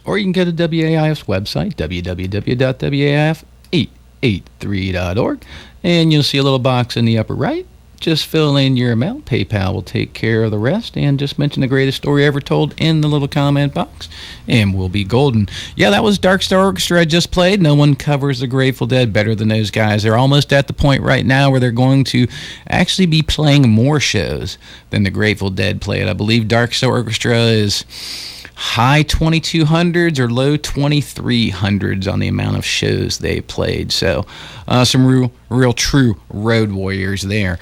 S1: Or you can go to WAIF's website, www.waif883.org, and you'll see a little box in the upper right. just fill in your amount. PayPal will take care of the rest. And just mention the greatest story ever told in the little comment box, and we'll be golden. Yeah, that was Dark Star Orchestra I just played. No one covers the Grateful Dead better than those guys. They're almost at the point right now where they're going to actually be playing more shows than the Grateful Dead played. I believe Dark Star Orchestra is high 2200s or low 2300s on the amount of shows they played. So some real true road warriors there.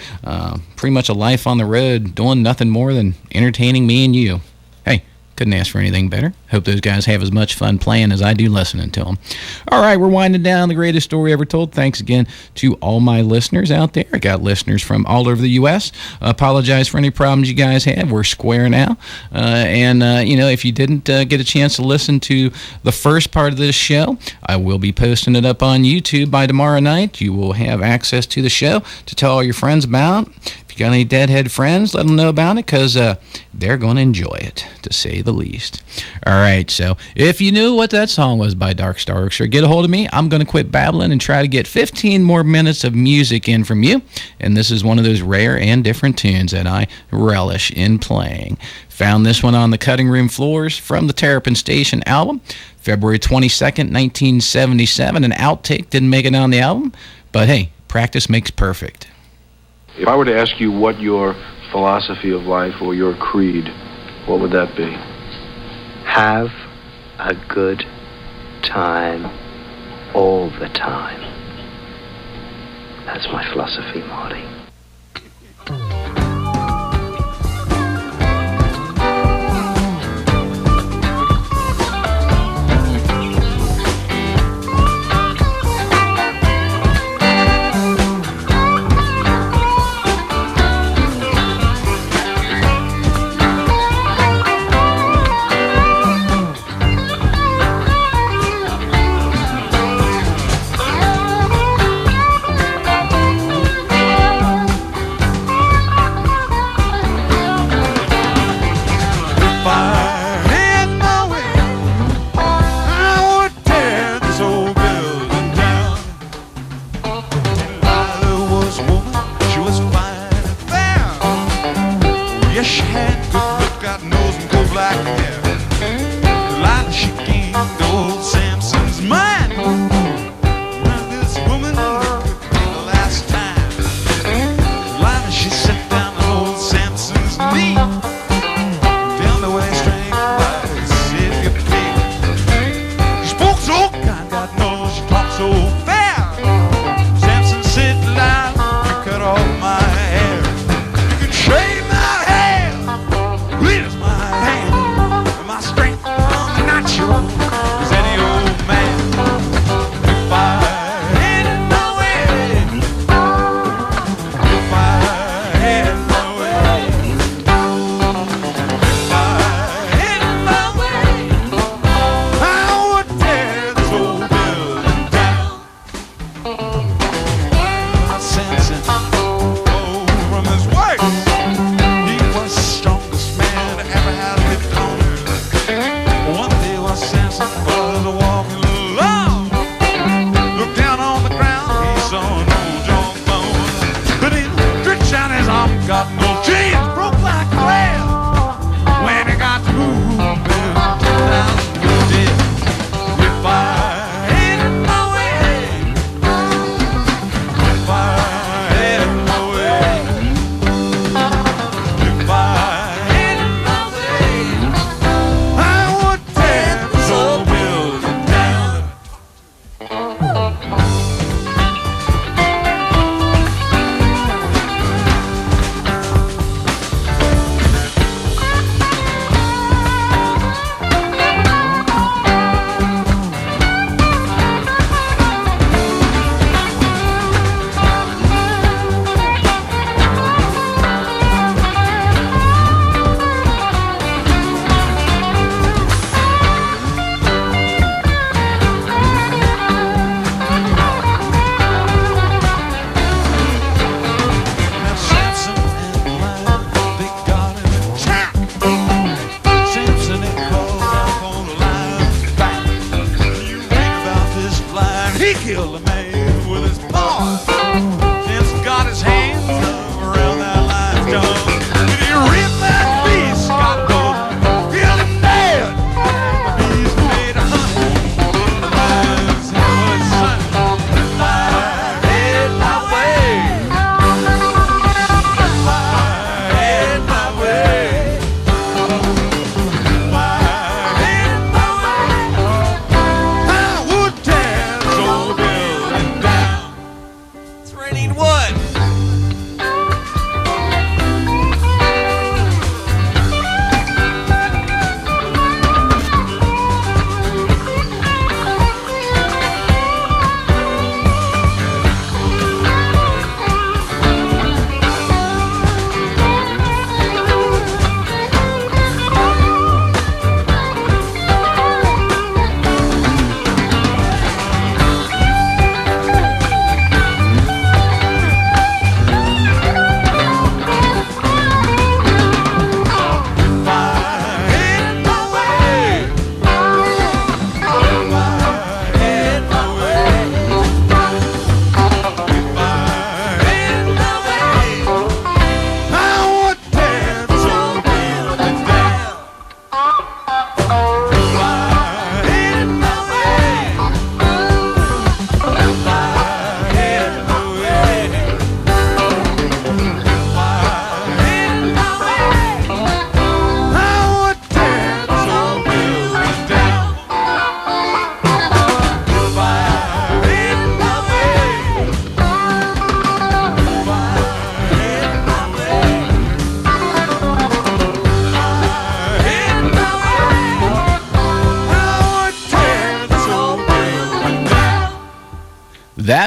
S1: Pretty much a life on the road, doing nothing more than entertaining me and you. Hey, couldn't ask for anything better. Hope those guys have as much fun playing as I do listening to them. All right, we're winding down the greatest story ever told. Thanks again to all my listeners out there. I got listeners from all over the U.S. Apologize for any problems you guys had. We're square now. If you didn't get a chance to listen to the first part of this show, I will be posting it up on YouTube by tomorrow night. You will have access to the show to tell all your friends about. If you got any Deadhead friends, let them know about it, because they're going to enjoy it, to say the least. All right, so if you knew what that song was by Dark Star Orchestra, get a hold of me. I'm going to quit babbling and try to get 15 more minutes of music in from you. And this is one of those rare and different tunes that I relish in playing. Found this one on the Cutting Room Floors from the Terrapin Station album, February 22nd, 1977. An outtake, didn't make it on the album, but hey, practice makes perfect.
S18: If I were to ask you what your philosophy of life or your creed, what would that be?
S6: Have a good time all the time. That's my philosophy, Marty.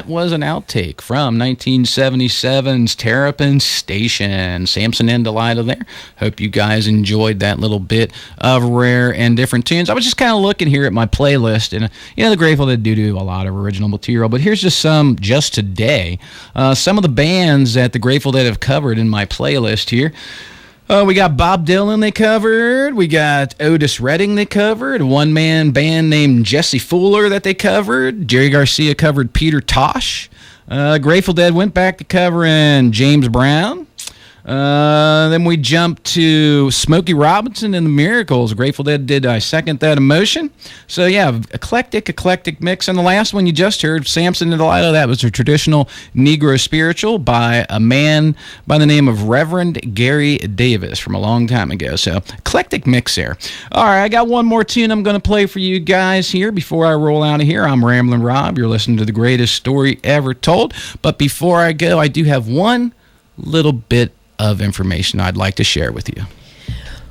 S1: that was an outtake from 1977's Terrapin Station. Sampson and Delilah there. Hope you guys enjoyed that little bit of rare and different tunes. I was just kind of looking here at my playlist, and the Grateful Dead do a lot of original material, but here's just some just today. Some of the bands that the Grateful Dead have covered in my playlist here. We got Bob Dylan they covered. We got Otis Redding they covered. A one-man band named Jesse Fuller that they covered. Jerry Garcia covered Peter Tosh. Grateful Dead went back to covering James Brown. Then we jumped to Smokey Robinson and the Miracles. Grateful Dead did I Second That Emotion. So yeah, eclectic mix. And the last one you just heard, Sampson and Delilah, that was a traditional Negro spiritual by a man by the name of Reverend Gary Davis from a long time ago. So eclectic mix there. All right, I got one more tune I'm going to play for you guys here before I roll out of here. I'm Ramblin' Rob. You're listening to The Greatest Story Ever Told. But before I go, I do have one little bit of information I'd like to share with you.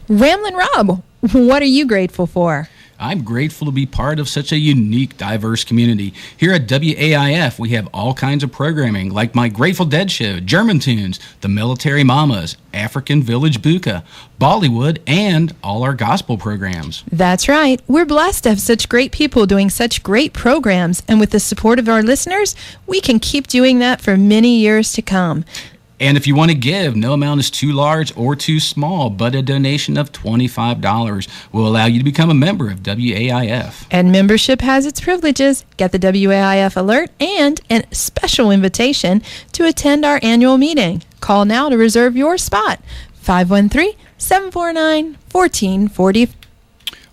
S5: Ramblin' Rob, what are you grateful for?
S1: I'm grateful to be part of such a unique, diverse community. Here at WAIF, we have all kinds of programming, like my Grateful Dead show, German Tunes, the Military Mamas, African Village Buka, Bollywood, and all our gospel programs.
S5: That's right. We're blessed to have such great people doing such great programs, and with the support of our listeners, we can keep doing that for many years to come.
S1: And if you want to give, no amount is too large or too small, but a donation of $25 will allow you to become a member of WAIF.
S5: And membership has its privileges. Get the WAIF alert and a special invitation to attend our annual meeting. Call now to reserve your spot. 513-749-1440.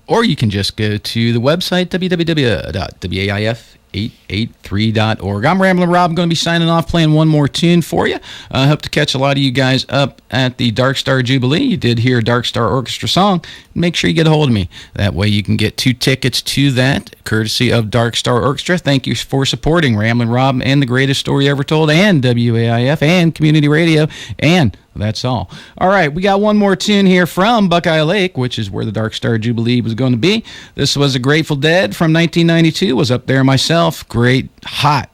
S1: Or you can just go to the website, www.waif883.org. I'm Ramblin' Rob. I'm going to be signing off, playing one more tune for you. I hope to catch a lot of you guys up at the Dark Star Jubilee. You did hear a Dark Star Orchestra song. Make sure you get a hold of me. That way you can get 2 tickets to that, courtesy of Dark Star Orchestra. Thank you for supporting Ramblin' Rob and The Greatest Story Ever Told and WAIF and Community Radio, and that's all. All right, we got one more tune here from Buckeye Lake, which is where the Dark Star Jubilee was going to be. This was a Grateful Dead from 1992. Was up there myself. Great, hot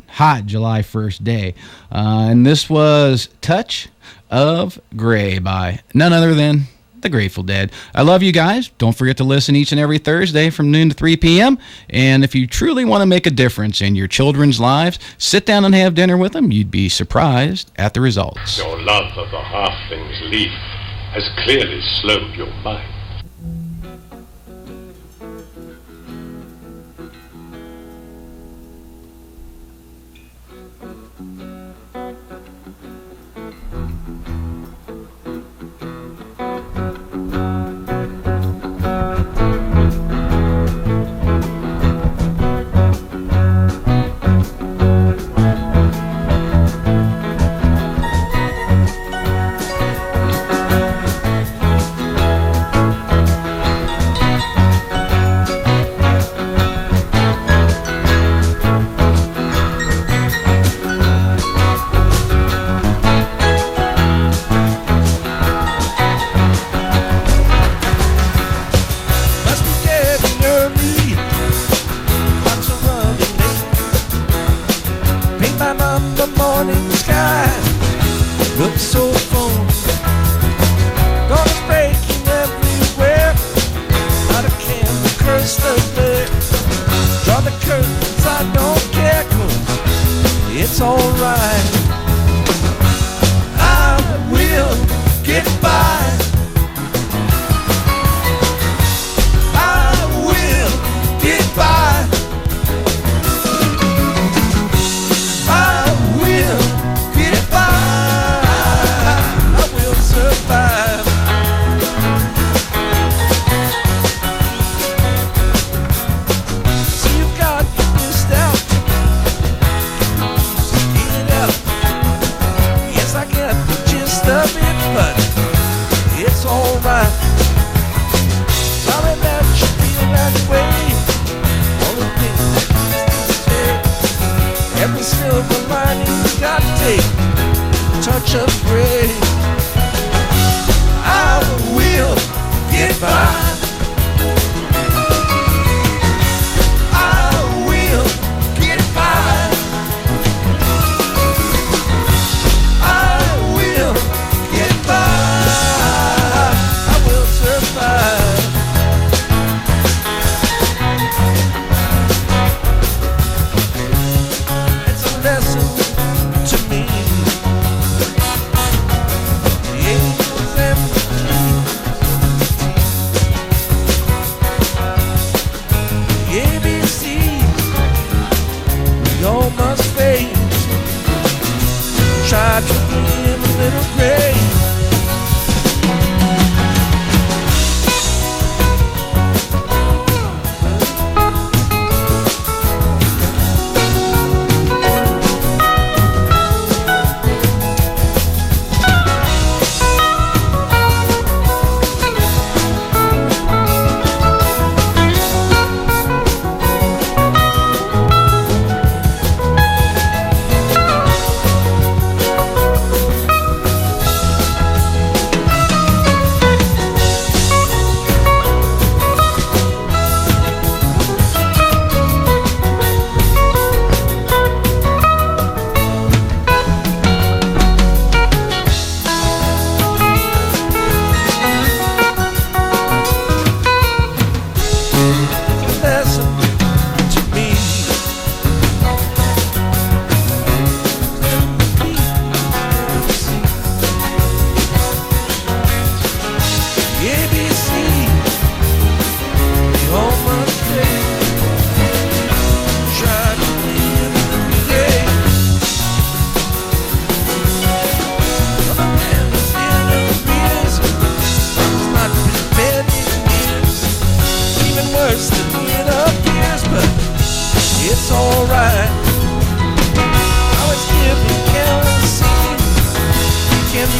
S1: July 1st day. And this was Touch of Grey by none other than the Grateful Dead. I love you guys. Don't forget to listen each and every Thursday from noon to 3 p.m. And if you truly want to make a difference in your children's lives, sit down and have dinner with them. You'd be surprised at the results.
S7: Your love of the halfling's leaf has clearly slowed your mind.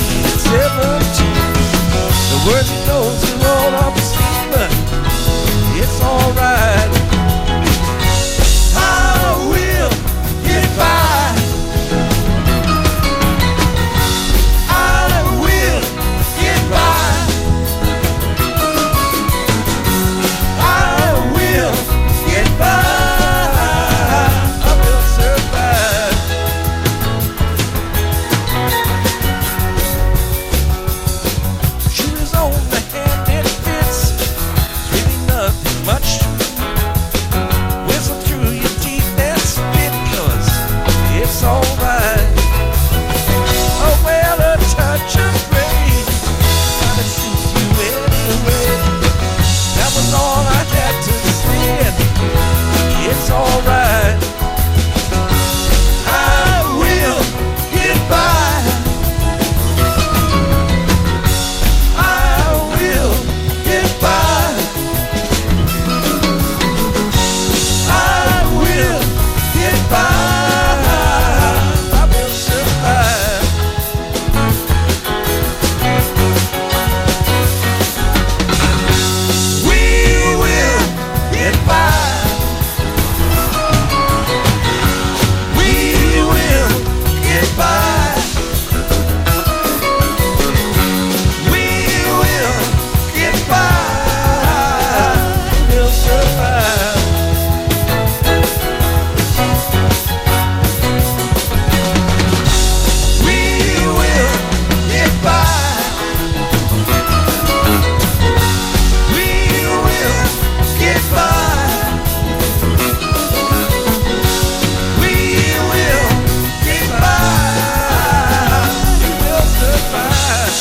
S4: 17. The words he knows are all off the scene, but it's alright. I will get by. I will get by. I will get by. I will survive. Shooters on the hand and it fits. There's really nothing much to do. Whistle through your teeth and spit, 'cause it's alright. Oh well, a touch of rain kinda suits you anyway. That was all I had to say, and it's alright. I will get by. I will get by. I will get by. I will survive. We will get by. We will get by. We will get by. We'll survive. We will get by. We will get by. We will get by. We'll survive.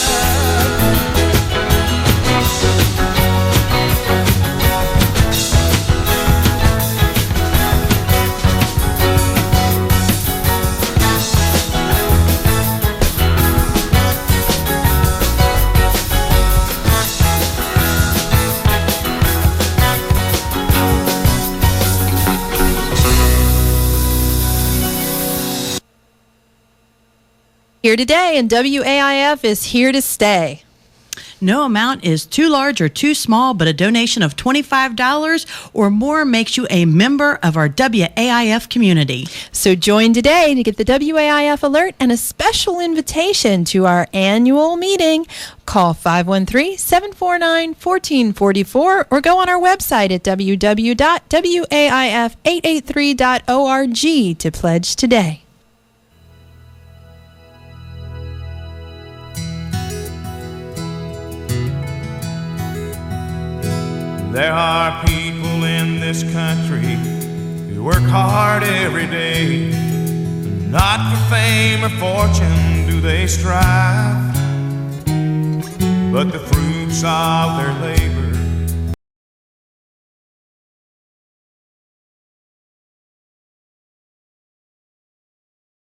S5: Here today, and WAIF is here to stay.
S8: No amount is too large or too small, but a donation of $25 or more makes you a member of our WAIF community.
S5: So join today to get the WAIF alert and a special invitation to our annual meeting. Call 513-749-1444 or go on our website at www.waif883.org to pledge today.
S22: There are people in this country who work hard every day. Not for fame or fortune do they strive, but the fruits of their labor